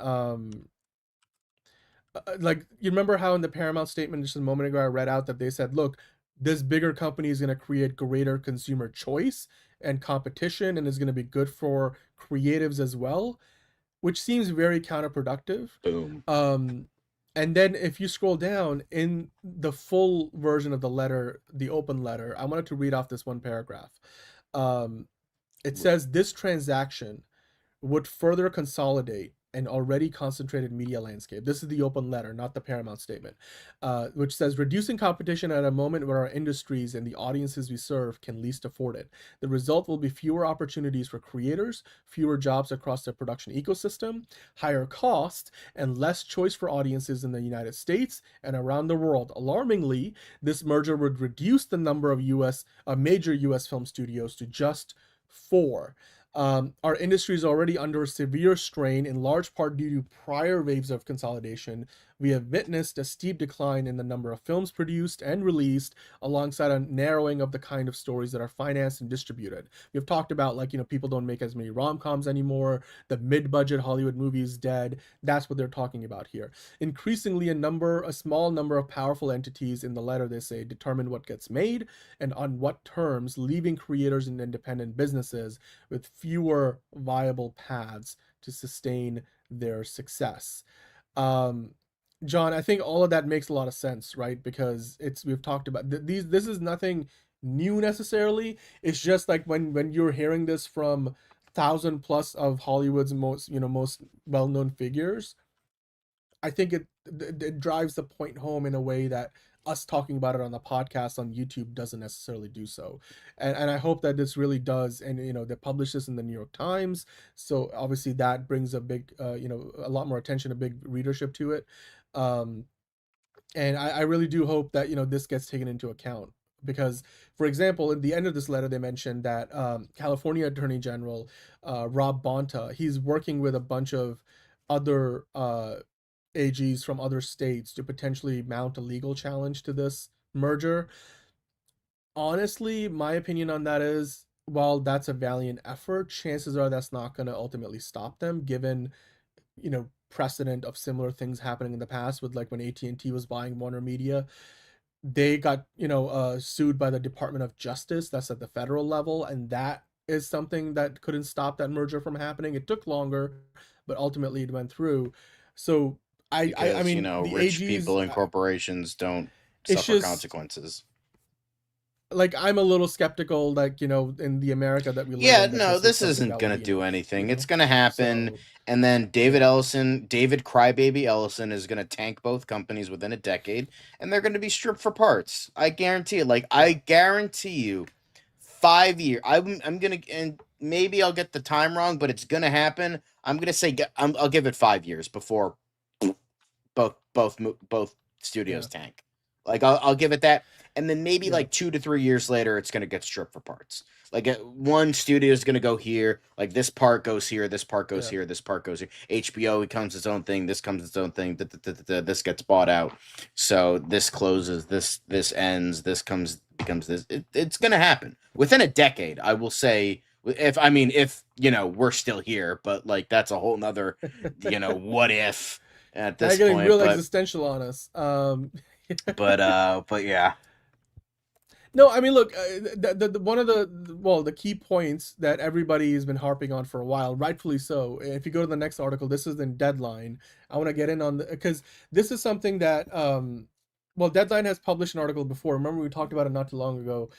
like, you remember how in the Paramount statement just a moment ago I read out that they said, look, this bigger company is going to create greater consumer choice and competition, and is going to be good for creatives as well, which seems very counterproductive. Boom. And then if you scroll down in the full version of the letter, the open letter, I wanted to read off this one paragraph. It says, this transaction would further consolidate an already concentrated media landscape. This is the open letter, not the Paramount statement, which says, reducing competition at a moment where our industries and the audiences we serve can least afford it. The result will be fewer opportunities for creators, fewer jobs across the production ecosystem, higher costs, and less choice for audiences in the United States and around the world. Alarmingly, this merger would reduce the number of major US film studios to just 4. Our industry is already under a severe strain, in large part due to prior waves of consolidation. We have witnessed a steep decline in the number of films produced and released, alongside a narrowing of the kind of stories that are financed and distributed. We've talked about, like, people don't make as many rom-coms anymore. The mid-budget Hollywood movie is dead. That's what they're talking about here. Increasingly, a small number of powerful entities, in the letter they say, determine what gets made and on what terms, leaving creators and independent businesses with fewer viable paths to sustain their success. John, I think all of that makes a lot of sense, right? Because we've talked about this is nothing new necessarily. It's just like when you're hearing this from 1,000 plus of Hollywood's most well-known figures, I think it drives the point home in a way that us talking about it on the podcast on YouTube doesn't necessarily do so. And I hope that this really does. And, they publish this in the New York Times. So obviously that brings a big, a lot more attention, a big readership to it. And I really do hope that, this gets taken into account. Because, for example, at the end of this letter, they mentioned that California Attorney General Rob Bonta, he's working with a bunch of other AGs from other states to potentially mount a legal challenge to this merger. Honestly, my opinion on that is, while that's a valiant effort, chances are that's not going to ultimately stop them, given precedent of similar things happening in the past with like when AT&T was buying Warner Media. They got, sued by the Department of Justice. That's at the federal level. And that is something that couldn't stop that merger from happening. It took longer, but ultimately it went through. So I mean, the rich AGs, people and corporations don't it's suffer just consequences. like, I'm a little skeptical, like, in the America that we live Yeah, in, that no, this something isn't that gonna would be do enough, anything. It's gonna happen, So, and then David yeah. David Crybaby Ellison is gonna tank both companies within a decade, and they're gonna be stripped for parts. I guarantee it. Like, I guarantee you, 5 years. I'm gonna, and maybe I'll get the time wrong, but it's gonna happen. I'm gonna say I'll give it 5 years before both studios Yeah. tank. Like, I'll give it that, and then maybe Yeah. like 2 to 3 years later, it's gonna get stripped for parts. Like, one studio is gonna go here, like this part goes here, this part goes Yeah. here, this part goes here. HBO becomes its own thing. This comes its own thing. This gets bought out. So this closes. This ends. This becomes this. It's gonna happen within a decade. I will say. If we're still here, but like that's a whole nother, what if at Now this you're getting point. real But existential on us. but yeah. No, I mean, look, one of the key points that everybody has been harping on for a while, rightfully so. If you go to the next article, this is in Deadline. I want to get in on because this is something that, Deadline has published an article before. Remember, we talked about it not too long ago.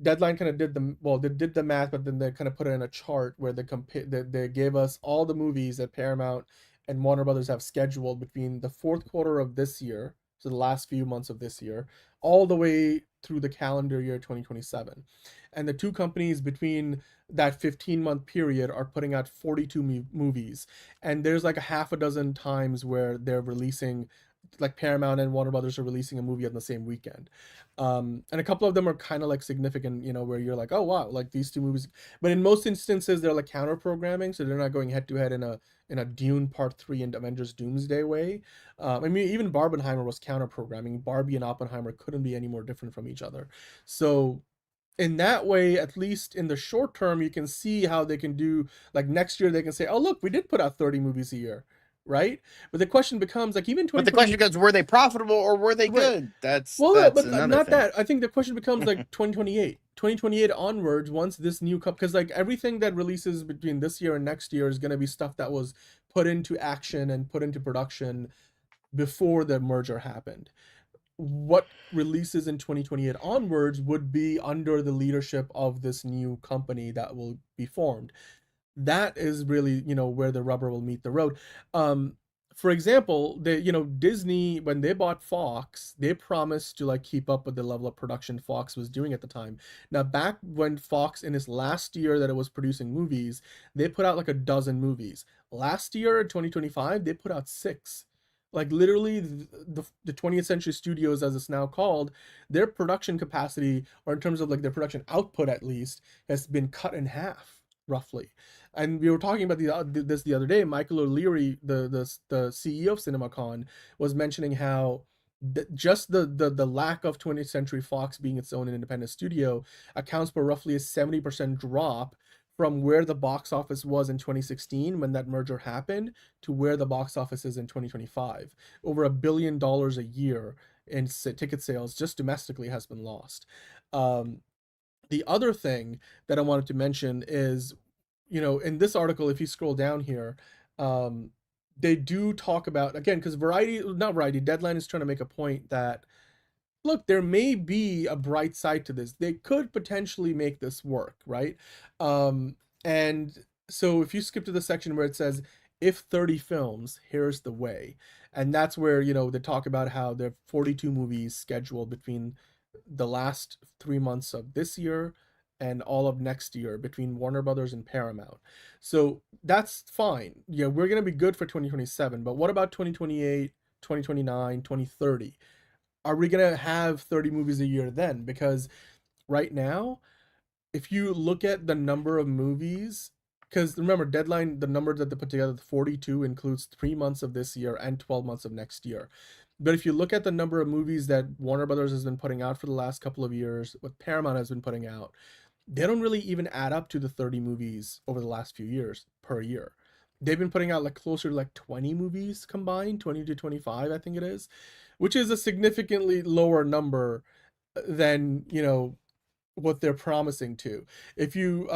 Deadline kind of did the math, but then they kind of put it in a chart where they gave us all the movies that Paramount and Warner Brothers have scheduled between the fourth quarter of this year, so the last few months of this year, all the way through the calendar year 2027. And the two companies between that 15-month period are putting out 42 movies. And there's like a half a dozen times where they're releasing, like Paramount and Warner Brothers are releasing a movie on the same weekend. And a couple of them are kind of like significant, where you're like, oh wow, like these two movies. But in most instances, they're like counter programming, so they're not going head to head in a Dune Part 3 and Avengers Doomsday way. I mean, even Barbenheimer was counter programming. Barbie and Oppenheimer couldn't be any more different from each other. So in that way, at least in the short term, you can see how they can do, like next year they can say, oh look, we did put out 30 movies a year, right? But the question becomes, like, even 2020, But the question becomes, were they profitable or were they good? That's but another not thing. that. I think the question becomes like 2028 onwards, once this new because like everything that releases between this year and next year is going to be stuff that was put into action and put into production before the merger happened. What releases in 2028 onwards would be under the leadership of this new company that will be formed. That is really, where the rubber will meet the road. For example, Disney, when they bought Fox, they promised to like keep up with the level of production Fox was doing at the time. Now, back when Fox, in its last year that it was producing movies, they put out like a dozen movies. Last year, in 2025, they put out 6. Like literally the 20th Century Studios, as it's now called, their production capacity, or in terms of like their production output at least, has been cut in half, roughly. And we were talking about this the other day. Michael O'Leary, the CEO of CinemaCon, was mentioning how just the lack of 20th Century Fox being its own independent studio accounts for roughly a 70% drop from where the box office was in 2016 when that merger happened to where the box office is in 2025. Over $1 billion a year in ticket sales just domestically has been lost. The other thing that I wanted to mention is, in this article, if you scroll down here, they do talk about, again, because Deadline is trying to make a point that, look, there may be a bright side to this. They could potentially make this work, right? And so if you skip to the section where it says, if 30 films, here's the way. And that's where, they talk about how there are 42 movies scheduled between the last 3 months of this year and all of next year between Warner Brothers and Paramount. So that's fine. Yeah, we're going to be good for 2027. But what about 2028, 2029, 2030? Are we going to have 30 movies a year then? Because right now, if you look at the number of movies, because remember, Deadline, the number that they put together, 42, includes 3 months of this year and 12 months of next year. But if you look at the number of movies that Warner Brothers has been putting out for the last couple of years, what Paramount has been putting out, they don't really even add up to the 30 movies over the last few years per year. they've been putting out like closer to like 20 movies combined, 20 to 25, I think it is, which is a significantly lower number than, you know, what they're promising to. If you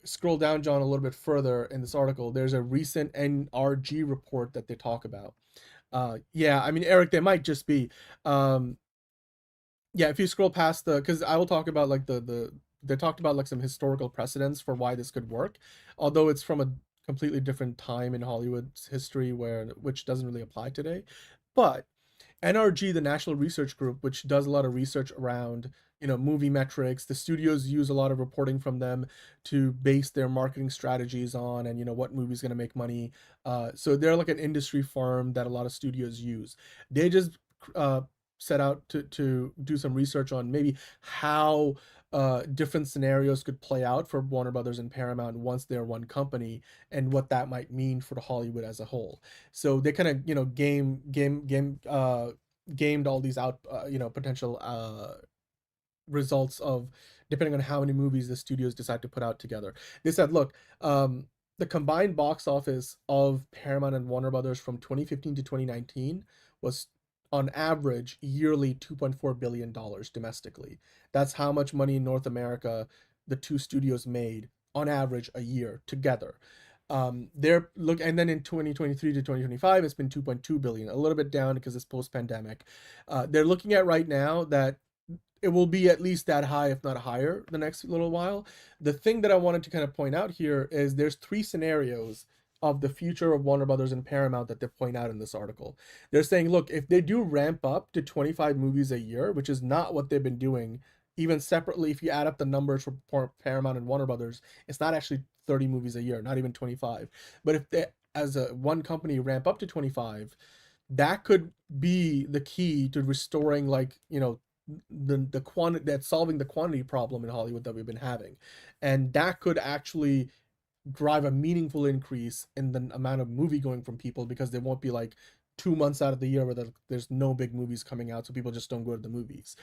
scroll down, John, a little bit further in this article, there's a recent NRG report that they talk about. Yeah, I mean, Eric, they might just be, yeah, if you scroll past because I will talk about like they talked about like some historical precedents for why this could work, although it's from a completely different time in Hollywood's history which doesn't really apply today. But NRG, the National Research Group, which does a lot of research around, you know, movie metrics, the studios use a lot of reporting from them to base their marketing strategies on, and, you know, what movie's going to make money. So they're like an industry firm that a lot of studios use. They just set out to do some research on maybe how different scenarios could play out for Warner Brothers and Paramount once they're one company, and what that might mean for Hollywood as a whole. So they kind of, you know, gamed all these out, you know, potential results of depending on how many movies the studios decide to put out together. They said, look, the combined box office of Paramount and Warner Brothers from 2015 to 2019 was on average yearly $2.4 billion domestically. That's how much money in North America the two studios made on average a year together. And then in 2023 to 2025, it's been 2.2 billion, a little bit down because it's post-pandemic. They're looking at right now that it will be at least that high, if not higher, the next little while. The thing that I wanted to kind of point out here is there's three scenarios of the future of Warner Brothers and Paramount that they point out in this article. They're saying, look, if they do ramp up to 25 movies a year, which is not what they've been doing, even separately, if you add up the numbers for Paramount and Warner Brothers, it's not actually 30 movies a year, not even 25. But if they, as a one company, ramp up to 25, that could be the key to restoring, like, you know, the quantity, that's solving the quantity problem in Hollywood that we've been having. And that could actually drive a meaningful increase in the amount of movie going from people, because there won't be like 2 months out of the year where there's no big movies coming out, so people just don't go to the movies.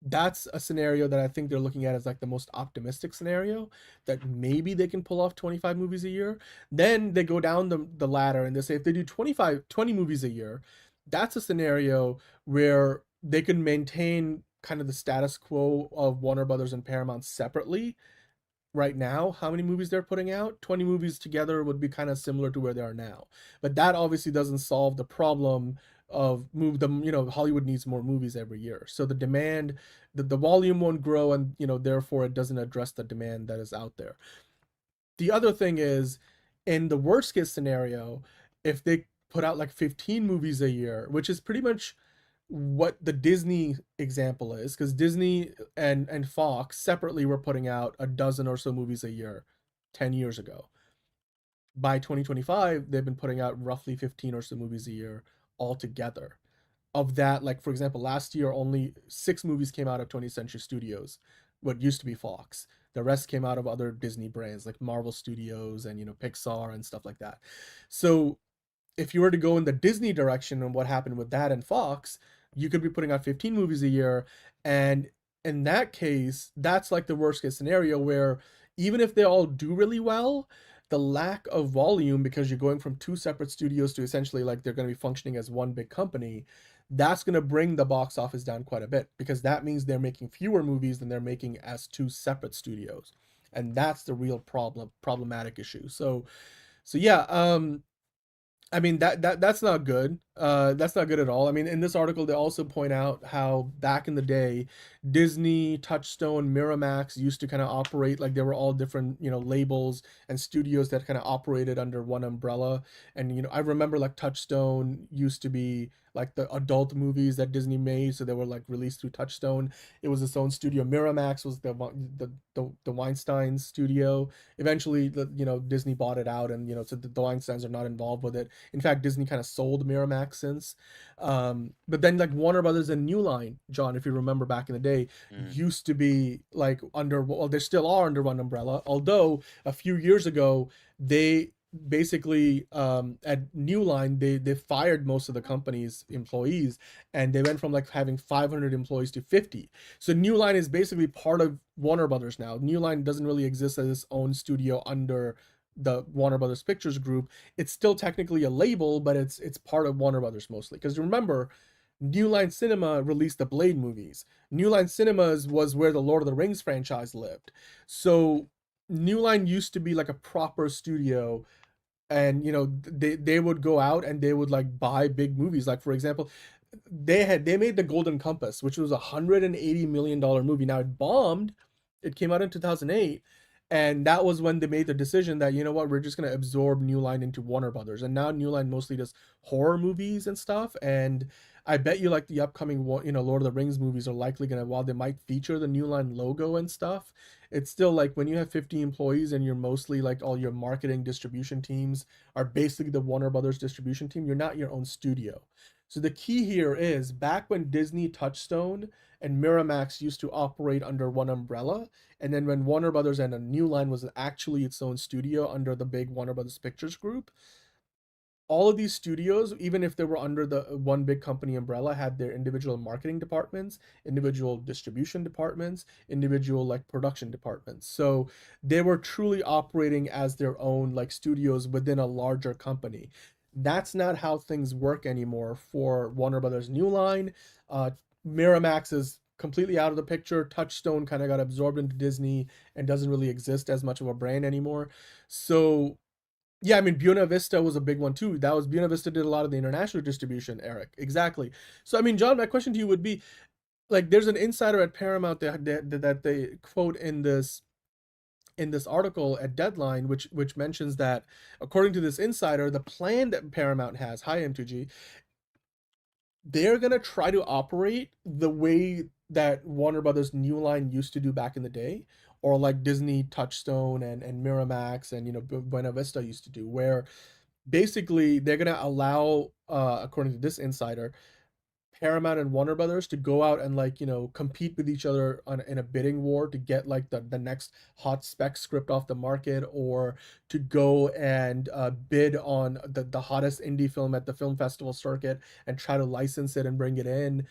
That's a scenario that I think they're looking at as like the most optimistic scenario, that maybe they can pull off 25 movies a year. Then they go down the ladder and they say if they do 20 movies a year, that's a scenario where they can maintain kind of the status quo of Warner Brothers and Paramount separately. Right now, how many movies they're putting out, 20 movies together would be kind of similar to where they are now. But that obviously doesn't solve the problem of you know, Hollywood needs more movies every year. So the demand, the volume won't grow, and, you know, therefore it doesn't address the demand that is out there. The other thing is, in the worst case scenario, if they put out like 15 movies a year, which is pretty much what the Disney example is, because Disney and Fox separately were putting out a dozen or so movies a year 10 years ago. By 2025, they've been putting out roughly 15 or so movies a year altogether. Of that, like, for example, last year only 6 movies came out of 20th Century Studios, what used to be Fox. The rest came out of other Disney brands like Marvel Studios and, you know, Pixar and stuff like that. So if you were to go in the Disney direction and what happened with that and Fox, you could be putting out 15 movies a year. And in that case, that's like the worst case scenario, where even if they all do really well, the lack of volume, because you're going from 2 separate studios to essentially like they're going to be functioning as one big company, that's going to bring the box office down quite a bit, because that means they're making fewer movies than they're making as 2 separate studios. And that's the real problematic issue. So yeah, I mean, that's not good. That's not good at all. I mean, in this article, they also point out how back in the day, Disney, Touchstone, Miramax used to kind of operate like they were all different, you know, labels and studios that kind of operated under one umbrella. And, you know, I remember like Touchstone used to be like the adult movies that Disney made, so they were like released through Touchstone. It was its own studio. Miramax was the Weinstein studio. Eventually, you know, Disney bought it out, and, you know, so the Weinsteins are not involved with it. In fact, Disney kind of sold Miramax since. But then like Warner Brothers and New Line, John, if you remember back in the day, used to be like under, well, they still are under one umbrella. Although a few years ago, they basically at New Line, they fired most of the company's employees, and they went from like having 500 employees to 50. So New Line is basically part of Warner Brothers now. New Line doesn't really exist as its own studio under the Warner Brothers Pictures group, it's still technically a label, but it's part of Warner Brothers mostly. Because remember, New Line Cinema released the Blade movies. New Line Cinemas was where the Lord of the Rings franchise lived. So New Line used to be like a proper studio, and they would go out and they would like buy big movies. Like, for example, they made The Golden Compass, which was $180 million movie. Now it bombed. It came out in 2008, and that was when they made the decision that, you know what, we're just going to absorb New Line into Warner Brothers. And now New Line mostly does horror movies and stuff. And I bet you like the upcoming Lord of the Rings movies are likely going to, while they might feature the New Line logo and stuff, it's still like when you have 50 employees and you're mostly like all your marketing distribution teams are basically the Warner Brothers distribution team, you're not your own studio. So the key here is, back when Disney, Touchstone, and Miramax used to operate under one umbrella, and then when Warner Brothers and a New Line was actually its own studio under the big Warner Brothers Pictures group, all of these studios, even if they were under the one big company umbrella, had their individual marketing departments, individual distribution departments, individual like production departments. So they were truly operating as their own like studios within a larger company. That's not how things work anymore for Warner Brothers New Line. Miramax is completely out of the picture. Touchstone kind of got absorbed into Disney and doesn't really exist as much of a brand anymore. So yeah, I mean, Buena Vista was a big one too. Buena Vista did a lot of the international distribution, Eric. Exactly. So I mean, John, my question to you would be, like, there's an insider at Paramount that they quote in this article at Deadline, which mentions that according to this insider, the plan that Paramount has, hi M2G, they're gonna try to operate the way that Warner Brothers New Line used to do back in the day, or like Disney, Touchstone, and Miramax, and Buena Vista used to do, where basically they're gonna allow, according to this insider, Paramount and Warner Brothers to go out and like compete with each other in a bidding war to get like the next hot spec script off the market, or to go and bid on the hottest indie film at the film festival circuit and try to license it and bring it in,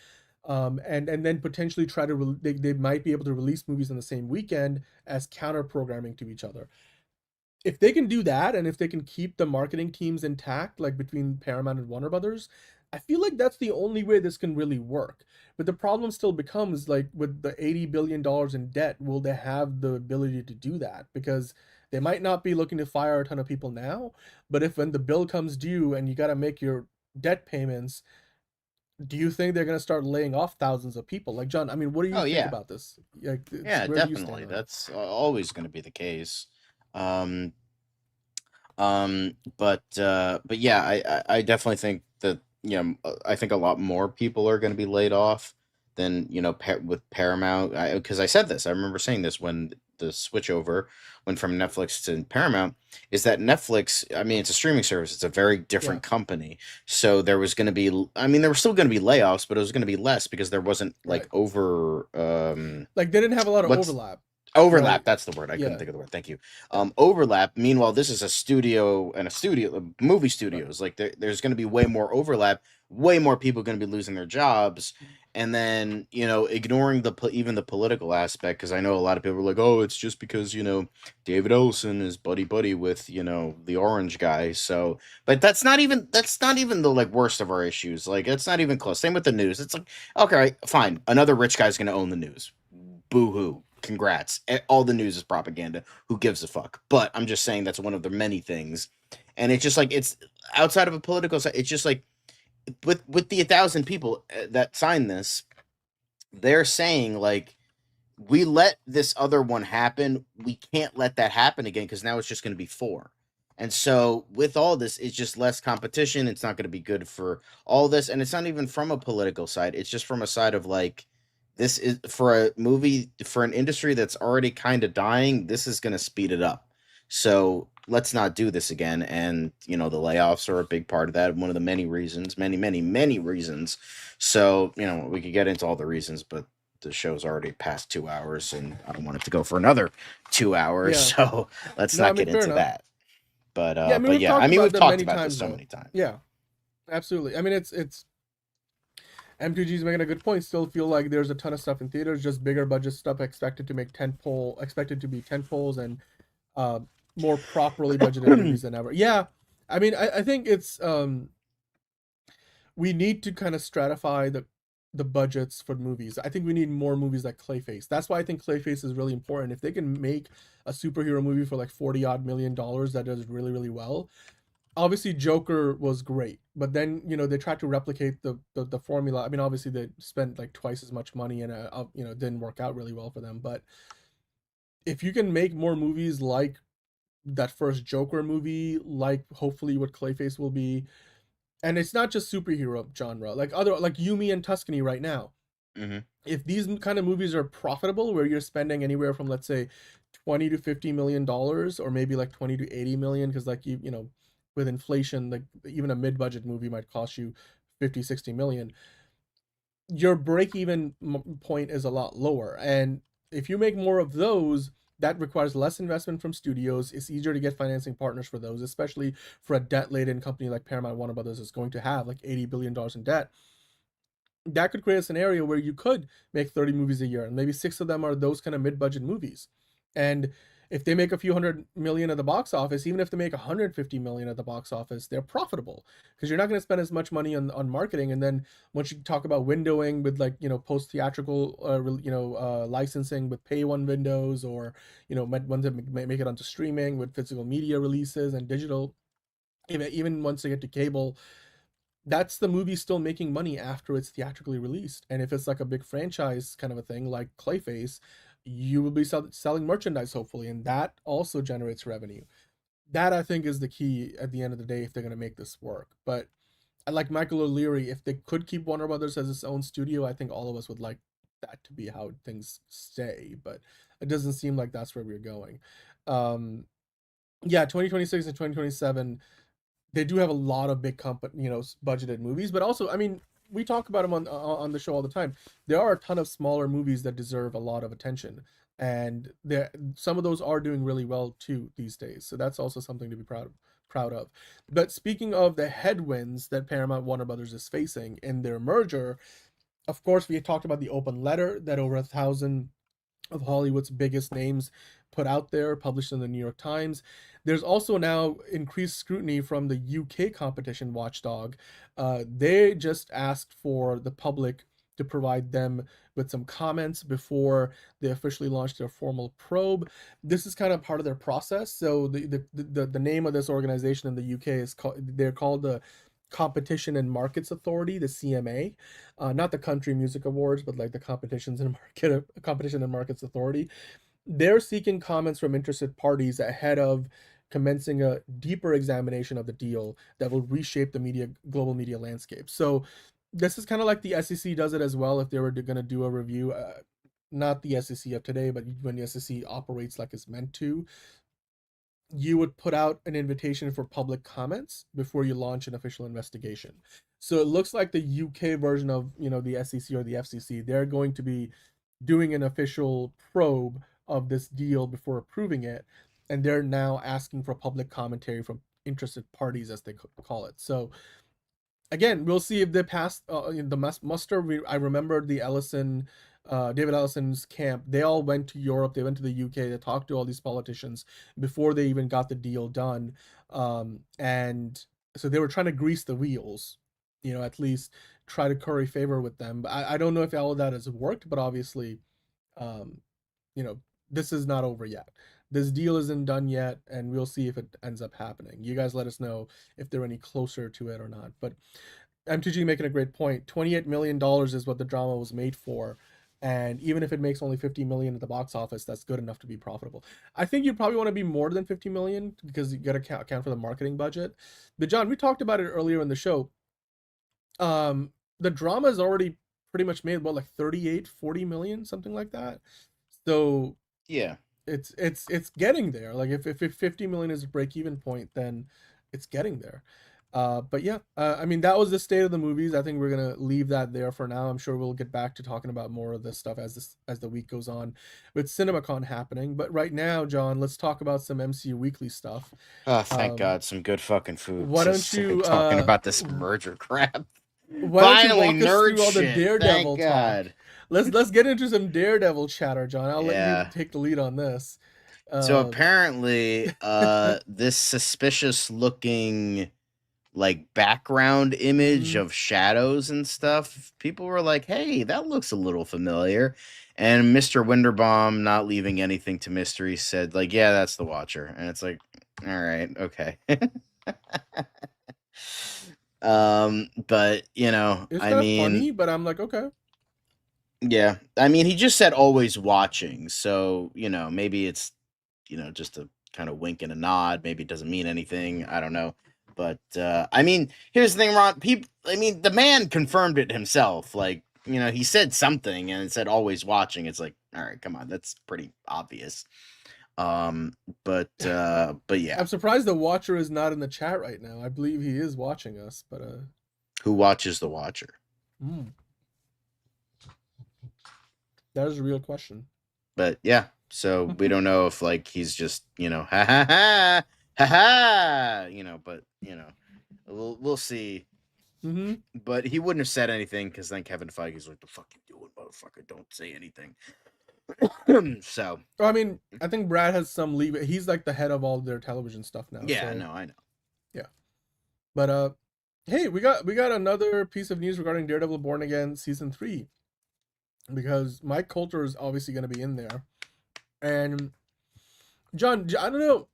and then potentially try to they might be able to release movies on the same weekend as counter programming to each other. If they can do that, and if they can keep the marketing teams intact, like between Paramount and Warner Brothers, I feel like that's the only way this can really work. But the problem still becomes, like, with the $80 billion in debt, will they have the ability to do that? Because they might not be looking to fire a ton of people now, but if when the bill comes due and you got to make your debt payments, do you think they're going to start laying off thousands of people? Like, John, I mean, what do you think about this? Like, yeah, definitely. That's always going to be the case. But yeah, I definitely think that, I think a lot more people are going to be laid off than, with Paramount. Because I said this, I remember saying this when the switchover went from Netflix to Paramount, is that Netflix, I mean, it's a streaming service. It's a very different company. So there was going to be, I mean, there were still going to be layoffs, but it was going to be less because there wasn't like like they didn't have a lot of overlap. Overlap, right. That's the word. I couldn't think of the word. Thank you. Overlap. Meanwhile, this is a studio and movie studios. Right. Like there's going to be way more overlap. Way more people going to be losing their jobs, and then ignoring even the political aspect. Because I know a lot of people are like, oh, it's just because David Ellison is buddy with the orange guy. So, but that's not even the like worst of our issues. Like it's not even close. Same with the news. It's like, okay, fine, another rich guy's going to own the news. Boo hoo. Congrats. All the news is propaganda. Who gives a fuck? But I'm just saying that's one of the many things. And it's just like, it's outside of a political side. It's just like with the 1,000 people that signed this, they're saying like, we let this other one happen. We can't let that happen again because now it's just going to be 4. And so with all this, it's just less competition. It's not going to be good for all this. And it's not even from a political side. It's just from a side of like, this is for an industry that's already kind of dying. This is going to speed it up. So let's not do this again. And, the layoffs are a big part of that. One of the many reasons, many, many, many reasons. So, we could get into all the reasons, but the show's already past 2 hours and I don't want it to go for another 2 hours. Yeah. So let's not get into that. But, we've talked about this so many times. Yeah, absolutely. I mean, it's M2G's making a good point. Still feel like there's a ton of stuff in theaters, just bigger budget stuff expected to be tentpoles, and more properly budgeted movies than ever. Yeah, I mean, I think it's we need to kind of stratify the budgets for movies. I think we need more movies like Clayface. That's why I think Clayface is really important. If they can make a superhero movie for like $40 million that does really, really well. Obviously Joker was great, but then, you know, they tried to replicate the formula. I mean, obviously they spent like twice as much money and you know, it didn't work out really well for them. But if you can make more movies like that first Joker movie, like hopefully what Clayface will be, and it's not just superhero genre, like other, like Yumi and Tuscany right now. If these kind of movies are profitable, where you're spending anywhere from, let's say, 20 to 50 million dollars, or maybe like 20 to 80 million, because like you know, with inflation, like even a mid-budget movie might cost you 50, 60 million. Your break-even point is a lot lower, and if you make more of those, that requires less investment from studios. It's easier to get financing partners for those, especially for a debt-laden company like Paramount Warner Brothers is going to have like $80 billion in debt. That could create a scenario where you could make 30 movies a year, and maybe 6 of them are those kind of mid-budget movies. And if they make a few hundred million at the box office, even if they make 150 million at the box office, they're profitable, because you're not going to spend as much money on marketing. And then once you talk about windowing with, like, you know, post theatrical licensing with pay one windows, or, you know, once they make it onto streaming with physical media releases and digital, even once they get to cable, that's the movie still making money after it's theatrically released. And if it's like a big franchise kind of a thing like Clayface, you will be selling merchandise, hopefully, and that also generates revenue. That, I think, is the key at the end of the day if they're going to make this work. But like Michael O'Leary, if they could keep Warner Brothers as its own studio, I think all of us would like that to be how things stay, but it doesn't seem like that's where we're going. Yeah, 2026 and 2027, they do have a lot of big budgeted movies, but also, I mean, we talk about them on the show all the time. There are a ton of smaller movies that deserve a lot of attention, and some of those are doing really well too these days. So that's also something to be proud of. But speaking of the headwinds that Paramount Warner Brothers is facing in their merger, of course, we had talked about the open letter that over 1,000 of Hollywood's biggest names put out there, published in the New York Times. There's also now increased scrutiny from the UK competition watchdog. They just asked for the public to provide them with some comments before they officially launched their formal probe. This is kind of part of their process. So the name of this organization in the UK is they're called the Competition and Markets Authority, the CMA, not the Country Music Awards, but like the Competition and Markets Authority. They're seeking comments from interested parties ahead of commencing a deeper examination of the deal that will reshape the global media landscape. So this is kind of like the SEC does it as well. If they were going to do a review, not the SEC of today, but when the SEC operates like it's meant to, you would put out an invitation for public comments before you launch an official investigation. So it looks like the UK version of, you know, the SEC or the FCC, they're going to be doing an official probe of this deal before approving it, and they're now asking for public commentary from interested parties, as they call it. So again, we'll see if they pass the muster. I remember the David Ellison's camp, they all went to Europe, they went to the UK, they talked to all these politicians before they even got the deal done. And so they were trying to grease the wheels, you know, at least try to curry favor with them. But I don't know if all of that has worked, but obviously, you know, this is not over yet. This deal isn't done yet, and we'll see if it ends up happening. You guys let us know if they're any closer to it or not. But MTG making a great point. $28 million is what the drama was made for. And even if it makes only 50 million at the box office, that's good enough to be profitable. I think you probably want to be more than 50 million, because you got to account for the marketing budget. But John, we talked about it earlier in the show. The drama is already pretty much made, what, like 38, 40 million, something like that. So yeah, it's getting there. Like if 50 million is a break-even point, then it's getting there. But yeah, I mean, that was the state of the movies. I think we're gonna leave that there for now. I'm sure we'll get back to talking about more of this stuff as the week goes on, with CinemaCon happening. But right now, John, let's talk about some MCU Weekly stuff. Oh, thank God, some good fucking food. Why don't you talking about this merger crap? Why don't you walk us nerd through all the shit. Daredevil Thank God. talk? Let's get into some Daredevil chatter, John. I'll let you take the lead on this. So apparently, this suspicious looking like background image of shadows and stuff, people were like, hey, that looks a little familiar. And Mr. Winterbaum, not leaving anything to mystery, said, like, yeah, that's the Watcher. And it's like, all right, okay. But you know, It's I not mean, funny, but I'm like, okay. yeah, I mean, he just said always watching, so you know, maybe it's, you know, just a kind of wink and a nod. Maybe it doesn't mean anything. I don't know. But I mean, here's the thing, Ron. People, I mean, the man confirmed it himself. Like, you know, he said something and it said always watching. It's like, all right, come on, that's pretty obvious. But yeah. I'm surprised the Watcher is not in the chat right now. I believe he is watching us, but who watches the Watcher? That is a real question. But yeah, so we don't know if like he's just, you know, ha ha ha ha ha, you know, but you know, we'll see. But he wouldn't have said anything because then Kevin Feige's like, the fuck you doing, motherfucker? Don't say anything. So I mean, I think Brad has some leave. He's like the head of all their television stuff now. Yeah, so. no, I know. Yeah, but hey, we got another piece of news regarding Daredevil Born Again season 3, because Mike Coulter is obviously going to be in there. And John, I don't know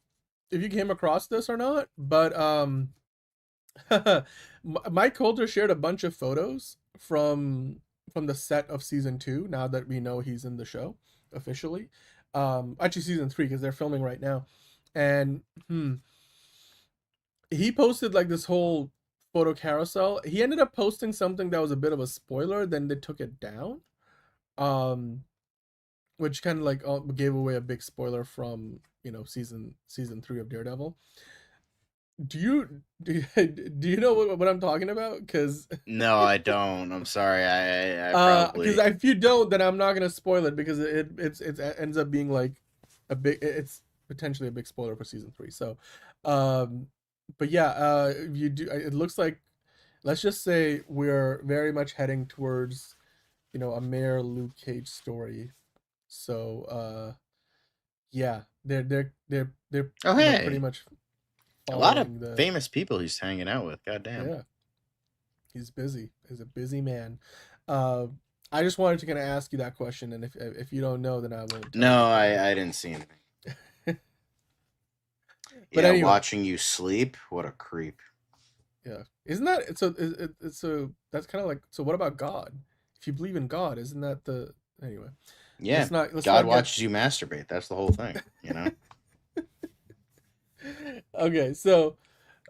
if you came across this or not, but Mike Coulter shared a bunch of photos from the set of season 2, now that we know he's in the show officially. Actually season 3, because they're filming right now. And he posted like this whole photo carousel. He ended up posting something that was a bit of a spoiler, then they took it down. Which kind of like gave away a big spoiler from, you know, season 3 of Daredevil. Do you know what I'm talking about? Because no, I don't. I'm sorry. I probably, because if you don't, then I'm not gonna spoil it, because it ends up being like it's potentially a big spoiler for season 3. So, but yeah, if you do, it looks like, let's just say we're very much heading towards, you know, a Mayor Luke Cage story. So yeah, they're oh, hey, pretty much a lot of famous people he's hanging out with. Goddamn. Yeah, he's busy. He's a busy man. I just wanted to kind of ask you that question, and if you don't know, then I won't. No, I didn't see anything. But yeah, anyway, watching you sleep, what a creep. Yeah, isn't that so? That's kind of like, so what about God? If you believe in God, isn't that the anyway? Yeah, God watches you masturbate. That's the whole thing, you know. Okay, so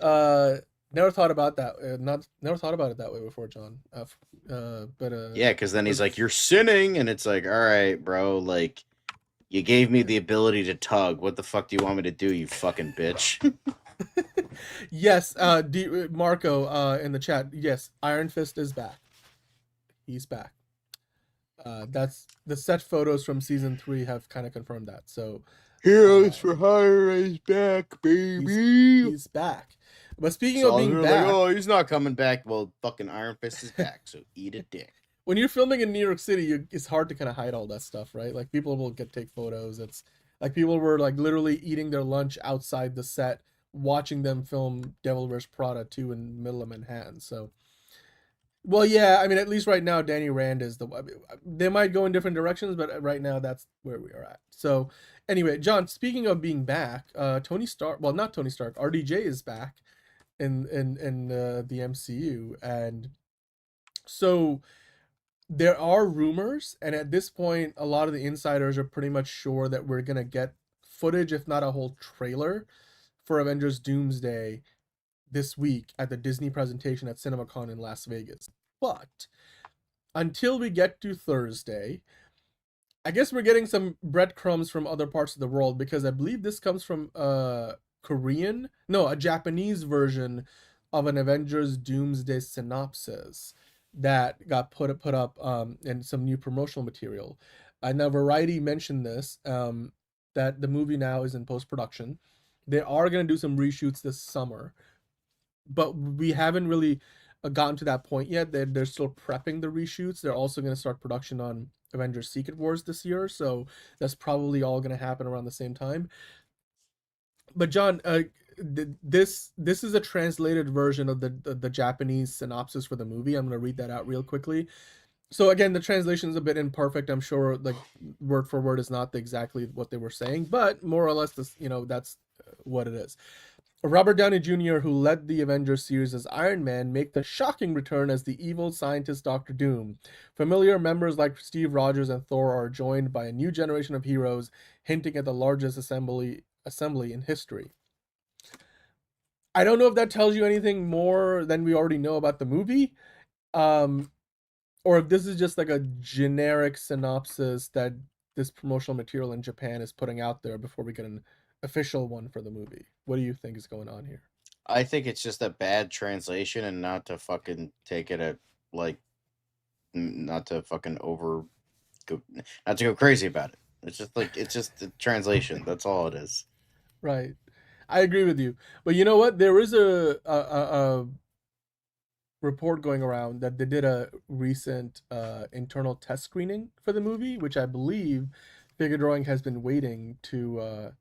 never thought about that. Never thought about it that way before, John. But yeah, because then he's like, "You're sinning," and it's like, "All right, bro. Like, you gave me the ability to tug. What the fuck do you want me to do, you fucking bitch?" Yes, Marco in the chat. Yes, Iron Fist is back. He's back. That's the set photos from season 3 have kind of confirmed that. So Heroes for Hire is back, baby. He's back. But speaking of being back, like, oh, he's not coming back. Well, fucking Iron Fist is back, so eat a dick. When you're filming in New York City, it's hard to kind of hide all that stuff, right? Like, people will take photos. It's like people were like literally eating their lunch outside the set, watching them film Devil Wears Prada 2 in the middle of Manhattan. So, well, yeah, I mean, at least right now, Danny Rand is they might go in different directions, but right now that's where we are at. So anyway, John, speaking of being back, Tony Stark, well, not Tony Stark, RDJ is back in the MCU. And so there are rumors, and at this point, a lot of the insiders are pretty much sure that we're going to get footage, if not a whole trailer, for Avengers Doomsday this week at the Disney presentation at CinemaCon in Las Vegas. But until we get to Thursday, I guess we're getting some breadcrumbs from other parts of the world, because I believe this comes from a Japanese version of an Avengers Doomsday synopsis that got put up in some new promotional material. And now Variety mentioned this, that the movie now is in post-production. They are going to do some reshoots this summer, but we haven't really gotten to that point yet. They're still prepping the reshoots. They're also going to start production on Avengers Secret Wars this year, so that's probably all going to happen around the same time. But John, this is a translated version of the Japanese synopsis for the movie. I'm going to read that out real quickly. So again, the translation is a bit imperfect. I'm sure, like, word for word is not exactly what they were saying, but more or less, this, that's what it is. Robert Downey Jr., who led the Avengers series as Iron Man, make the shocking return as the evil scientist Dr. Doom. Familiar members like Steve Rogers and Thor are joined by a new generation of heroes, hinting at the largest assembly in history. I don't know if that tells you anything more than we already know about the movie, or if this is just like a generic synopsis that this promotional material in Japan is putting out there before we get an official one for the movie. What do you think is going on here? I think it's just a bad translation, and not to fucking take it at, like, not to fucking not to go crazy about it. It's just a translation. That's all it is. Right. I agree with you. But you know what? There is a report going around that they did a recent internal test screening for the movie, which I believe Figure Drawing has been waiting to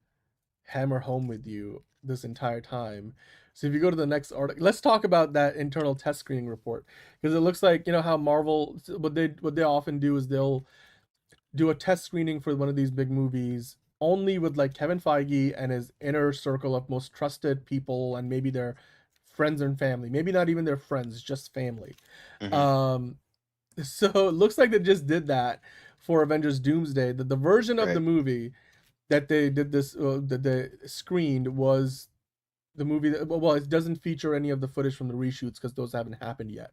hammer home with you this entire time. So if you go to the next article, let's talk about that internal test screening report, because it looks like, how Marvel, what they often do is they'll do a test screening for one of these big movies only with, like, Kevin Feige and his inner circle of most trusted people, and maybe their friends and family, maybe not even their friends, just family. Mm-hmm. So it looks like they just did that for Avengers Doomsday. The version of the movie that they did this that they screened was the movie that, well, it doesn't feature any of the footage from the reshoots because those haven't happened yet.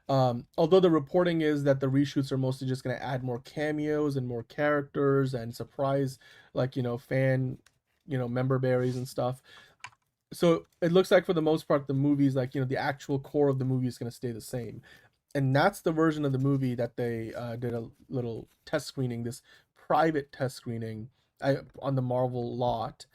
Although the reporting is that the reshoots are mostly just going to add more cameos and more characters and surprise, like, fan, member berries and stuff. So it looks like for the most part the movie's, like, the actual core of the movie is going to stay the same. And that's the version of the movie that they did a little test screening, this private test screening on the Marvel lot.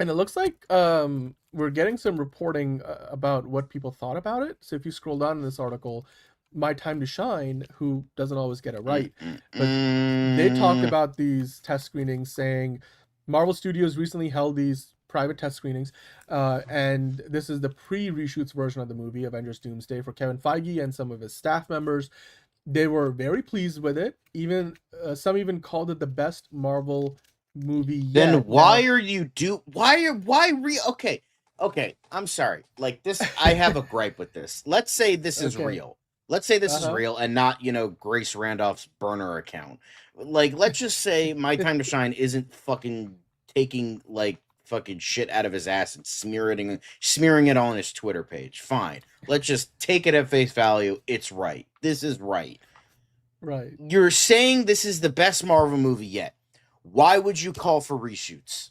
And it looks like we're getting some reporting about what people thought about it. So if you scroll down in this article, My Time to Shine, who doesn't always get it right, but they talked about these test screenings, saying Marvel Studios recently held these private test screenings, and this is the pre-reshoots version of the movie, Avengers Doomsday, for Kevin Feige and some of his staff members. They were very pleased with it. Even some even called it the best Marvel movie yet. Then why are you okay, I'm sorry. Like, this, I have a gripe with this. Let's say this is real. Let's say this is real and not, Grace Randolph's burner account. Like, let's just say My Time to Shine isn't fucking taking, like, fucking shit out of his ass and smearing it on his Twitter page. Fine. Let's just take it at face value. It's right. This is right. Right. You're saying this is the best Marvel movie yet. Why would you call for reshoots?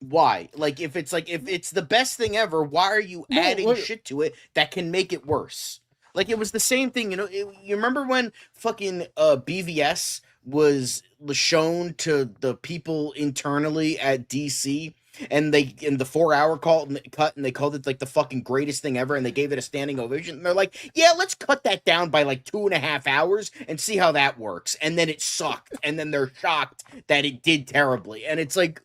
Why? Like, if it's the best thing ever, why are you adding shit to it that can make it worse? Like, it was the same thing, you remember when fucking BVS was shown to the people internally at DC, and they, in the 4-hour cut, and they called it, like, the fucking greatest thing ever, and they gave it a standing ovation, and they're like, yeah, let's cut that down by, like, 2.5 hours and see how that works. And then it sucked, and then they're shocked that it did terribly, and it's like,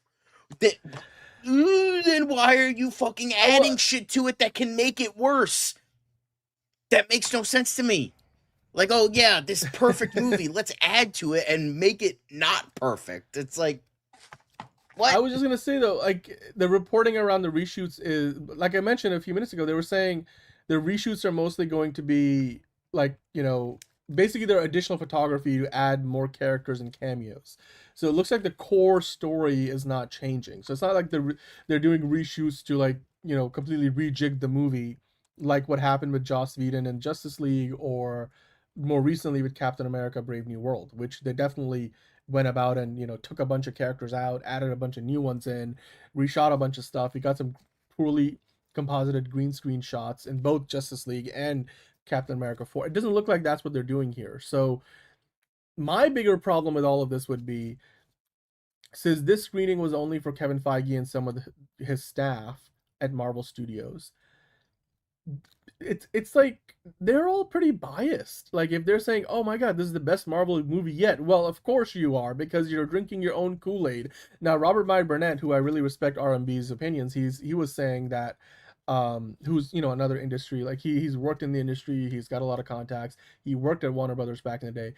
then why are you fucking adding shit to it that can make it worse? That makes no sense to me. Like, oh yeah, this perfect movie, let's add to it and make it not perfect. It's like, what? I was just gonna say, though, like, the reporting around the reshoots is, like I mentioned a few minutes ago, they were saying the reshoots are mostly going to be, like, basically they're additional photography to add more characters and cameos. So it looks like the core story is not changing. So it's not like they're doing reshoots to, like, completely rejig the movie, like what happened with Joss Whedon and Justice League, or more recently with Captain America Brave New World, which they definitely went about and, took a bunch of characters out, added a bunch of new ones in, reshot a bunch of stuff. You got some poorly composited green screen shots in both Justice League and Captain America 4. It doesn't look like that's what they're doing here. So my bigger problem with all of this would be, since this screening was only for Kevin Feige and some of his staff at Marvel Studios, it's like they're all pretty biased. Like if they're saying, "Oh my God, this is the best Marvel movie yet," well, of course you are because you're drinking your own Kool-Aid. Now, Robert Meyer Burnett, who I really respect RMB's opinions, he was saying that, who's another industry, like he's worked in the industry, he's got a lot of contacts. He worked at Warner Brothers back in the day.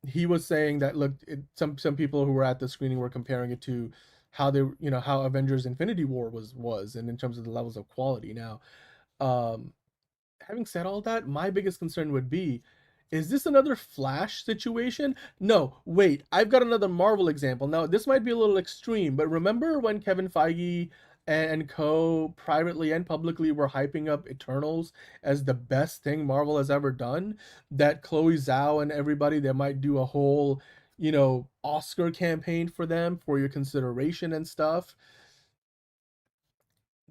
He was saying that look, some people who were at the screening were comparing it to how they how Avengers Infinity War was and in terms of the levels of quality. Now, um having said all that, my biggest concern would be, is this another Flash situation? No, wait, I've got another Marvel example. Now, this might be a little extreme, but remember when Kevin Feige and co privately and publicly were hyping up Eternals as the best thing Marvel has ever done? That Chloe Zhao and everybody, they might do a whole, Oscar campaign for them for your consideration and stuff.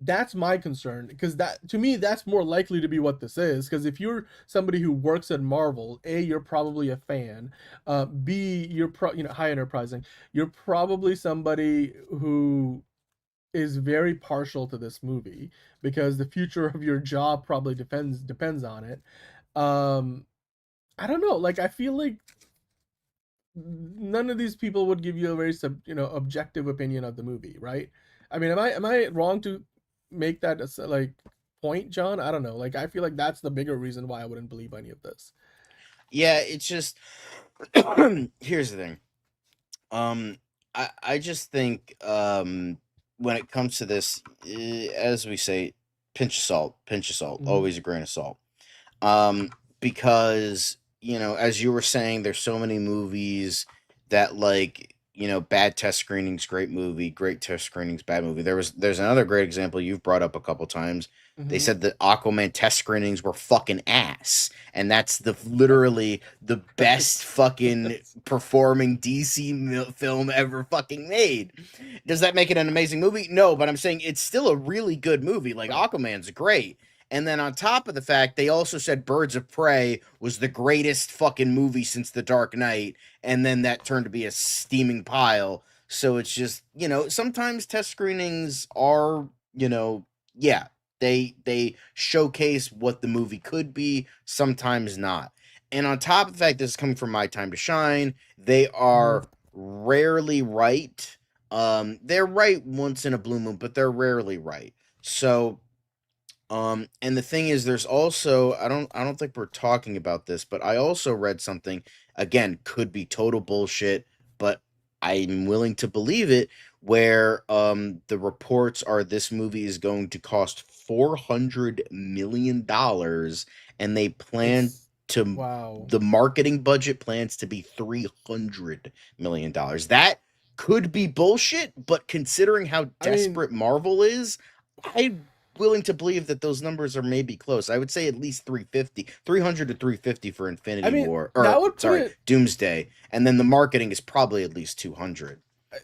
That's my concern, because that, to me, that's more likely to be what this is. Because if you're somebody who works at Marvel, A, you're probably a fan, B, you're high enterprising, you're probably somebody who is very partial to this movie because the future of your job probably depends on it. I don't know, like I feel like none of these people would give you a very objective opinion of the movie, right? I mean, am I wrong to make that like point, John? I don't know. Like I feel like that's the bigger reason why I wouldn't believe any of this. Yeah, it's just here's the thing. I just think when it comes to this, as we say, pinch of salt, always a grain of salt. Because as you were saying, there's so many movies that bad test screenings, great movie, great test screenings, bad movie. There's another great example you've brought up a couple times. They said that Aquaman test screenings were fucking ass, and that's literally the best fucking performing DC film ever fucking made. Does that make it an amazing movie? No, but I'm saying it's still a really good movie. Like Aquaman's great. And then on top of the fact, they also said Birds of Prey was the greatest fucking movie since The Dark Knight, and then that turned to be a steaming pile. So it's just, sometimes test screenings are, yeah, they showcase what the movie could be, sometimes not. And on top of the fact this is coming from My Time to Shine, they are rarely right. They're right once in a blue moon, but they're rarely right. So and the thing is, there's also, I don't think we're talking about this, but I also read something, again, could be total bullshit, but I'm willing to believe it, where the reports are this movie is going to cost $400 million, and they plan the marketing budget plans to be $300 million. That could be bullshit, but considering how desperate Marvel is, I'm willing to believe that those numbers are maybe close. I would say at least 300 to 350 for Infinity War, or Doomsday, and then the marketing is probably at least 200.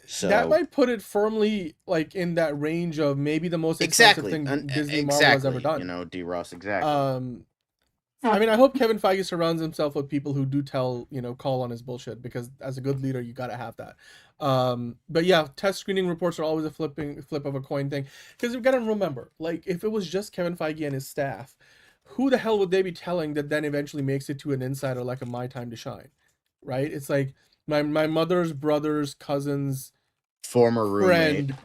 So that might put it firmly like in that range of maybe the most expensive thing Disney Marvel has ever done. D. Ross, exactly. I mean, I hope Kevin Feige surrounds himself with people who do call on his bullshit, because as a good leader, you gotta have that. But yeah, test screening reports are always a flip of a coin thing, because you've got to remember, like, if it was just Kevin Feige and his staff, who the hell would they be telling that then eventually makes it to an insider like a My Time to Shine, right? It's like my mother's brother's cousin's former roommate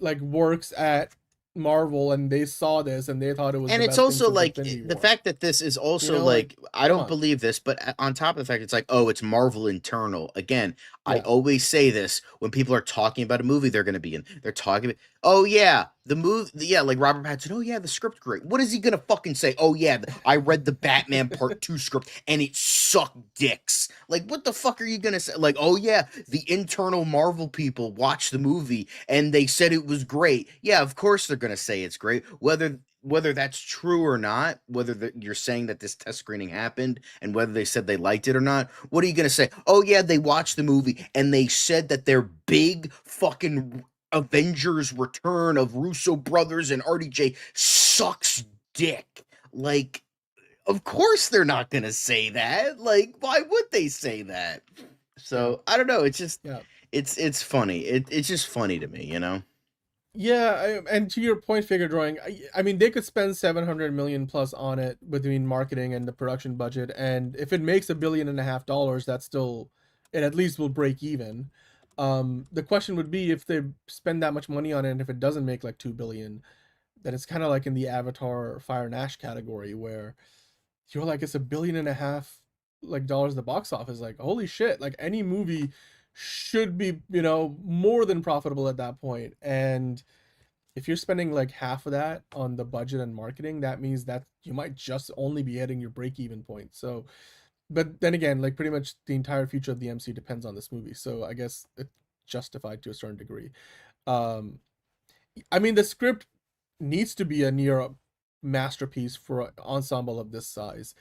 like works at Marvel, and they saw this and they thought it was, and it's also like the fact that this is also like I don't believe this, but on top of the fact it's like, oh, it's Marvel internal. Again, I always say this when people are talking about a movie they're going to be in, they're talking about, oh yeah, the movie, like Robert Pattinson, oh yeah, the script great. What is he gonna fucking say? Oh yeah, I read the Batman Part 2 script and it sucked dicks. Like, what the fuck are you gonna say? Like, oh yeah, the internal Marvel people watched the movie and they said it was great. Yeah, of course they're gonna say it's great, whether that's true or not, whether you're saying that this test screening happened and whether they said they liked it or not. What are you gonna say? Oh yeah, they watched the movie and they said that their big fucking Avengers return of Russo brothers and RDJ sucks dick. Like, of course they're not gonna say that. Like, why would they say that? So I don't know. It's just it's funny. It's just funny to me, Yeah, and to your point, figure drawing. I mean, they could spend 700 million plus on it between marketing and the production budget, and if it makes $1.5 billion, that's still it. At least will break even. The question would be if they spend that much money on it, and if it doesn't make like 2 billion, then it's kind of like in the Avatar Fire and Ash category where you're like it's $1.5 billion like dollars at the box office. Like holy shit! Like any movie should be more than profitable at that point, and if you're spending like half of that on the budget and marketing, that means that you might just only be hitting your break-even point. So, but then again, like pretty much the entire future of the MC depends on this movie. So I guess it's justified to a certain degree. Um, I mean, the script needs to be a near masterpiece for an ensemble of this size.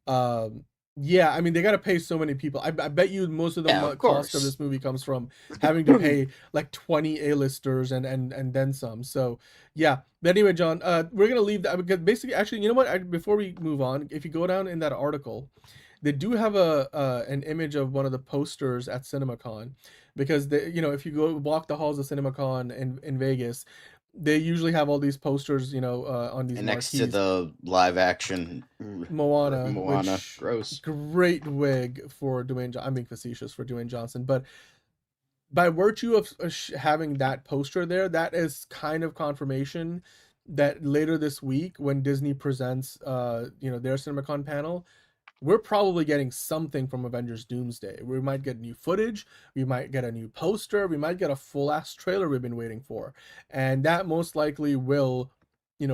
Um, yeah, I mean, they got to pay so many people. I bet you most of the cost of this movie comes from having to pay like 20 A-listers and then some. So, yeah. But anyway, John, we're going to leave that because basically, actually, you know what? Before we move on, if you go down in that article, they do have an image of one of the posters at CinemaCon because if you go walk the halls of CinemaCon in Vegas, they usually have all these posters, on these next to marquees. the live action Moana, gross. Great wig for Dwayne. I'm being facetious for Dwayne Johnson, but by virtue of having that poster there, that is kind of confirmation that later this week when Disney presents, their CinemaCon panel, we're probably getting something from Avengers Doomsday. We might get new footage, we might get a new poster, we might get a full-ass trailer we've been waiting for. And that most likely will,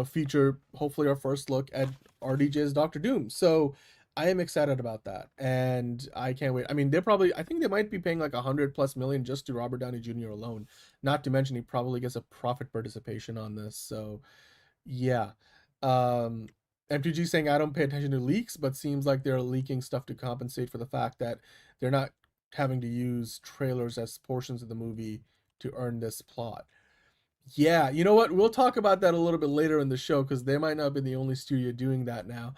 feature hopefully our first look at RDJ's Doctor Doom. So I am excited about that. And I can't wait. I mean, I think they might be paying like $100+ million just to Robert Downey Jr. alone. Not to mention he probably gets a profit participation on this. So yeah. MTG saying I don't pay attention to leaks, but seems like they're leaking stuff to compensate for the fact that they're not having to use trailers as portions of the movie to earn this plot. Yeah, you know what? We'll talk about that a little bit later in the show because they might not be the only studio doing that now.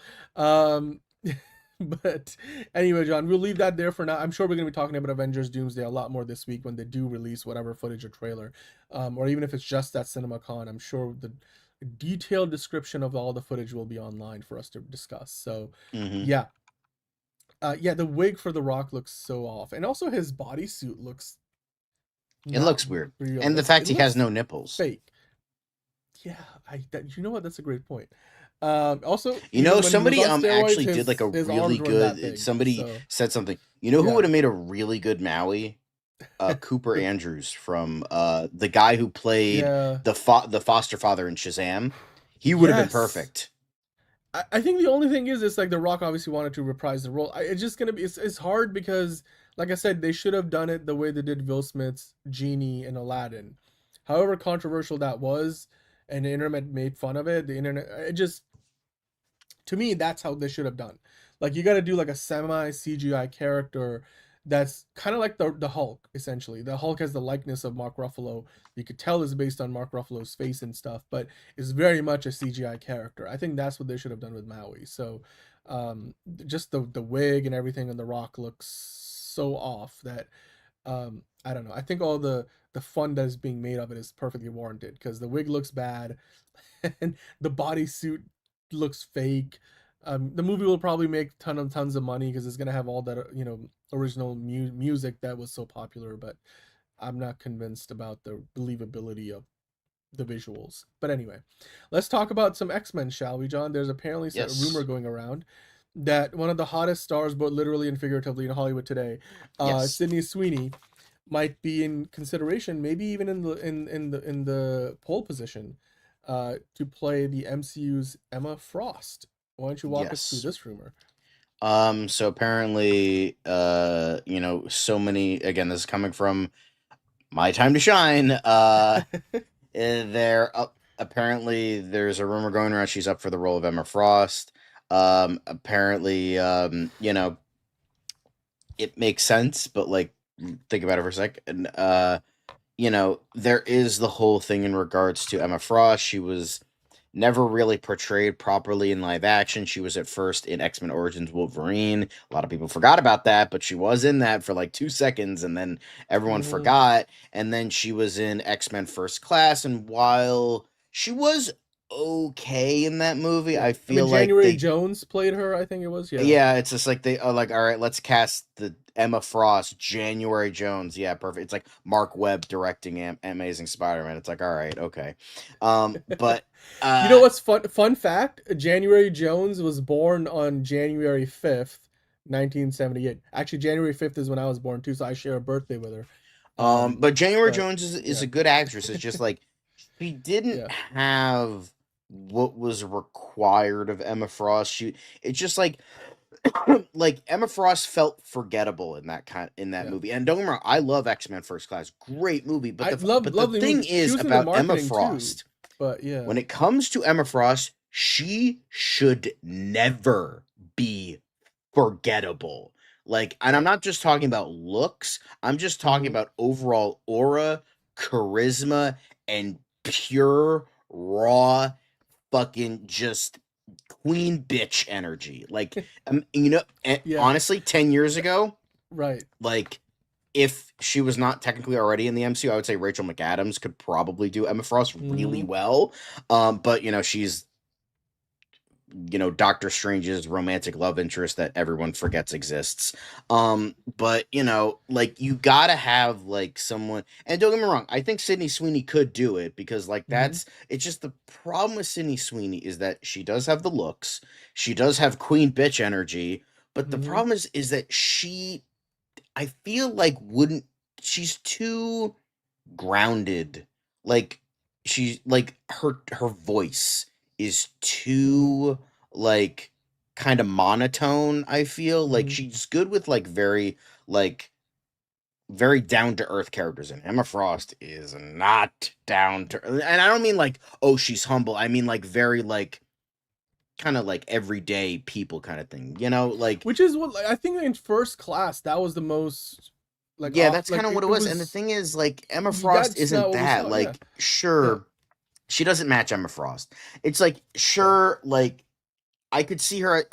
But anyway, John, we'll leave that there for now. I'm sure we're going to be talking about Avengers Doomsday a lot more this week when they do release whatever footage or trailer, or even if it's just that CinemaCon. I'm sure the detailed description of all the footage will be online for us to discuss. So yeah, the wig for The Rock looks so off, and also his bodysuit looks weird, real. and the fact he has no nipples, fake. Yeah, you know what? That's a great point. Also, somebody steroids, actually did like a really good. Somebody said something. Who would have made a really good Maui? Cooper Andrews from the guy who played the foster father in Shazam. He would have been perfect. I think the only thing is it's like The Rock obviously wanted to reprise the role. It's just gonna be it's hard because like I said, they should have done it the way they did Will Smith's Genie in Aladdin. However controversial that was, and the internet made fun of it. To me, that's how they should have done. Like you got to do like a semi CGI character that's kind of like the Hulk, essentially. The Hulk has the likeness of Mark Ruffalo. You could tell it's based on Mark Ruffalo's face and stuff, but it's very much a CGI character. I think that's what they should have done with Maui. So just the wig and everything on The Rock looks so off that I don't know. I think all the fun that is being made of it is perfectly warranted because the wig looks bad and the bodysuit looks fake. The movie will probably make tons of money because it's gonna have all that original music that was so popular, but I'm not convinced about the believability of the visuals. But anyway, let's talk about some X-Men, shall we, John? There's apparently a rumor going around that one of the hottest stars, both literally and figuratively, in Hollywood today, Sydney Sweeney, might be in consideration, maybe even in the pole position, to play the MCU's Emma Frost. Why don't you walk us through this rumor? So apparently, so many, again, this is coming from my time to shine. Apparently there's a rumor going around she's up for the role of Emma Frost. Apparently, it makes sense, but like, think about it for a second. There is the whole thing in regards to Emma Frost. She was never really portrayed properly in live action. She was at first in X-Men Origins Wolverine. A lot of people forgot about that, but she was in that for like 2 seconds, and then everyone forgot. And then she was in X-Men First Class, and while she was okay in that movie, I feel like January Jones played her, I think it was. yeah, it's just like they are like, all right, let's cast the Emma Frost, January Jones. Yeah, perfect. It's like Mark Webb directing Amazing Spider-Man. It's like, all right, okay. But you know what's fun fact? January Jones was born on January 5th, 1978. Actually, January 5th is when I was born too, so I share a birthday with her. But January Jones is a good actress. It's just like she didn't have what was required of Emma Frost. It's just like Emma Frost felt forgettable in that movie. And don't get me wrong, I love X-Men First Class, great movie. But the thing is about Emma Frost, too, but yeah, when it comes to Emma Frost, she should never be forgettable. Like, and I'm not just talking about looks. I'm just talking about overall aura, charisma, and pure raw fucking just queen bitch energy. Like, honestly, 10 years ago, right? Like, if she was not technically already in the MCU, I would say Rachel McAdams could probably do Emma Frost really well. But she's Doctor Strange's romantic love interest that everyone forgets exists. But like, you gotta have like someone, and don't get me wrong, I think Sydney Sweeney could do it, because like it's just the problem with Sydney Sweeney is that she does have the looks, she does have queen bitch energy, but the problem is that I feel like she's too grounded. Like, she's like her voice is too like kind of monotone. I feel like she's good with like very down to earth characters, and Emma Frost is not down to, and I don't mean like, oh, she's humble. I mean like very like kind of like everyday people kind of thing, like, which is what I think in First Class that was the most like, yeah, that's kind of what it was. And the thing is, like, Emma Frost isn't that like, sure, she doesn't match Emma Frost. It's like, sure, like, I could see her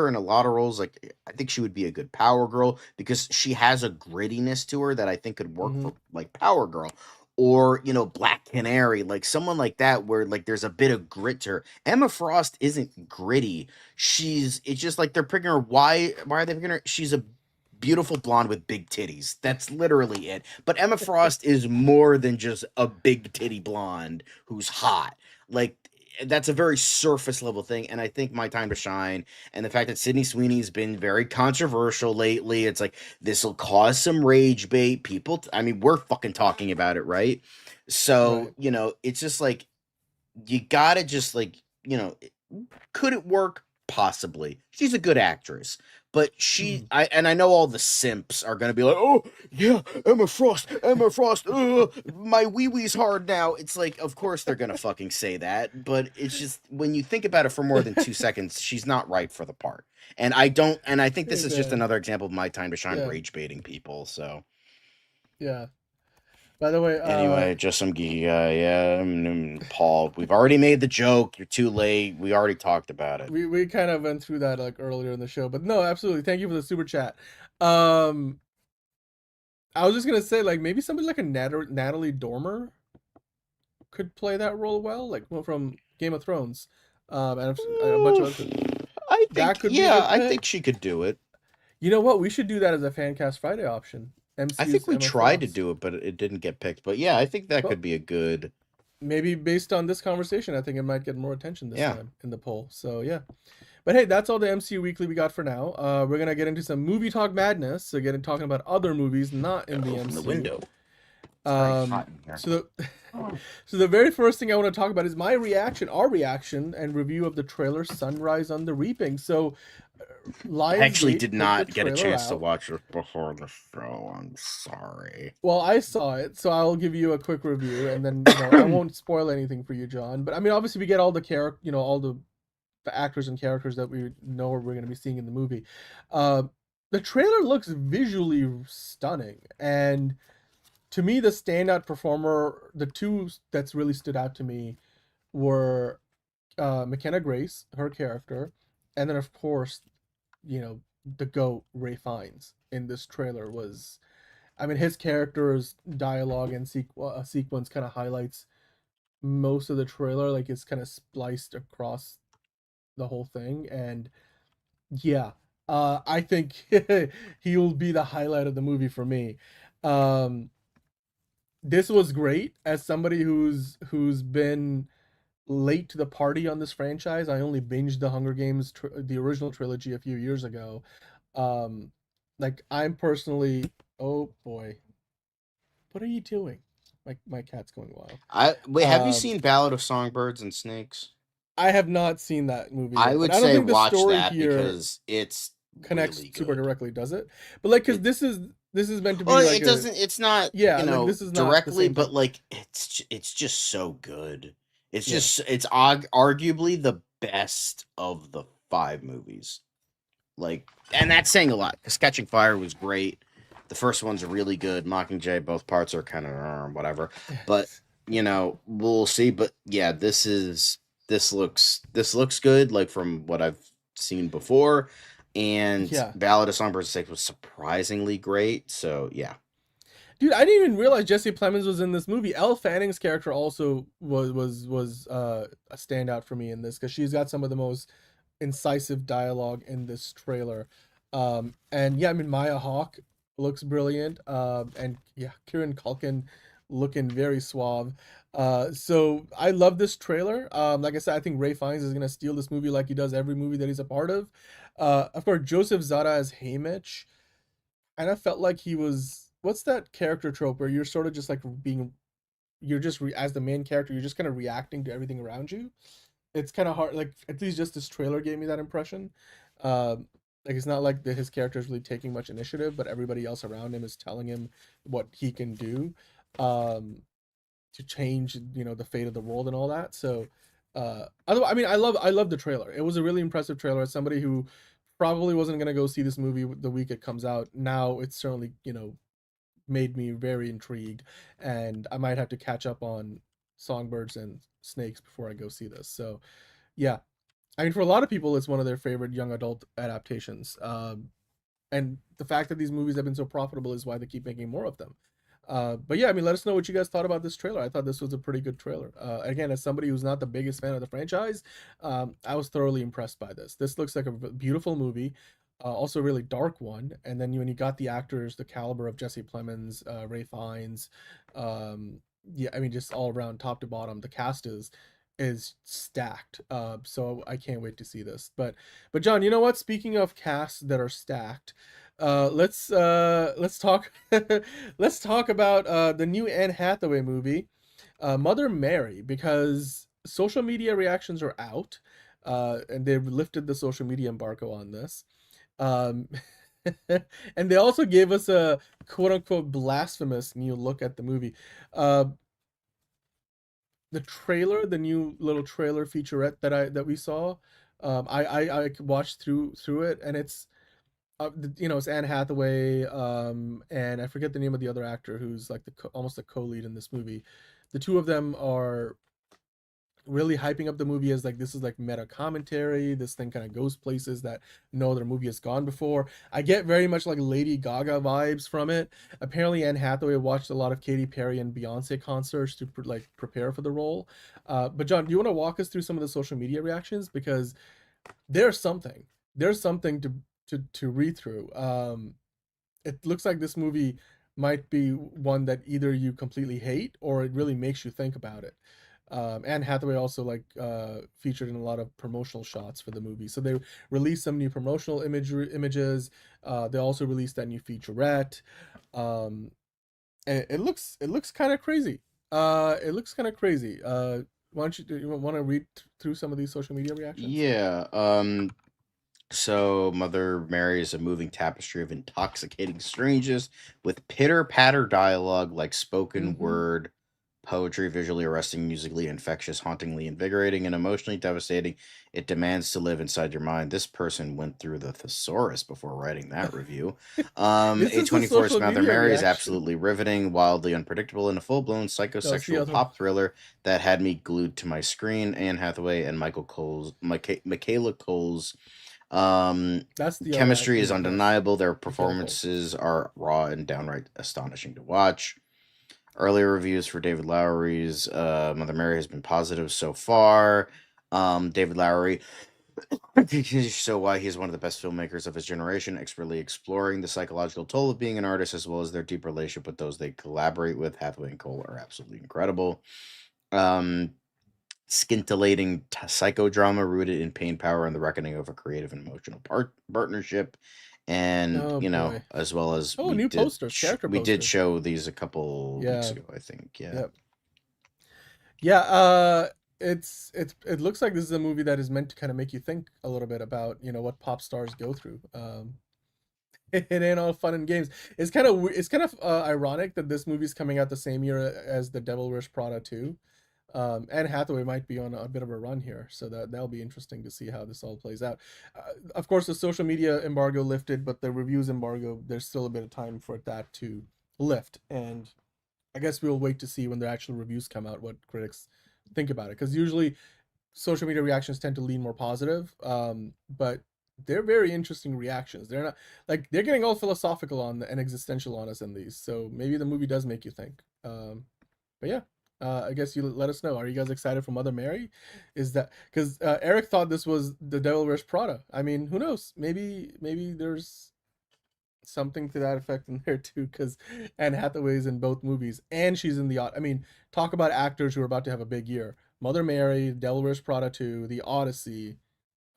in a lot of roles. Like, I think she would be a good Power Girl, because she has a grittiness to her that I think could work for like Power Girl, or Black Canary, like someone like that, where like there's a bit of grit to her. Emma Frost isn't gritty. It's just like they're picking her. Why are they picking her? She's a beautiful blonde with big titties. That's literally it. But Emma Frost is more than just a big titty blonde who's hot. Like, that's a very surface level thing, and I think My Time to Shine, and the fact that Sydney Sweeney's been very controversial lately, it's like, this will cause some rage bait. People, I mean, we're fucking talking about it, right? So, it's just like, you gotta just like, could it work? Possibly. She's a good actress. But I know all the simps are gonna be like, oh yeah, Emma Frost, my wee-wee's hard now. It's like, of course they're gonna fucking say that, but it's just, when you think about it for more than 2 seconds, she's not right for the part. And I think this is just another example of My Time to Shine rage baiting people. So yeah. By the way, anyway, just some Paul, we've already made the joke. You're too late. We already talked about it. We kind of went through that like earlier in the show, but no, absolutely. Thank you for the super chat. I was just gonna say, like, maybe somebody like a Natalie Dormer could play that role well, like from Game of Thrones, and a bunch of other. I think she could do it. You know what? We should do that as a Fancast Friday option. MCU's I think we Emma tried Frost. to do it, but it didn't get picked. But yeah, I think that could be a good. Maybe based on this conversation, I think it might get more attention this time in the poll. So yeah. But hey, that's all the MCU Weekly we got for now. We're gonna get into some movie talk madness. So talking about other movies not in the MCU. The window. So the very first thing I want to talk about is our reaction and review of the trailer Sunrise on the Reaping. So I actually did not get a chance to watch it before the show. I'm sorry. Well, I saw it, so I'll give you a quick review, and then I won't spoil anything for you, John. But I mean, obviously, we get all the all the actors and characters that we know we're going to be seeing in the movie. The trailer looks visually stunning, and to me, the standout performer, the two that's really stood out to me were McKenna Grace, her character, and then of course, the GOAT Ray Fiennes in this trailer was, I mean, his character's dialogue and sequence kind of highlights most of the trailer. Like it's kind of spliced across the whole thing, and yeah, I think he will be the highlight of the movie for me. Um, this was great as somebody who's been late to the party on this franchise. I only binged the Hunger Games, the original trilogy, a few years ago. Um, like I'm personally, oh boy, what are you doing? My cat's going wild. Have you seen Ballad of Songbirds and Snakes? I have not seen that movie I yet, would but I don't say think the watch story that here because it's connects really super good. directly, does it? But like, because It, this is meant to be well, like it doesn't. It's not, yeah, like this is not the directly, same but thing. like it's just so good. It's Yeah, just it's arguably the best of the 5 movies. Like, and that's saying a lot because Catching Fire was great. The first one's really good. Mockingjay, both parts are kind of whatever, but we'll see. But yeah, this looks good. Like from what I've seen before, and yeah. Ballad of Songbirds and Snakes was surprisingly great. So yeah. Dude, I didn't even realize Jesse Plemons was in this movie. Elle Fanning's character also was a standout for me in this because she's got some of the most incisive dialogue in this trailer. And yeah, I mean Maya Hawke looks brilliant. And yeah, Kieran Culkin looking very suave. So I love this trailer. Like I said, I think Ray Fiennes is gonna steal this movie like he does every movie that he's a part of. Of course, Joseph Zada as Haymitch. And I felt like he was, what's that character trope where you're sort of just like being, you're just as the main character, you're just kind of reacting to everything around you. It's kind of hard, like at least just this trailer gave me that impression. Like it's not like his character is really taking much initiative, but everybody else around him is telling him what he can do to change, the fate of the world and all that. So, otherwise, I mean, I love the trailer. It was a really impressive trailer. As somebody who probably wasn't gonna go see this movie the week it comes out, now it's certainly made me very intrigued, and I might have to catch up on Songbirds and Snakes before I go see this. So, yeah, I mean, for a lot of people, it's one of their favorite young adult adaptations. And the fact that these movies have been so profitable is why they keep making more of them. But yeah, I mean, let us know what you guys thought about this trailer. I thought this was a pretty good trailer. Again, as somebody who's not the biggest fan of the franchise, I was thoroughly impressed by this. This looks like a beautiful movie, also a really dark one. And then when you got the actors, the caliber of Jesse Plemons, Ray Fiennes, yeah, I mean, just all around, top to bottom, the cast is stacked. So I can't wait to see this. But John, you know what? Speaking of casts that are stacked, let's talk let's talk about the new Anne Hathaway movie, Mother Mary, because social media reactions are out, and they've lifted the social media embargo on this. Um, and they also gave us a quote unquote blasphemous new look at the movie. Uh, the trailer, the new little trailer featurette that we saw, I watched through it, and it's it's Anne Hathaway, and I forget the name of the other actor who's like almost a co-lead in this movie. The two of them are really hyping up the movie as like this is like meta commentary. This thing kind of goes places that no other movie has gone before. I get very much like Lady Gaga vibes from it. Apparently, Anne Hathaway watched a lot of Katy Perry and Beyonce concerts to prepare for the role. But John, do you want to walk us through some of the social media reactions, because there's something to read through. It looks like this movie might be one that either you completely hate or it really makes you think about it. Anne Hathaway also featured in a lot of promotional shots for the movie. So they released some new promotional images. They also released that new featurette. And it looks kind of crazy. It looks kind of crazy. Why don't you want to read through some of these social media reactions? Yeah. So Mother Mary is a moving tapestry of intoxicating strangeness with pitter patter dialogue like spoken word poetry, visually arresting, musically infectious, hauntingly invigorating, and emotionally devastating. It demands to live inside your mind. This person went through the thesaurus before writing that review. This is the A24's social Mother media Mary is reaction. absolutely riveting, wildly unpredictable, and a full-blown psychosexual pop thriller that had me glued to my screen. Anne Hathaway and Michaela Cole's That's the chemistry is yes. undeniable. Their performances are raw and downright astonishing to watch. Earlier reviews for David Lowery's Mother Mary has been positive so far. David Lowery so why he's one of the best filmmakers of his generation, expertly exploring the psychological toll of being an artist as well as their deep relationship with those they collaborate with. Hathaway and Cole are absolutely incredible. Scintillating psychodrama rooted in pain, power, and the reckoning of a creative and emotional partnership. And as well as new posters, character we did posters. show these a couple weeks ago, I think. It looks like this is a movie that is meant to kind of make you think a little bit about what pop stars go through. It ain't all fun and games. It's kind of ironic that this movie's coming out the same year as The Devil Wears Prada 2. Anne Hathaway might be on a bit of a run here, so that'll be interesting to see how this all plays out. Of course, the social media embargo lifted, but the reviews embargo, there's still a bit of time for that to lift, and I guess we'll wait to see when the actual reviews come out what critics think about it, because usually social media reactions tend to lean more positive, but they're very interesting reactions. They're not like they're getting all philosophical and existential on us in these, so maybe the movie does make you think. But yeah. I guess you let us know. Are you guys excited for Mother Mary? Is that because Eric thought this was The Devil Wears Prada? I mean, who knows? Maybe there's something to that effect in there too. Because Anne Hathaway's in both movies, and she's in I mean, talk about actors who are about to have a big year. Mother Mary, Devil Wears Prada 2, The Odyssey.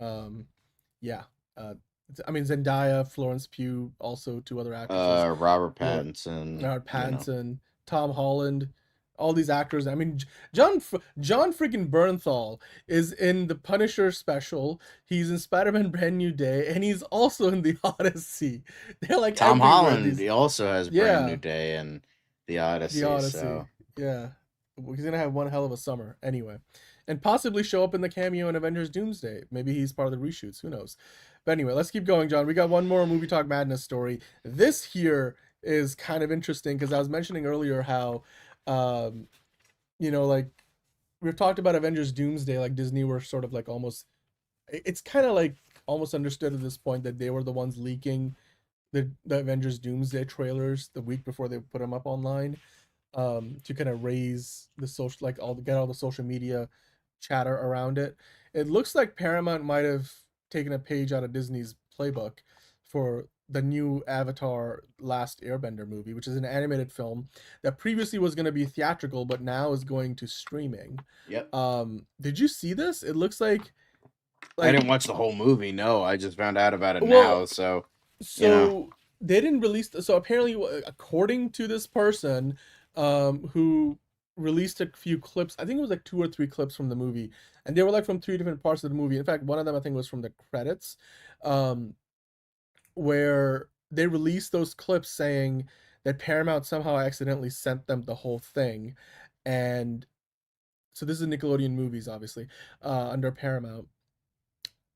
Yeah. I mean, Zendaya, Florence Pugh, also two other actresses. Robert Pattinson. Tom Holland. All these actors. I mean, John freaking Bernthal is in the Punisher special. He's in Spider-Man: Brand New Day, and he's also in the Odyssey. They're like Tom Holland. He also has Brand New Day and the Odyssey. So. Yeah, he's gonna have one hell of a summer anyway, and possibly show up in the cameo in Avengers: Doomsday. Maybe he's part of the reshoots. Who knows? But anyway, let's keep going, John. We got one more Movie Talk Madness story. This here is kind of interesting because I was mentioning earlier how. Like we've talked about Avengers Doomsday, like Disney were sort of like almost, it's kind of like almost understood at this point that they were the ones leaking the Avengers Doomsday trailers the week before they put them up online, to kind of raise the social, like get all the social media chatter around it. It looks like Paramount might have taken a page out of Disney's playbook for the new Avatar Last Airbender movie, which is an animated film that previously was going to be theatrical, but now is going to streaming. Yep. Did you see this? It looks like I didn't watch the whole movie. No, I just found out about it now. So they didn't release. So apparently, according to this person, who released a few clips, I think it was like 2 or 3 clips from the movie, and they were like from 3 different parts of the movie. In fact, one of them I think was from the credits. Where they released those clips saying that Paramount somehow accidentally sent them the whole thing. And so this is Nickelodeon Movies, obviously, under Paramount.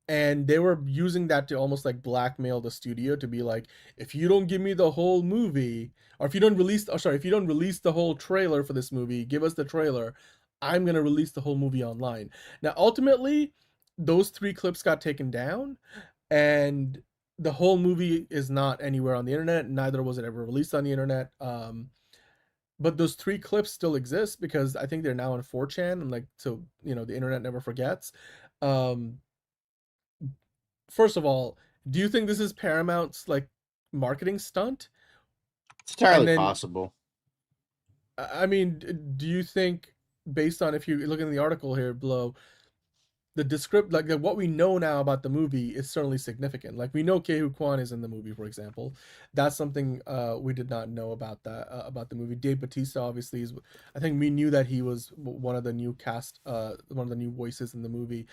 And they were using that to almost like blackmail the studio to be like, if you don't give me the whole movie, or if you don't release the whole trailer for this movie, give us the trailer, I'm going to release the whole movie online. Now, ultimately, those 3 clips got taken down, and the whole movie is not anywhere on the internet. Neither was it ever released on the internet. But those 3 clips still exist because I think they're now on 4chan, and like, so, the internet never forgets. First of all, do you think this is Paramount's like marketing stunt? It's entirely possible. I mean, do you think, based on, if you look in the article here below, the what we know now about the movie is certainly significant. Like, we know Ke-Huy Quan is in the movie, for example. That's something we did not know about about the movie. Dave Bautista obviously is. I think we knew that he was one of the new cast, one of the new voices in the movie.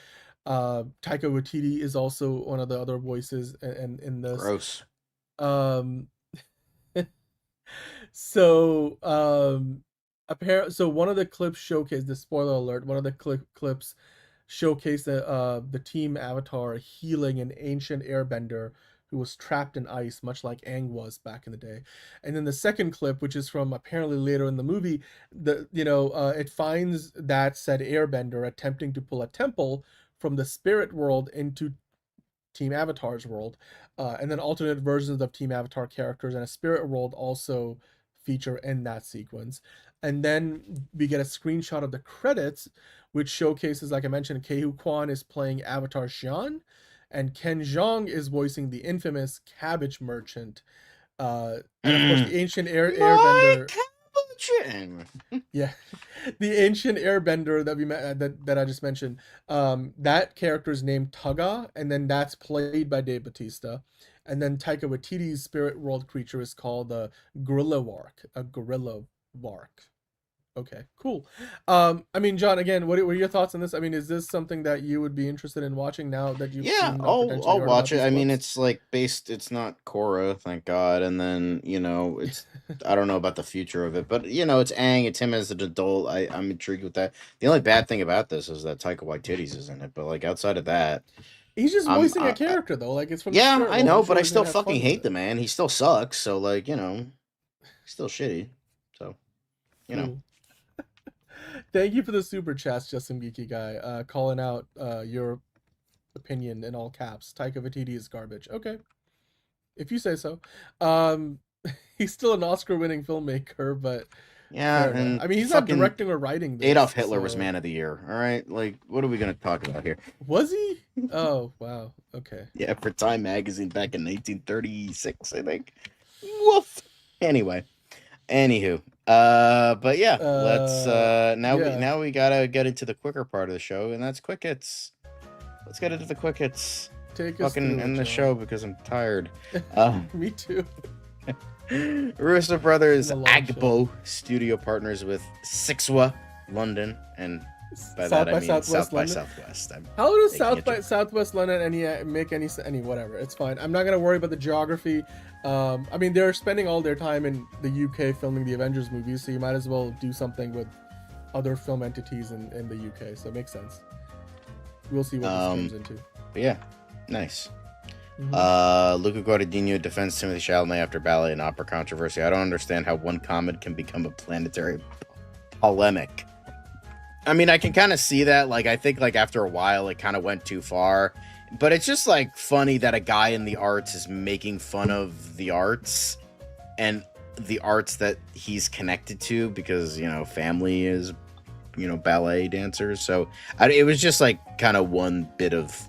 Taika Waititi is also one of the other voices in this. Gross. So So one of the clips showcased the spoiler alert. One of the clips showcased the team Avatar healing an ancient airbender who was trapped in ice, much like Aang was back in the day. And then the second clip, which is from apparently later in the movie, it finds that said airbender attempting to pull a temple from the spirit world into Team Avatar's world, and then alternate versions of Team Avatar characters and a spirit world also feature in that sequence. And then we get a screenshot of the credits, which showcases, like I mentioned, Kehu Kwan is playing Avatar Xian, and Ken Jeong is voicing the infamous Cabbage Merchant. And of course, the ancient airbender. Yeah, the ancient airbender that we met that I just mentioned. That character is named Tugga, and then that's played by Dave Bautista. And then Taika Waititi's spirit world creature is called the Gorilla Wark. A Gorilla Wark. Okay, cool. I mean, John, again, what are your thoughts on this? I mean, is this something that you would be interested in watching now that you've seen I'll watch it. I mean, it's like it's not Korra, thank God. And then, it's, I don't know about the future of it, but it's Aang, it's him as an adult. I'm intrigued with that. The only bad thing about this is that Taika Waititi's is in it, but like outside of that, he's just voicing a character though. Like it's from I know, but I still fucking hate the man. He still sucks. So like, he's still shitty. So, Thank you for the super chats, Justin Geeky Guy. Calling out your opinion in all caps. Taika Waititi is garbage. Okay, if you say so. He's still an Oscar-winning filmmaker, but and I mean, he's not directing or writing this, Adolf Hitler was Man of the Year. All right, like, what are we gonna talk about here? Was he? Oh wow. Okay. Yeah, for Time Magazine back in 1936, I think. Woof. Anyway, anywho. But yeah, let's now we gotta get into the quicker part of the show, and that's quick hits. Let's get into the quick hits. Take us fucking through end the show because I'm tired. Me too. Russo Brothers Agbo studio partners with Sixwa London, and by South that by I mean Southwest South by London? Southwest. How does South by Southwest London make any whatever? It's fine. I'm not gonna worry about the geography. I mean, they're spending all their time in the UK filming the Avengers movies, so you might as well do something with other film entities in the UK. So it makes sense. We'll see what this turns into. But yeah, nice. Luca Guadagnino defends Timothée Chalamet after ballet and opera controversy. I don't understand how one comment can become a planetary polemic. I mean, I can kind of see that. Like, I think like after a while, it kind of went too far. But it's just like funny that a guy in the arts is making fun of the arts and the arts that he's connected to because, family is, ballet dancers. So it was just like kind of one bit of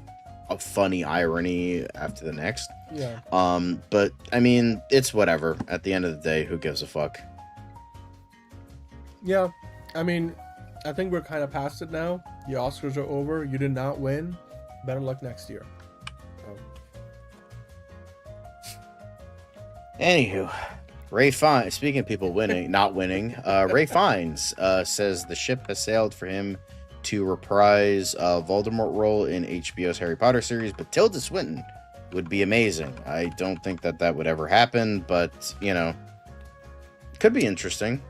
a funny irony after the next. Yeah. But I mean, it's whatever. At the end of the day, who gives a fuck? Yeah. I mean, I think we're kind of past it now. The Oscars are over. You did not win. Better luck next year. Anywho, Ray Fiennes, speaking of people not winning, Ray Fiennes says the ship has sailed for him to reprise a Voldemort role in HBO's Harry Potter series, but Tilda Swinton would be amazing. I don't think that would ever happen, but, could be interesting.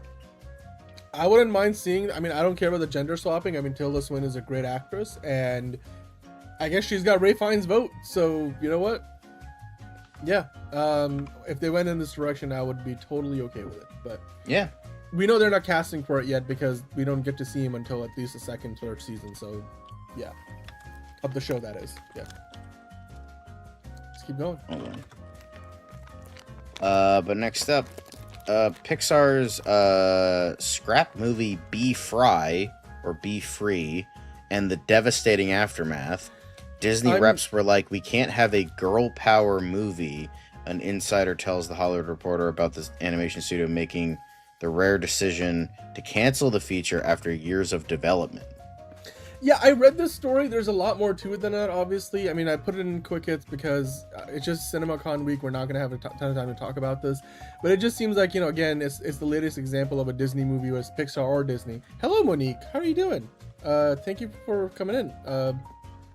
I wouldn't mind seeing, I mean, I don't care about the gender swapping. I mean, Tilda Swinton is a great actress, and I guess she's got Ray Fiennes' vote, so you know what? Yeah, if they went in this direction, I would be totally okay with it. But yeah, we know they're not casting for it yet because we don't get to see him until at least the second, third season. So yeah, of the show, that is. Yeah, let's keep going. But next up, Pixar's scrap movie Be Fry or Be Free and the devastating aftermath. Disney reps were like, we can't have a girl power movie. An insider tells The Hollywood Reporter about this animation studio making the rare decision to cancel the feature after years of development. Yeah, I read this story. There's a lot more to it than that, obviously. I mean, I put it in quick hits because it's just CinemaCon week. We're not going to have a ton of time to talk about this. But it just seems like, again, it's the latest example of a Disney movie, whether it's Pixar or Disney. Hello, Monique. How are you doing? Thank you for coming in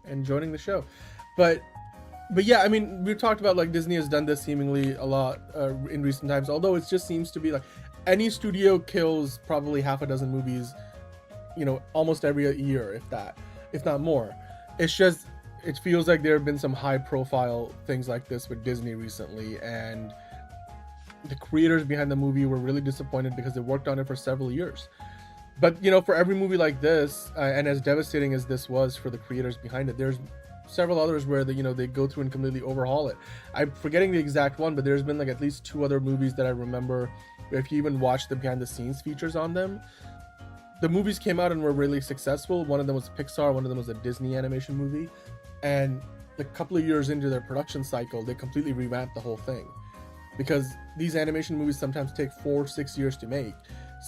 and joining the show. But yeah, I mean, we've talked about, like, Disney has done this seemingly a lot in recent times, although it just seems to be like, any studio kills probably half a dozen movies, almost every year, if not more. It's just, it feels like there have been some high profile things like this with Disney recently, and the creators behind the movie were really disappointed because they worked on it for several years. But for every movie like this, and as devastating as this was for the creators behind it, there's several others where they go through and completely overhaul it. I'm forgetting the exact one, but there's been like at least 2 other movies that I remember where if you even watch the behind the scenes features on them, the movies came out and were really successful. One of them was Pixar, one of them was a Disney animation movie, and a couple of years into their production cycle, they completely revamped the whole thing, because these animation movies sometimes take 4 or 6 years to make.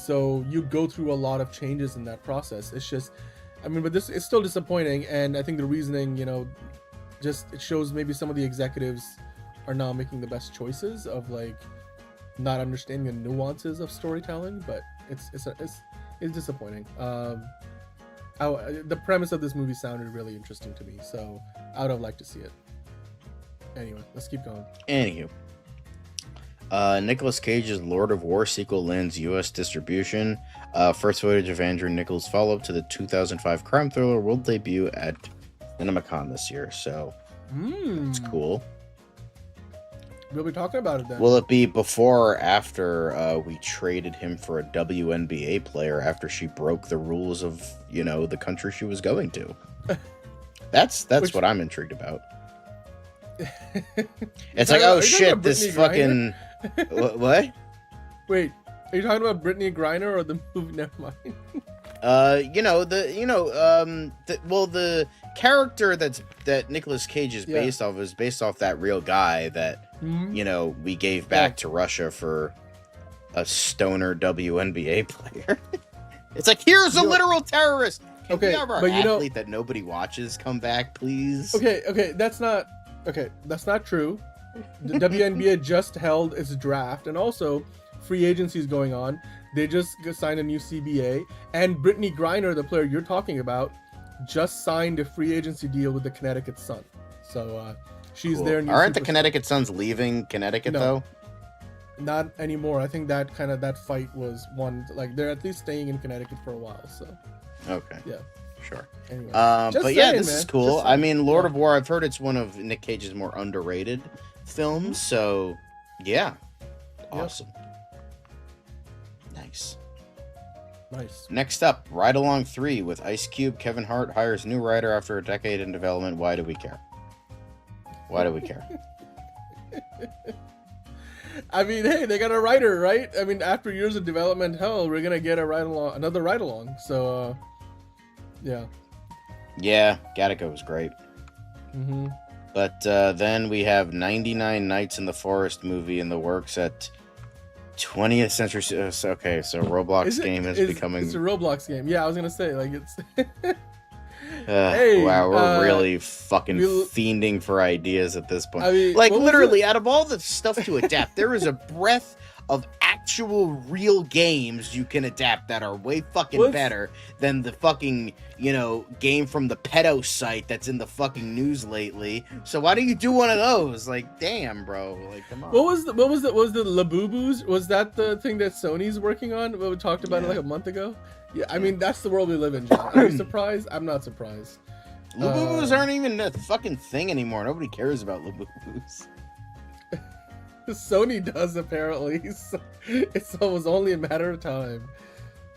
So you go through a lot of changes in that process. It's just, but this is still disappointing, and I think the reasoning, just it shows maybe some of the executives are now making the best choices of like not understanding the nuances of storytelling. But it's disappointing. The premise of this movie sounded really interesting to me, so I would have liked to see it. Anyway, let's keep going. Anywho. Nicolas Cage's Lord of War sequel lands U.S. distribution. First footage of Andrew Nichols' follow-up to the 2005 crime thriller will debut at CinemaCon this year, so it's cool. We'll be talking about it then. Will it be before or after we traded him for a WNBA player after she broke the rules of, the country she was going to? That's what I'm intrigued about. It's like, oh shit, this fucking... What? Wait, are you talking about Brittany Griner or the movie? Never mind. The character that Nicolas Cage is based off is based off that real guy that we gave back to Russia for a stoner WNBA player. It's like, here's a literal terrorist. Can we have our athlete that nobody watches come back, please? Okay, that's not true. The WNBA just held its draft, and also free agency is going on. They just signed a new CBA, and Brittany Griner, the player you're talking about, just signed a free agency deal with the Connecticut Sun. So she's there. Aren't the Connecticut Suns leaving Connecticut though? Not anymore. I think that fight was won. Like, they're at least staying in Connecticut for a while. So okay, yeah, sure. Anyway, this is cool. Lord of War, I've heard it's one of Nick Cage's more underrated films. So yeah, awesome. Nice. Next up, Ride Along 3 with Ice Cube. Kevin Hart hires new writer after a decade in development. Why do we care? Hey, they got a writer, right? After years of development, we're gonna get another ride along. So, yeah. Yeah, Gattaca was great. Mm-hmm. But then we have 99 Nights in the Forest movie in the works at 20th Century. Okay, so Roblox game is becoming... It's a Roblox game. Yeah, I was going to say, like, it's... Wow, we're really fucking fiending for ideas at this point. Literally, out of all the stuff to adapt, there is a breadth of actual real games you can adapt that are way fucking better than the fucking, game from the pedo site that's in the fucking news lately. So why don't you do one of those? Like, damn, bro. Like, come on. What was the Labubu's? Was that the thing that Sony's working on? We talked about it like a month ago. Yeah, that's the world we live in, John. Are you surprised? I'm not surprised. Labubus aren't even a fucking thing anymore. Nobody cares about Labubus. Sony does, apparently. So it was only a matter of time.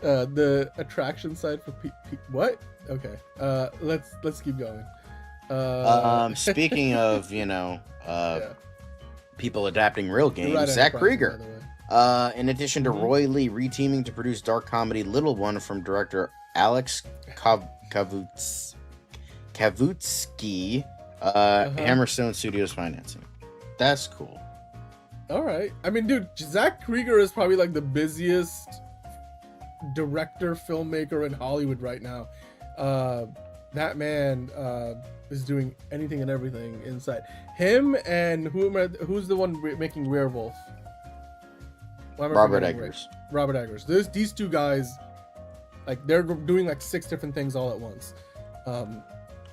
The attraction side for what? Okay. Let's keep going. Speaking of people adapting real games, Zach Krieger. In addition to Roy Lee reteaming to produce dark comedy Little One from director Alex Kavutsky, Hammerstone Studios financing. That's cool. All right. Dude, Zach Krieger is probably like the busiest director, filmmaker in Hollywood right now. That man is doing anything and everything inside. Him and who's the one making Werewolf? Robert Eggers. Robert Eggers. These two guys, like, they're doing like 6 different things all at once.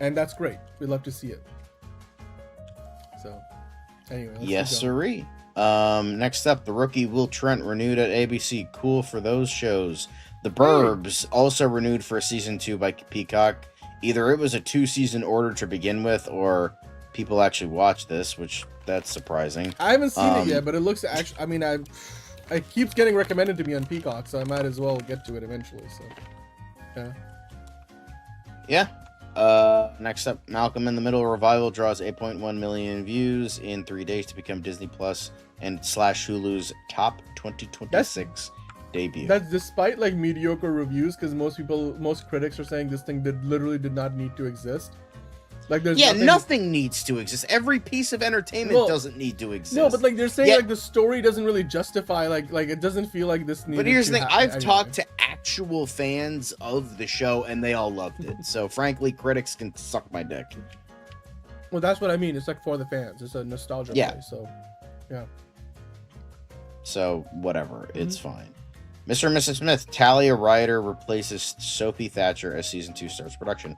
And that's great. We'd love to see it. So, anyway. Yes, sirree. Next up, The Rookie, Will Trent renewed at ABC. Cool for those shows. The Burbs also renewed for a season 2 by Peacock. Either it was a 2-season order to begin with, or people actually watch this, which that's surprising. I haven't seen it yet, but it looks actually. I mean, it keeps getting recommended to me on Peacock, so I might as well get to it eventually. So, yeah. Next up, Malcolm in the Middle revival draws 8.1 million views in 3 days to become Disney Plus and / Hulu's top 2026 debut. That's despite like mediocre reviews, because most critics are saying this thing literally did not need to exist. Like there's nothing needs to exist. Every piece of entertainment doesn't need to exist. No, but like they're saying like the story doesn't really justify like it doesn't feel like this needed. But here's the thing: I've anyway. talked to actual fans of the show, and they all loved it. So frankly, critics can suck my dick. Well, that's what I mean. It's like for the fans. It's a nostalgia play. So, yeah. So whatever, it's fine. Mr. and Mrs. Smith, Talia Ryder replaces Sophie Thatcher as season 2 starts production.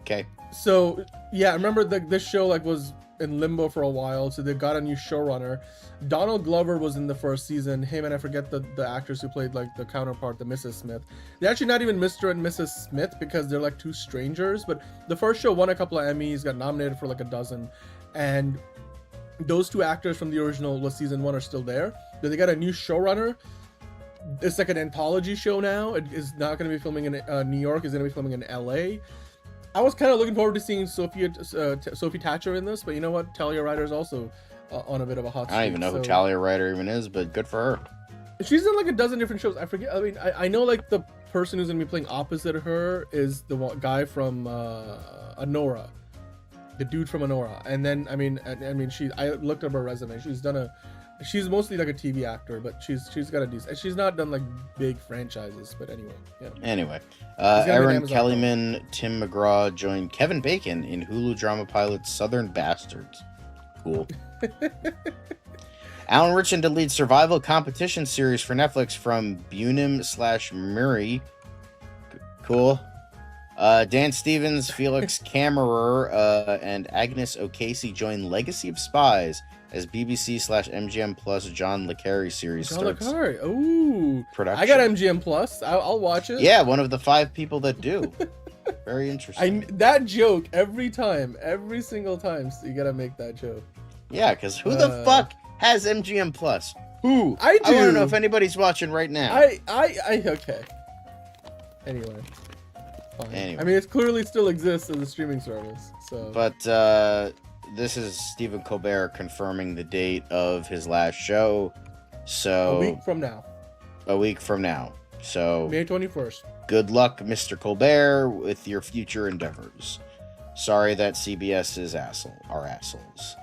Okay. So yeah, I remember this show like was in limbo for a while, so they got a new showrunner. Donald Glover was in the first season. Him and I forget the actors who played like the counterpart, the Mrs. Smith. They're actually not even Mr. and Mrs. Smith because they're like two strangers. But the first show won a couple of Emmys, got nominated for like a dozen, and those two actors from the original season 1 are still there. But they got a new showrunner. It's like an anthology show now. It is not going to be filming in New York. It's going to be filming in LA. I was kind of looking forward to seeing Sophie Thatcher in this, but you know what? Talia Ryder is also on a bit of a hot streak. I don't even know who Talia Ryder even is, but good for her. She's in like a dozen different shows. I forget. I mean, I know like the person who's going to be playing opposite her is the guy from Anora, the dude from Anora. And then I looked up her resume. She's mostly like a TV actor, but she's got a decent. She's not done like big franchises, but anyway. Yeah. Anyway, Aaron Kellyman, Tim McGraw joined Kevin Bacon in Hulu drama pilot Southern Bastards. Cool. Alan Ritchson to lead survival competition series for Netflix from Bunim/Murray. Cool. Dan Stevens, Felix Kammerer, and Agnes O'Casey join Legacy of Spies as BBC/MGM Plus John Le Carre series starts. John Le Carre. Ooh. Production. I got MGM Plus. I'll watch it. Yeah, one of the 5 people that do. Very interesting. That joke every single time. So you gotta make that joke. Yeah, because who the fuck has MGM Plus? Who? I do. I want to know if anybody's watching right now. Okay. Anyway. Fine. I mean, it clearly still exists as a streaming service. So. But this is Stephen Colbert confirming the date of his last show. So a week from now. So May 21st. Good luck, Mr. Colbert, with your future endeavors. Sorry that CBS is assholes.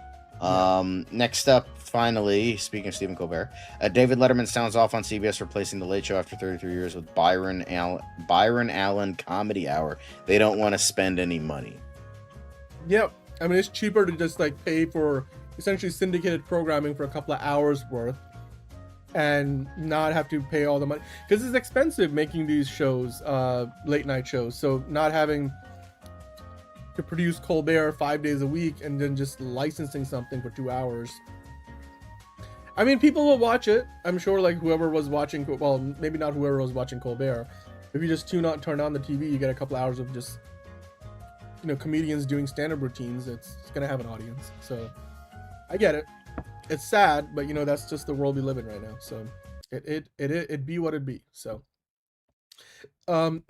Next up, finally, speaking of Stephen Colbert, David Letterman sounds off on CBS, replacing The Late Show after 33 years with Byron Allen Comedy Hour. They don't want to spend any money. Yep. I mean, it's cheaper to just like pay for essentially syndicated programming for a couple of hours worth and not have to pay all the money, because it's expensive making these shows, late night shows. So not having to produce Colbert 5 days a week and then just licensing something for 2 hours. I mean, people will watch it. I'm sure like whoever was watching, well, maybe not whoever was watching Colbert. If you just turn on the TV, you get a couple hours of just, comedians doing stand-up routines. It's gonna have an audience. So I get it. It's sad, but that's just the world we live in right now. So it be what it be. So that's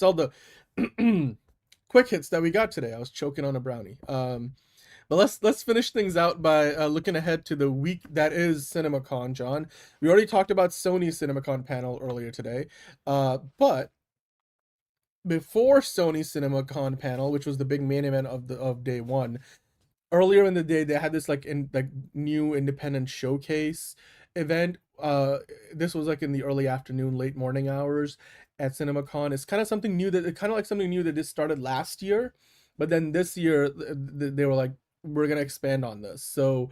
all the quick hits that we got today. I was choking on a brownie. But let's finish things out by looking ahead to the week that is CinemaCon, John. We already talked about Sony's CinemaCon panel earlier today, but before Sony's CinemaCon panel, which was the big main event of day one, earlier in the day they had this new independent showcase event. This was like in the early afternoon, late morning hours at CinemaCon. It's kind of something new that this started last year, but then this year they were like, we're gonna expand on this. So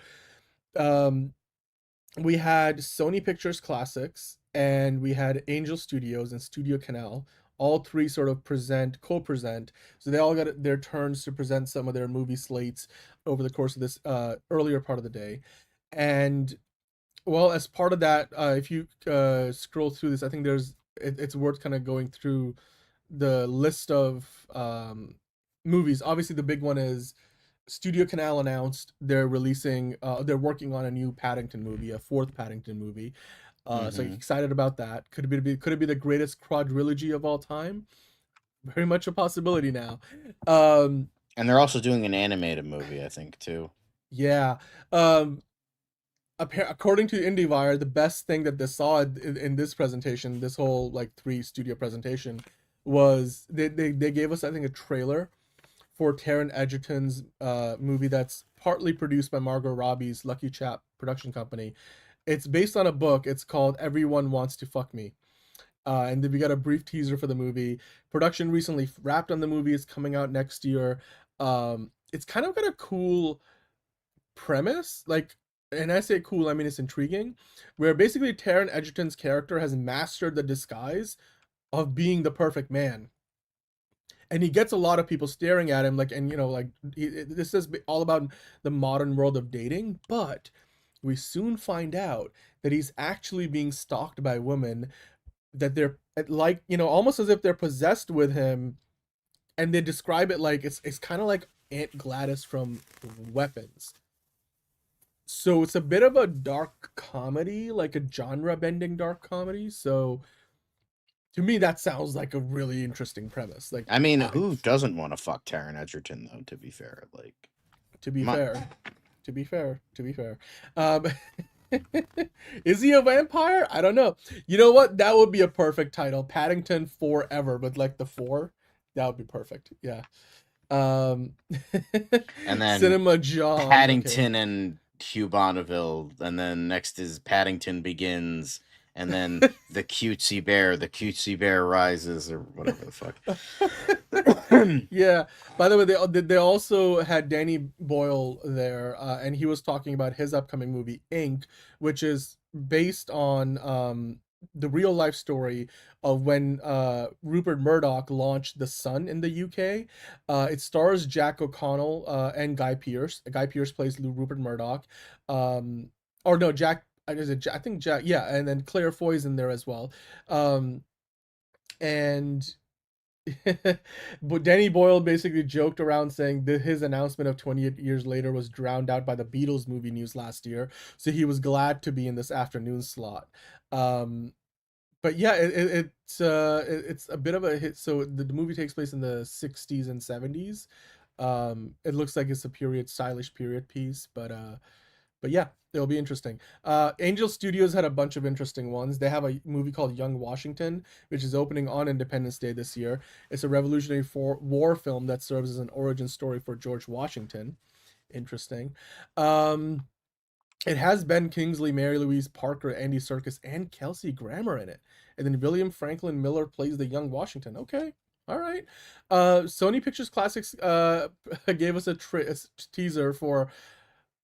we had Sony Pictures Classics and we had Angel Studios and Studio Canal, all three sort of co-present. So they all got their turns to present some of their movie slates over the course of this earlier part of the day. And well, as part of that, if you scroll through this, I think it's worth kind of going through the list of movies. Obviously, the big one is Studio Canal announced they're working on a new Paddington movie, a fourth Paddington movie. So excited about that. Could it be the greatest quadrilogy of all time? Very much a possibility now. And they're also doing an animated movie, I think, too. Yeah. According to IndieWire, the best thing that they saw in this presentation, this whole like 3 studio presentation, was they gave us, I think, a trailer for Taron Egerton's movie that's partly produced by Margot Robbie's Lucky Chap production company. It's based on a book. It's called Everyone Wants to Fuck Me. And then we got a brief teaser for the movie. Production recently wrapped on the movie. It's coming out next year. It's kind of got a cool premise. Like, and I say cool, I mean it's intriguing. Where basically Taron Egerton's character has mastered the disguise of being the perfect man. And he gets a lot of people staring at him, like, and you know, like, this is all about the modern world of dating, but we soon find out that he's actually being stalked by women, that they're like, you know, almost as if they're possessed with him, and they describe it like it's kind of like Aunt Gladys from Weapons. So it's a bit of a dark comedy, like a genre-bending dark comedy. So to me, that sounds like a really interesting premise. Like, I mean, who doesn't want to fuck Taron Egerton, though? To be fair, like, to be fair. Is he a vampire? I don't know. You know what? That would be a perfect title. Paddington Forever, but like the 4. That would be perfect. Yeah. And then Cinema John. Paddington and Hugh Bonneville, and then next is Paddington Begins, and then the cutesy bear rises, or whatever the fuck. Yeah. By the way, they also had Danny Boyle there, and he was talking about his upcoming movie Ink, which is based on the real life story of when Rupert Murdoch launched The Sun in the UK. It stars Jack O'Connell and Guy Pearce. Guy Pearce plays Rupert Murdoch. Or no, Jack. I think Jack. Yeah, and then Claire Foy's in there as well. And but Danny Boyle basically joked around saying that his announcement of 28 years later was drowned out by the Beatles movie news last year, so he was glad to be in this afternoon slot. But yeah, it's a bit of a hit. So the movie takes place in the 60s and 70s. It looks like it's a stylish period piece, but yeah, it'll be interesting. Angel Studios had a bunch of interesting ones. They have a movie called Young Washington, which is opening on Independence Day this year. It's a Revolutionary War film that serves as an origin story for George Washington. Interesting. It has Ben Kingsley, Mary Louise Parker, Andy Serkis, and Kelsey Grammer in it. And then William Franklin Miller plays the young Washington. Okay. All right. Sony Pictures Classics gave us a teaser for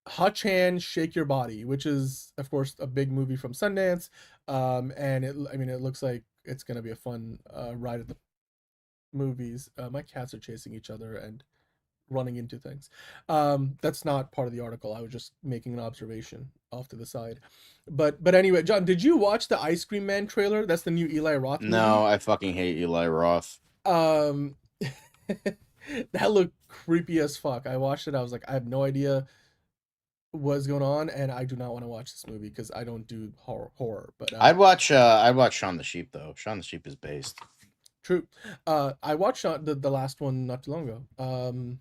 Ha-Chan Shake Your Body, which is, of course, a big movie from Sundance. And it looks like it's going to be a fun ride at the movies. My cats are chasing each other and running into things. That's not part of the article. I was just making an observation off to the side. But anyway, John, did you watch the Ice Cream Man trailer? That's the new Eli Roth movie. No, I fucking hate Eli Roth. That looked creepy as fuck. I watched it. I was like, I have no idea what's going on, and I do not want to watch this movie because I don't do horror. But I'd watch Shaun the Sheep though. Shaun the Sheep is based. True. I watched the last one not too long ago.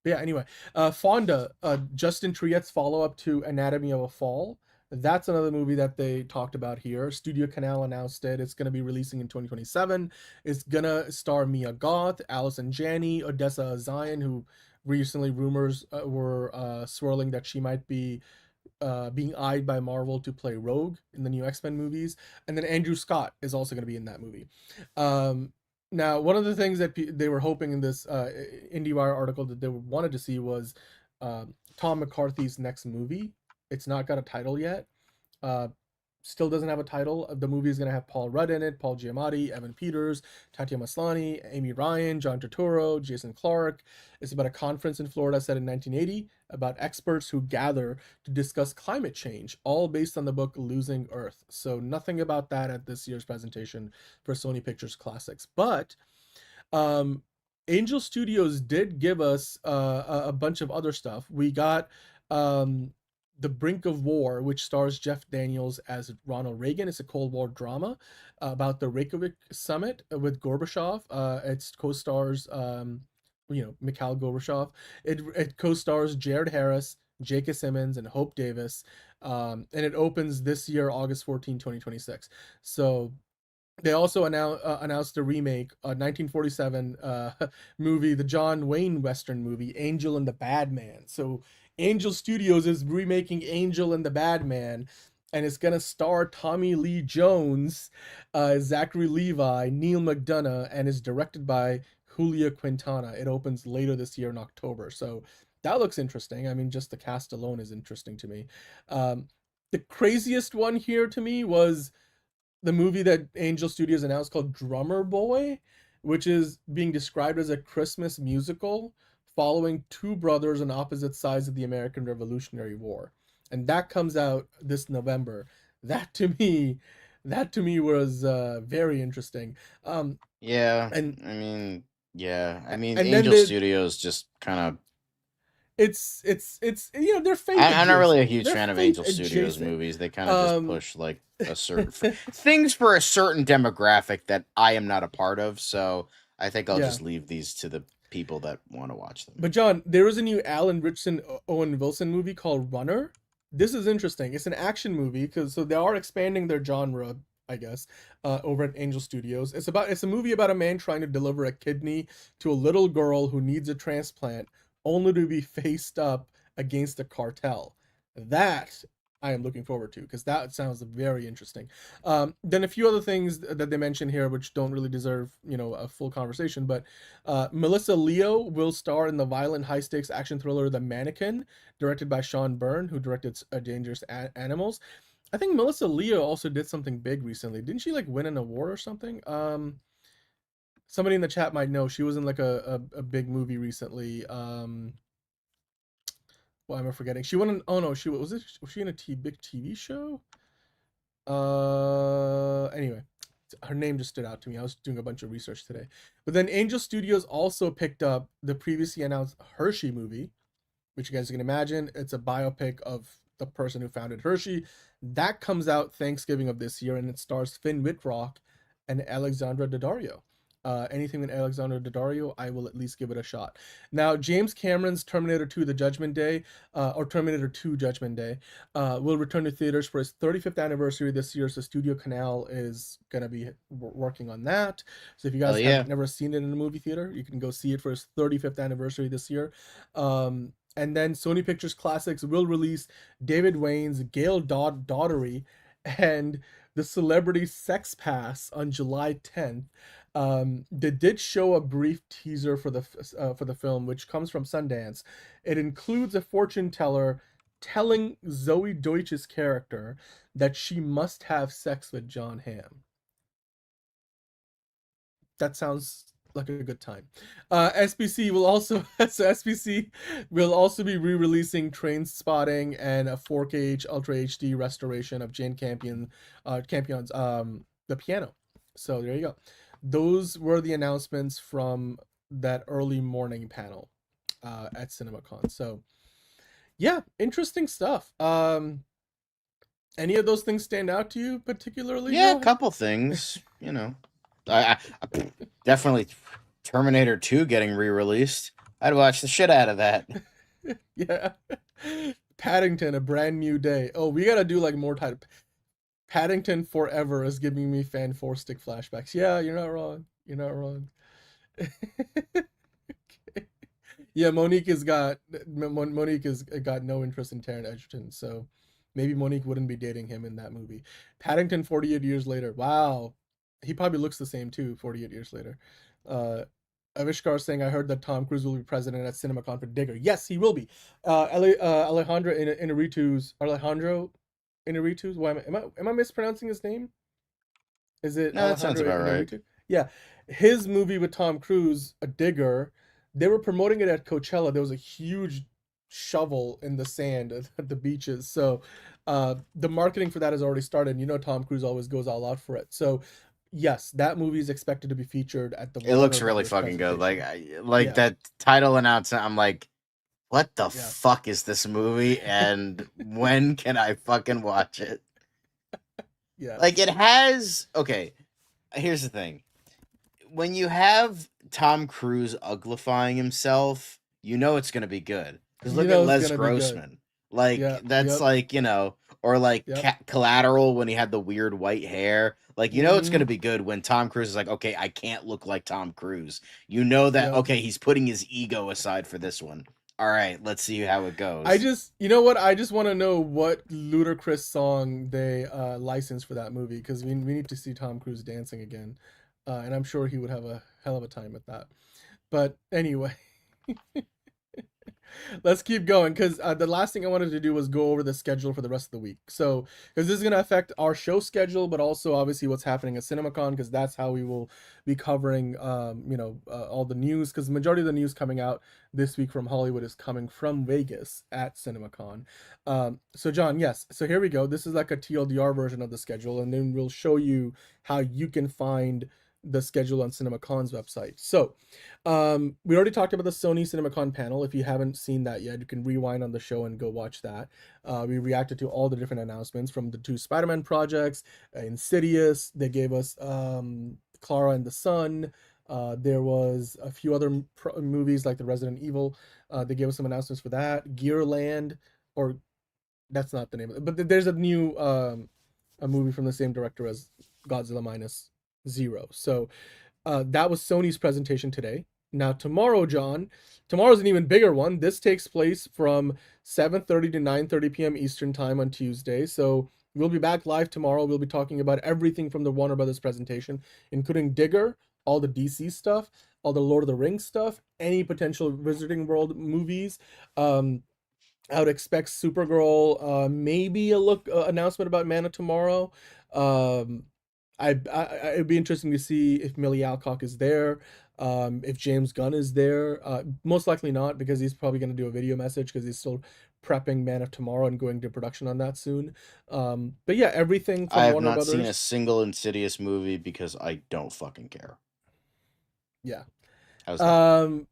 Yeah, anyway, Fonda, Justin Triet's follow-up to Anatomy of a Fall. That's another movie that they talked about here. Studio Canal announced it. It's going to be releasing in 2027. It's going to star Mia Goth, Allison Janney, Odessa Zion, who recently rumors were swirling that she might be being eyed by Marvel to play Rogue in the new X-Men movies. And then Andrew Scott is also going to be in that movie. Now, one of the things that they were hoping in this IndieWire article that they wanted to see was Tom McCarthy's next movie. It's not got a title yet. still doesn't have a title. The movie is going to have Paul Rudd in it, Paul Giamatti, Evan Peters, Tatiana Maslany, Amy Ryan, John Turturro, Jason Clarke. It's about a conference in Florida set in 1980 about experts who gather to discuss climate change, all based on the book Losing Earth. So nothing about that at this year's presentation for Sony Pictures Classics. But Angel Studios did give us a bunch of other stuff. We got The Brink of War, which stars Jeff Daniels as Ronald Reagan. It's a Cold War drama about the Reykjavik summit with Gorbachev. It co-stars, Mikhail Gorbachev. It co-stars Jared Harris, J.K. Simmons, and Hope Davis. And it opens this year, August 14, 2026. So they also announced a remake, a 1947 movie, the John Wayne Western movie, Angel and the Bad Man. So Angel Studios is remaking Angel and the Bad Man, and it's going to star Tommy Lee Jones, Zachary Levi, Neil McDonough, and is directed by Julia Quintana. It opens later this year in October. So that looks interesting. I mean, just the cast alone is interesting to me. The craziest one here to me was the movie that Angel Studios announced called Drummer Boy, which is being described as a Christmas musical following two brothers on opposite sides of the American Revolutionary War. And that comes out this November. That to me was very interesting. Angel Studios just kind of, it's they're fake. I'm not really a huge fan of Angel Studios movies. They kind of just push like a certain things for a certain demographic that I am not a part of. So I think I'll just leave these to the people that want to watch them. But John, there was a new Alan Ritchson, Owen Wilson movie called Runner. This is interesting. It's an action movie so they are expanding their genre, I guess, over at Angel Studios. It's a movie about a man trying to deliver a kidney to a little girl who needs a transplant, only to be faced up against a cartel. That I am looking forward to, because that sounds very interesting. Then a few other things that they mentioned here, which don't really deserve, a full conversation, but Melissa Leo will star in the violent high-stakes action thriller The Mannequin, directed by Sean Byrne, who directed Dangerous Animals. I think Melissa Leo also did something big recently. Didn't she win an award or something? Somebody in the chat might know. She was in a big movie recently. Why am I forgetting? She won was she in a big TV show? Anyway, her name just stood out to me. I was doing a bunch of research today. But then Angel Studios also picked up the previously announced Hershey movie, which you guys can imagine. It's a biopic of the person who founded Hershey. That comes out Thanksgiving of this year, and it stars Finn Wittrock and Alexandra Daddario. Anything with Alexandra Daddario, I will at least give it a shot. Now, James Cameron's Terminator 2 The Judgment Day, or Terminator 2 Judgment Day, will return to theaters for its 35th anniversary this year, so Studio Canal is going to be working on that. So if you guys have never seen it in a movie theater, you can go see it for its 35th anniversary this year. And then Sony Pictures Classics will release David Wayne's Gail Daughtery and The Celebrity Sex Pass on July 10th. They did show a brief teaser for the film, which comes from Sundance. It includes a fortune teller telling Zoe Deutsch's character that she must have sex with John Hamm. That sounds like a good time. SBC will also be re-releasing Train Spotting and a 4K Ultra HD restoration of Jane Campion's The Piano. So there you go. Those were the announcements from that early morning panel at CinemaCon. So yeah, interesting stuff. Any of those things stand out to you particularly? Yeah, a couple things. I definitely Terminator 2 getting re-released. I'd watch the shit out of that. Yeah. Paddington, A Brand New Day. Oh, we gotta do more type. Paddington Forever is giving me Fan 4 Stick flashbacks. Yeah, you're not wrong. Okay. Yeah, Monique has got no interest in Taron Egerton, so maybe Monique wouldn't be dating him in that movie. Paddington 48 years later. Wow. He probably looks the same too 48 years later. Avishkar saying, I heard that Tom Cruise will be president at CinemaCon for Digger. Yes, he will be. Alejandro Inarritu. Why am I mispronouncing his name? Is it No, that sounds Alejandro about right. Inarritu? Yeah, his movie with Tom Cruise, A Digger. They were promoting it at Coachella. There was a huge shovel in the sand at the beaches. So the marketing for that has already started. You know, Tom Cruise always goes all out for it. So yes, that movie is expected to be featured at the It looks Warner really Brothers fucking good. Like, presentation. like Yeah. that title announcement. I'm like, what the Yeah. fuck is this movie? And when can I fucking watch it? Yeah. Like, it has. Okay, here's the thing. When you have Tom Cruise uglifying himself, you know it's gonna be good. Because You look know at it's Les gonna be good. Grossman. Like, Yeah, that's yep. like, or like Yep. Collateral when he had the weird white hair. Like, you know it's gonna Mhm. be good when Tom Cruise is like, okay, I can't look like Tom Cruise. You know that, Yep. okay, he's putting his ego aside for this one. All right, let's see how it goes. You know what? I just want to know what ludicrous song they licensed for that movie, because we need to see Tom Cruise dancing again, and I'm sure he would have a hell of a time with that. But anyway, let's keep going, because the last thing I wanted to do was go over the schedule for the rest of the week. So, because this is going to affect our show schedule, but also obviously what's happening at CinemaCon, because that's how we will be covering, all the news, because the majority of the news coming out this week from Hollywood is coming from Vegas at CinemaCon. So John, yes, so here we go. This is like a TLDR version of the schedule, and then we'll show you how you can find the schedule on CinemaCon's website. So, we already talked about the Sony CinemaCon panel. If you haven't seen that yet, you can rewind on the show and go watch that. We reacted to all the different announcements from the 2 Spider-Man projects, Insidious. They gave us Clara and the Sun. There was a few other movies like the Resident Evil. They gave us some announcements for that. Gearland, or that's not the name of it, but there's a new a movie from the same director as Godzilla Minus Zero. So that was Sony's presentation today. Now tomorrow, John, tomorrow's an even bigger one. This takes place from 7:30 to 9:30 p.m. Eastern time on Tuesday. So we'll be back live tomorrow. We'll be talking about everything from the Warner Brothers presentation, including Digger, all the DC stuff, all the Lord of the Rings stuff, any potential Wizarding World movies. I would expect Supergirl, maybe a announcement about Man of Tomorrow. It'd be interesting to see if Millie Alcock is there, if James Gunn is there. Most likely not, because he's probably going to do a video message, because he's still prepping Man of Tomorrow and going to production on that soon. But yeah, everything from I have Warner not Brothers. seen a single Insidious movie because I don't fucking care. Yeah. How's that?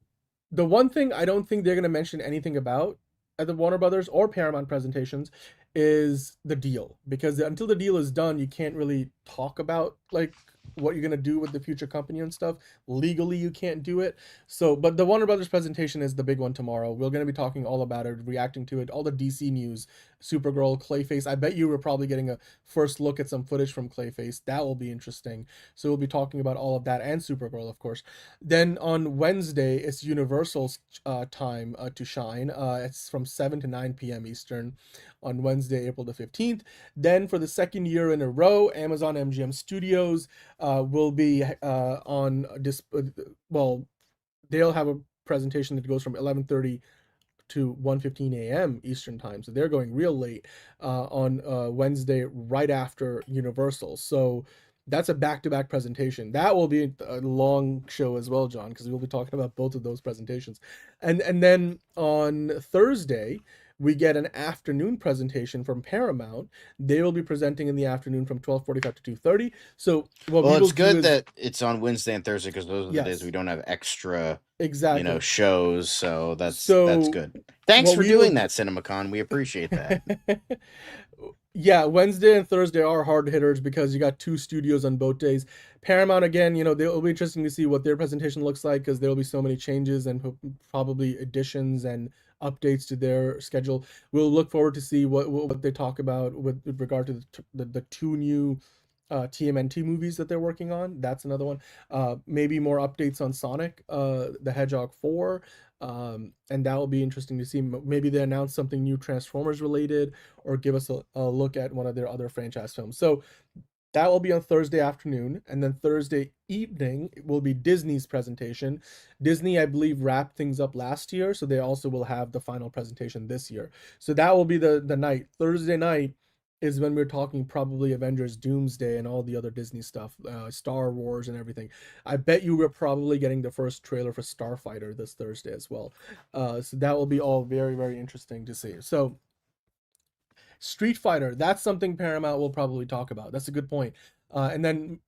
The one thing I don't think they're going to mention anything about at the Warner Brothers or Paramount presentations is the deal, because until the deal is done, you can't really talk about like what you're going to do with the future company and stuff. Legally, you can't do it. So, but the Warner Brothers presentation is the big one tomorrow. We're going to be talking all about it, reacting to it, all the DC news, Supergirl, Clayface. I bet you were probably getting a first look at some footage from Clayface. That will be interesting. So we'll be talking about all of that, and Supergirl, of course. Then on Wednesday, it's Universal's time to shine. It's from 7 to 9 p.m. Eastern on Wednesday, April the 15th. Then for the second year in a row, Amazon MGM Studios will be on they'll have a presentation that goes from 11:30 to 1:15 a.m. Eastern time. So they're going real late on Wednesday, right after Universal. So that's a back-to-back presentation. That will be a long show as well, John, because we'll be talking about both of those presentations. And then on Thursday, we get an afternoon presentation from Paramount. They will be presenting in the afternoon from 12:45 to 2:30. So it's good that it's on Wednesday and Thursday, because those are the Yes. days we don't have extra exactly shows. So that's good. Thanks for doing that, CinemaCon. We appreciate that. Yeah, Wednesday and Thursday are hard hitters because you got 2 studios on both days. Paramount, again, it'll be interesting to see what their presentation looks like, because there'll be so many changes and probably additions and updates to their schedule. We'll look forward to see what they talk about with regard to the 2 new TMNT movies that they're working on. That's another one. Maybe more updates on Sonic the Hedgehog 4. And that will be interesting to see. Maybe they announce something new Transformers related, or give us a look at one of their other franchise films. So that will be on Thursday afternoon, and then Thursday evening will be Disney's presentation. Disney, I believe, wrapped things up last year, so they also will have the final presentation this year. So that will be the night. Thursday night is when we're talking probably Avengers, Doomsday, and all the other Disney stuff, Star Wars and everything. I bet you we're probably getting the first trailer for Starfighter this Thursday as well. So that will be all very, very interesting to see. So Street Fighter, that's something Paramount will probably talk about. That's a good point. And then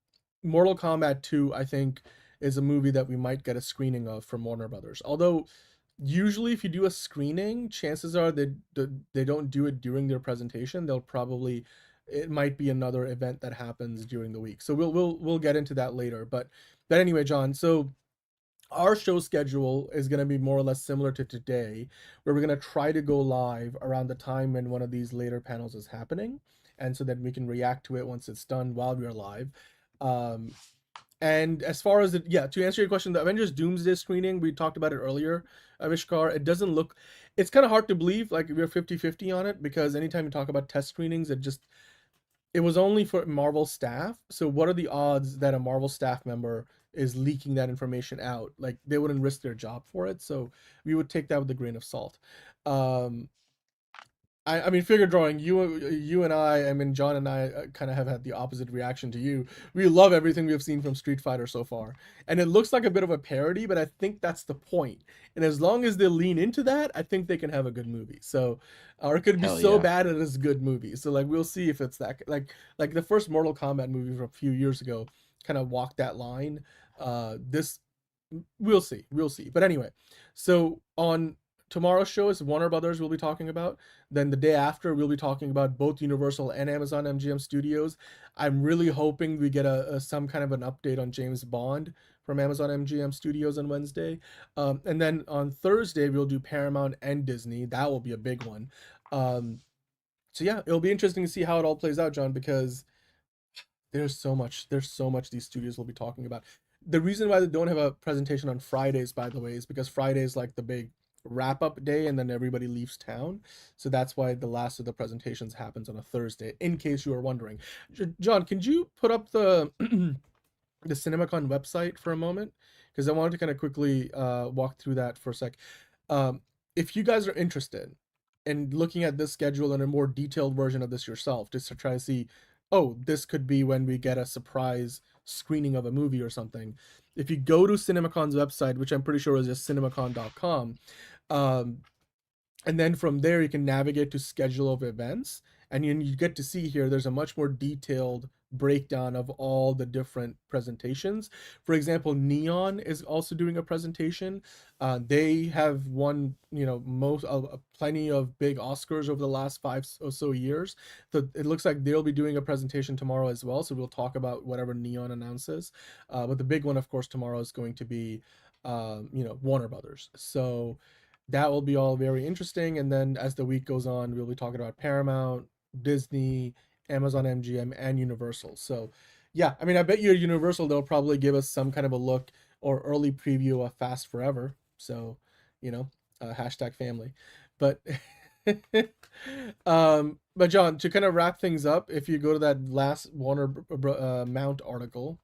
Mortal Kombat 2, I think, is a movie that we might get a screening of from Warner Brothers. Although usually if you do a screening, chances are they don't do it during their presentation. It might be another event that happens during the week. So we'll get into that later. But anyway, John, so our show schedule is going to be more or less similar to today, where we're going to try to go live around the time when one of these later panels is happening, and so that we can react to it once it's done while we are live. And as far as to answer your question, the Avengers Doomsday screening, we talked about it earlier, Avishkar. It's kind of hard to believe like we're 50-50 on it, because anytime you talk about test screenings, it was only for Marvel staff. So what are the odds that a Marvel staff member is leaking that information out? Like, they wouldn't risk their job for it. So we would take that with a grain of salt. I mean, figure drawing, you and I mean, John and I kind of have had the opposite reaction to you. We love everything we've seen from Street Fighter so far. And it looks like a bit of a parody, but I think that's the point. And as long as they lean into that, I think they can have a good movie. So, or it could be so bad it is a good movie. So, like, we'll see if it's that, like the first Mortal Kombat movie from a few years ago kind of walked that line. We'll see. But anyway, so on tomorrow's show is Warner Brothers we'll be talking about. Then the day after, we'll be talking about both Universal and Amazon MGM Studios. I'm really hoping we get some kind of an update on James Bond from Amazon MGM Studios on Wednesday. And then on Thursday, we'll do Paramount and Disney. That will be a big one. So yeah, it'll be interesting to see how it all plays out, John, because there's so much these studios will be talking about. The reason why they don't have a presentation on Fridays, by the way, is because Friday is like the big wrap-up day, and then everybody leaves town. So that's why the last of the presentations happens on a Thursday, in case you are wondering. John, can you put up the the CinemaCon website for a moment? Because I wanted to kind of quickly walk through that for a sec. If you guys are interested in looking at this schedule and a more detailed version of this yourself, just to try to see, oh, this could be when we get a surprise screening of a movie or something. If you go to CinemaCon's website, which I'm pretty sure is just cinemacon.com, and then from there you can navigate to schedule of events, and you get to see here there's a much more detailed breakdown of all the different presentations. For example, Neon is also doing a presentation. They have won, plenty of big Oscars over the last 5 or so years. So it looks like they'll be doing a presentation tomorrow as well. So we'll talk about whatever Neon announces. But the big one, of course, tomorrow is going to be, Warner Brothers. So that will be all very interesting. And then as the week goes on, we'll be talking about Paramount, Disney, Amazon MGM, and Universal. So yeah, I mean, I bet you Universal, they'll probably give us some kind of a look or early preview of Fast Forever. So, hashtag family. But but John, to kind of wrap things up, if you go to that last Warner Mount article,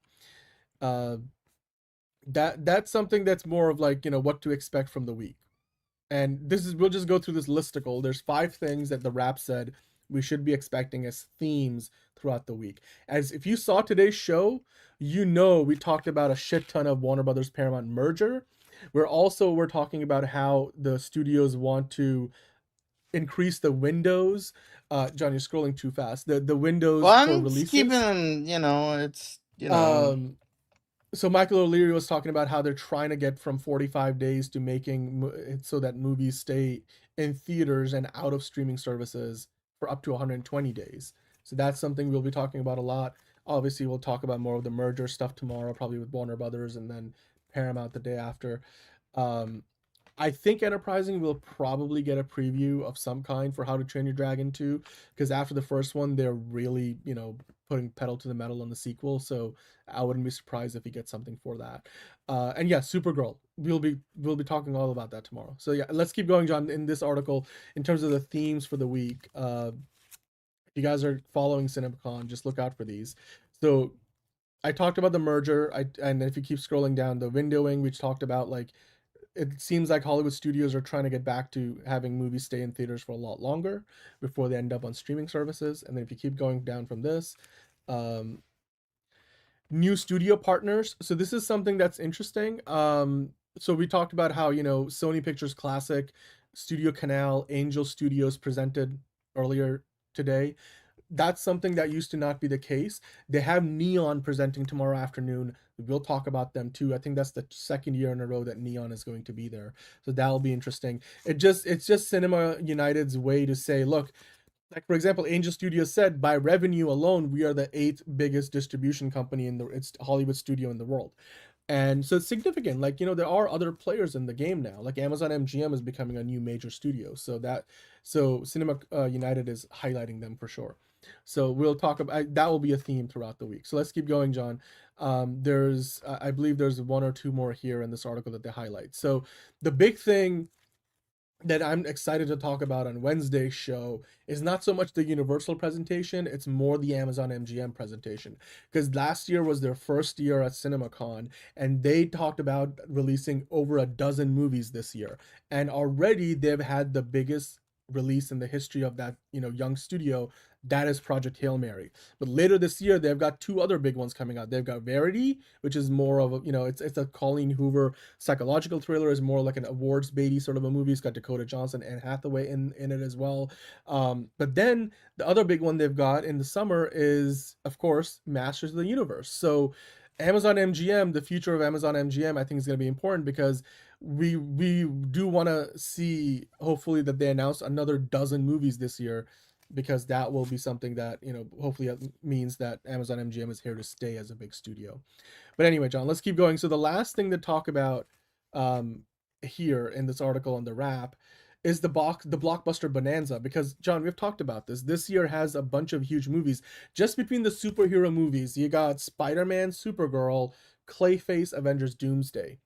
that's something that's more of like, what to expect from the week. And we'll just go through this listicle. There's 5 things that the Wrap said we should be expecting as themes throughout the week. As if you saw today's show, we talked about a shit ton of Warner Brothers Paramount merger. We're talking about how the studios want to increase the windows. John, you're scrolling too fast. The windows for releases. Keeping, it's. So Michael O'Leary was talking about how they're trying to get from 45 days to making it so that movies stay in theaters and out of streaming services for up to 120 days. So that's something we'll be talking about a lot. Obviously, we'll talk about more of the merger stuff tomorrow, probably with Warner Brothers, and then Paramount the day after. I think Enterprising will probably get a preview of some kind for How to Train Your Dragon 2, because after the first one, they're really, putting pedal to the metal on the sequel. So I wouldn't be surprised if we get something for that. And yeah, Supergirl. We'll be talking all about that tomorrow. So yeah, let's keep going, John. In this article, in terms of the themes for the week, if you guys are following CinemaCon, just look out for these. So I talked about the merger. And if you keep scrolling down, the windowing, which talked about like it seems like Hollywood studios are trying to get back to having movies stay in theaters for a lot longer before they end up on streaming services. And then if you keep going down from this, um, new studio partners. So this is something that's interesting. So we talked about how, Sony Pictures Classic, Studio Canal, Angel Studios presented earlier today. That's something that used to not be the case. They have Neon presenting tomorrow afternoon. We'll talk about them too. I think that's the second year in a row that Neon is going to be there. So that'll be interesting. It's just Cinema United's way to say, look, like for example, Angel Studios said by revenue alone, we are the 8th biggest distribution company it's Hollywood studio in the world. And so it's significant. Like, there are other players in the game now. Like Amazon MGM is becoming a new major studio. So Cinema United is highlighting them for sure. So we'll talk about that will be a theme throughout the week. So let's keep going, John. I believe there's one or two more here in this article that they highlight. So the big thing that I'm excited to talk about on Wednesday's show is not so much the Universal presentation, it's more the Amazon MGM presentation. Because last year was their first year at CinemaCon, and they talked about releasing over a dozen movies this year. And already they've had the biggest release in the history of that, young studio. That is Project Hail Mary. But later this year, they've got two other big ones coming out. They've got Verity, which is more of a, it's a Colleen Hoover psychological thriller, is more like an awards baity sort of a movie. It's got Dakota Johnson and Hathaway in it as well. But then the other big one they've got in the summer is, of course, Masters of the Universe. So Amazon MGM, the future of Amazon MGM, I think is going to be important because we do want to see, hopefully, that they announce another dozen movies this year, because that will be something that, hopefully means that Amazon MGM is here to stay as a big studio. But anyway, John, let's keep going. So the last thing to talk about here in this article on the wrap is the blockbuster bonanza, because John, we've talked about this year has a bunch of huge movies. Just between the superhero movies, you got Spider-Man, Supergirl, Clayface, Avengers, Doomsday.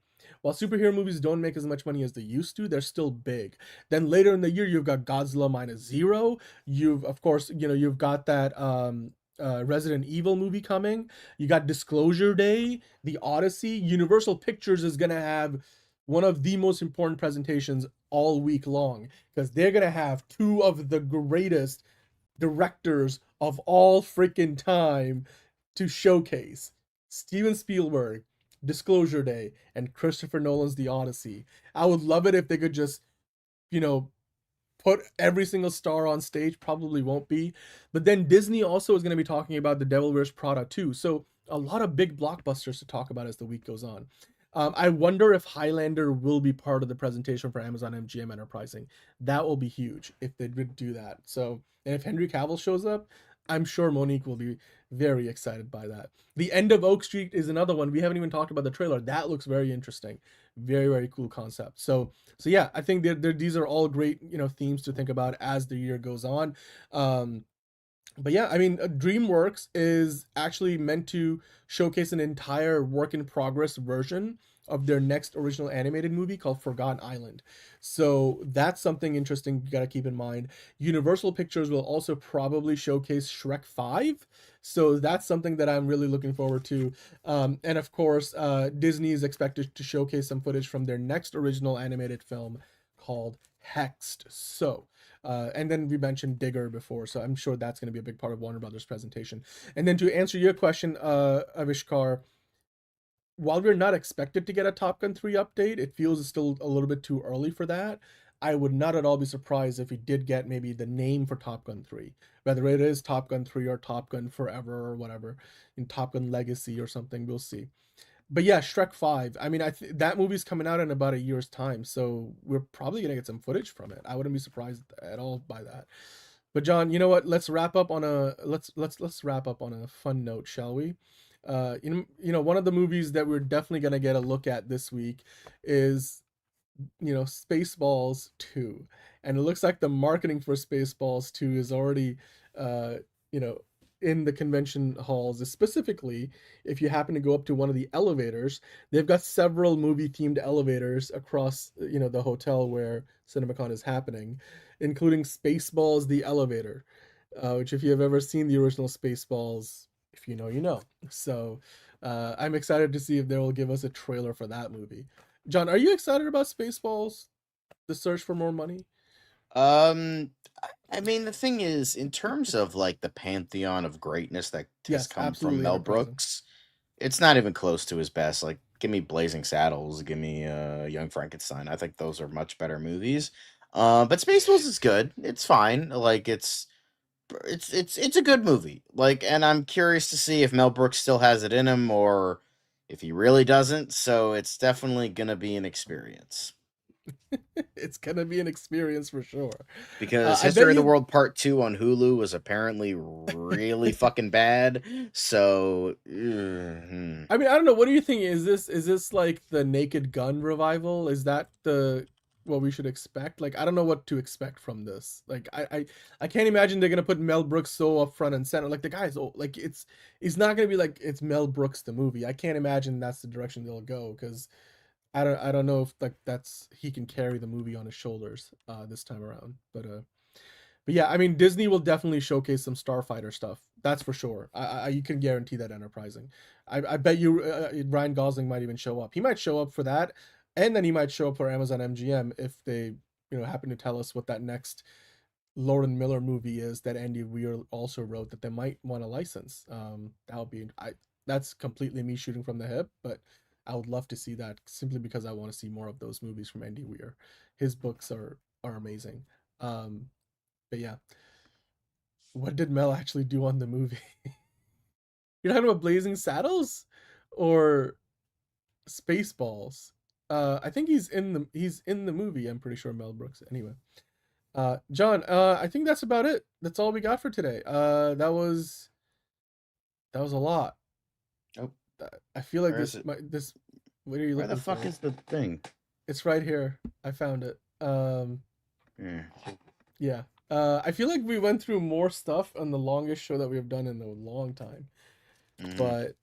While superhero movies don't make as much money as they used to, they're still big. Then later in the year, you've got Godzilla Minus Zero. You've got that Resident Evil movie coming. You got Disclosure Day, The Odyssey. Universal Pictures is gonna have one of the most important presentations all week long, because they're gonna have two of the greatest directors of all freaking time to showcase: Steven Spielberg, Disclosure Day, and Christopher Nolan's The Odyssey. I would love it if they could just, put every single star on stage. Probably won't be. But then Disney also is going to be talking about The Devil Wears Prada too. So a lot of big blockbusters to talk about as the week goes on. I wonder if Highlander will be part of the presentation for Amazon MGM Enterprising. That will be huge if they would do that. So, and if Henry Cavill shows up, I'm sure Monique will be very excited by that. The End of Oak Street is another one. We haven't even talked about the trailer. That looks very interesting. Very, very cool concept. So yeah, I think these are all great, themes to think about as the year goes on. But yeah, I mean, DreamWorks is actually meant to showcase an entire work in progress version of their next original animated movie called Forgotten Island. So that's something interesting you got to keep in mind. Universal Pictures will also probably showcase Shrek 5. So that's something that I'm really looking forward to. And of course, Disney is expected to showcase some footage from their next original animated film called Hexed. So, and then we mentioned Digger before, so I'm sure that's going to be a big part of Warner Brothers presentation. And then to answer your question, Avishkar, while we're not expected to get a Top Gun 3 update, it feels it's still a little bit too early for that. I would not at all be surprised if we did get maybe the name for Top Gun 3, whether it is Top Gun 3 or Top Gun Forever or whatever, in Top Gun Legacy or something. We'll see. But yeah, Shrek 5. I mean, that movie's coming out in about a year's time, so we're probably gonna get some footage from it. I wouldn't be surprised at all by that. But John, you know what? Let's wrap up on a fun note, shall we? One of the movies that we're definitely gonna get a look at this week is, Spaceballs 2, and it looks like the marketing for Spaceballs 2 is already, in the convention halls. Specifically, if you happen to go up to one of the elevators, they've got several movie themed elevators across, the hotel where CinemaCon is happening, including Spaceballs the Elevator, which if you have ever seen the original Spaceballs, if you know, you know. So I'm excited to see if they will give us a trailer for that movie. John, are you excited about Spaceballs? The search for more money? I mean, the thing is, in terms of like the pantheon of greatness that has Yes, come from absolutely Mel enterprising. Brooks, it's not even close to his best. Like, give me Blazing Saddles, give me Young Frankenstein. I think those are much better movies. But Spaceballs is good. It's fine. Like, it's a good movie. Like, and I'm curious to see if Mel Brooks still has it in him or if he really doesn't. So it's definitely gonna be an experience. It's gonna be an experience for sure. Because I bet History of the you. World Part 2 on Hulu was apparently really fucking bad. So, I mean, I don't know. What do you think? Is this like the Naked Gun revival? Is that the what we should expect? Like, I don't know what to expect from this. Like, I can't imagine they're gonna put Mel Brooks so up front and center. Like the guy's old. Like it's not gonna be like it's Mel Brooks the movie. I can't imagine that's the direction they'll go because I don't know if like that's he can carry the movie on his shoulders this time around. But yeah, I mean Disney will definitely showcase some Starfighter stuff. That's for sure. You can guarantee that enterprising. I bet you Ryan Gosling might even show up. He might show up for that, and then he might show up for Amazon MGM if they happen to tell us what that next Lord and Miller movie is that Andy Weir also wrote that they might want to license. That would be that's completely me shooting from the hip, but I would love to see that simply because I want to see more of those movies from Andy Weir. His books are amazing. Um, but yeah, what did Mel actually do on the movie? You're talking about Blazing Saddles or Spaceballs? I think he's in the movie. I'm pretty sure Mel Brooks. Anyway, John, I think that's about it. That's all we got for today. That was a lot. oh, I feel like where is this it? this. What are you Where looking the fuck for? is the thing? It's right here. I found it. Yeah. Yeah. I feel like we went through more stuff on the longest show that we have done in a long time. Mhm. But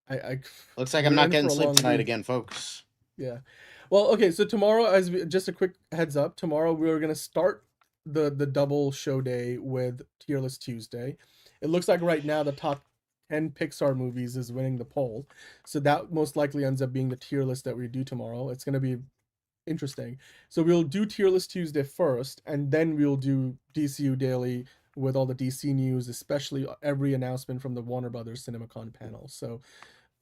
I Looks like I'm we're not in for getting a sleep long tonight week. again, folks. Yeah. Well, okay, so tomorrow, just a quick heads up, tomorrow we're gonna start the double show day with Tier List Tuesday. It looks like right now the top 10 Pixar movies is winning the poll, so that most likely ends up being the tier list that we do tomorrow. It's gonna be interesting. So we'll do Tier List Tuesday first, and then we'll do DCU Daily with all the DC news, especially every announcement from the Warner Brothers CinemaCon panel. So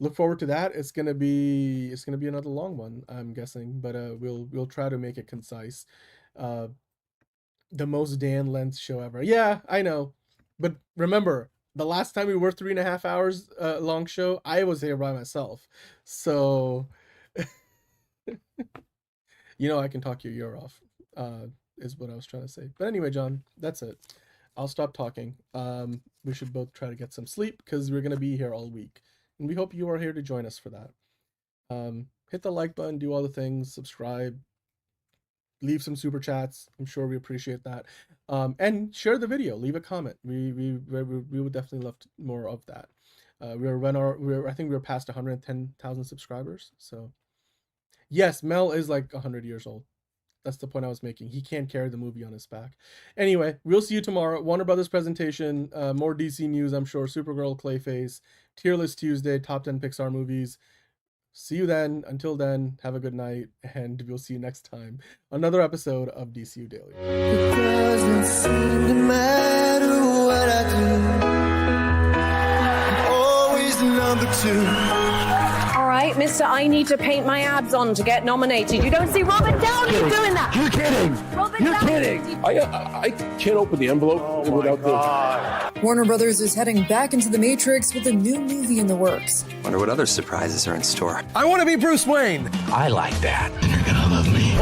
look forward to that. It's gonna be another long one, I'm guessing, but we'll try to make it concise. Uh, the most Dan length show ever. Yeah, I know, but remember the last time we were 3.5 hours long show, I was here by myself, so I can talk your ear off. Is what I was trying to say. But anyway, John, that's it. I'll stop talking. We should both try to get some sleep because we're gonna be here all week, and we hope you are here to join us for that. Hit the like button, do all the things, subscribe, leave some super chats. I'm sure we appreciate that. And share the video, leave a comment. We would definitely love more of that. I think we're past 110,000 subscribers. So yes, Mel is like 100 years old. That's the point I was making. He can't carry the movie on his back. Anyway, we'll see you tomorrow. Warner Brothers presentation, more DC news, I'm sure. Supergirl, Clayface, Tier List Tuesday, top 10 Pixar movies. See you then. Until then, have a good night, and we'll see you next time. Another episode of DCU Daily. It doesn't seem to matter what I do. I'm always the number 2. All right, Mr. I need to paint my abs on to get nominated. You don't see Robert Downey doing that. You're kidding. Robert You're Downey. kidding. I can't open the envelope without the. Warner Brothers is heading back into the Matrix with a new movie in the works. Wonder what other surprises are in store. I want to be Bruce Wayne. I like that. You're gonna love me.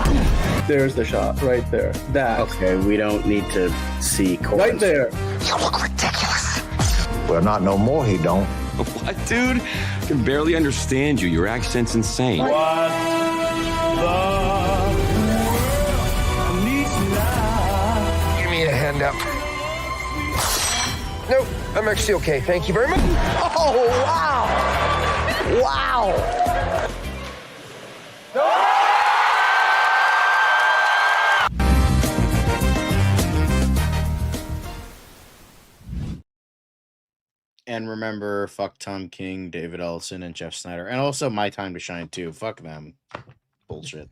There's the shot right there. That. Okay, we don't need to see Right there. You look ridiculous. Well, not no more, he don't. What, dude? I can barely understand you. Your accent's insane. Give me a hand up. Nope, I'm actually okay. Thank you very much. Oh, wow. Wow. And remember, fuck Tom King, David Ellison, and Jeff Snyder. And also My Time to Shine, too. Fuck them. bullshit.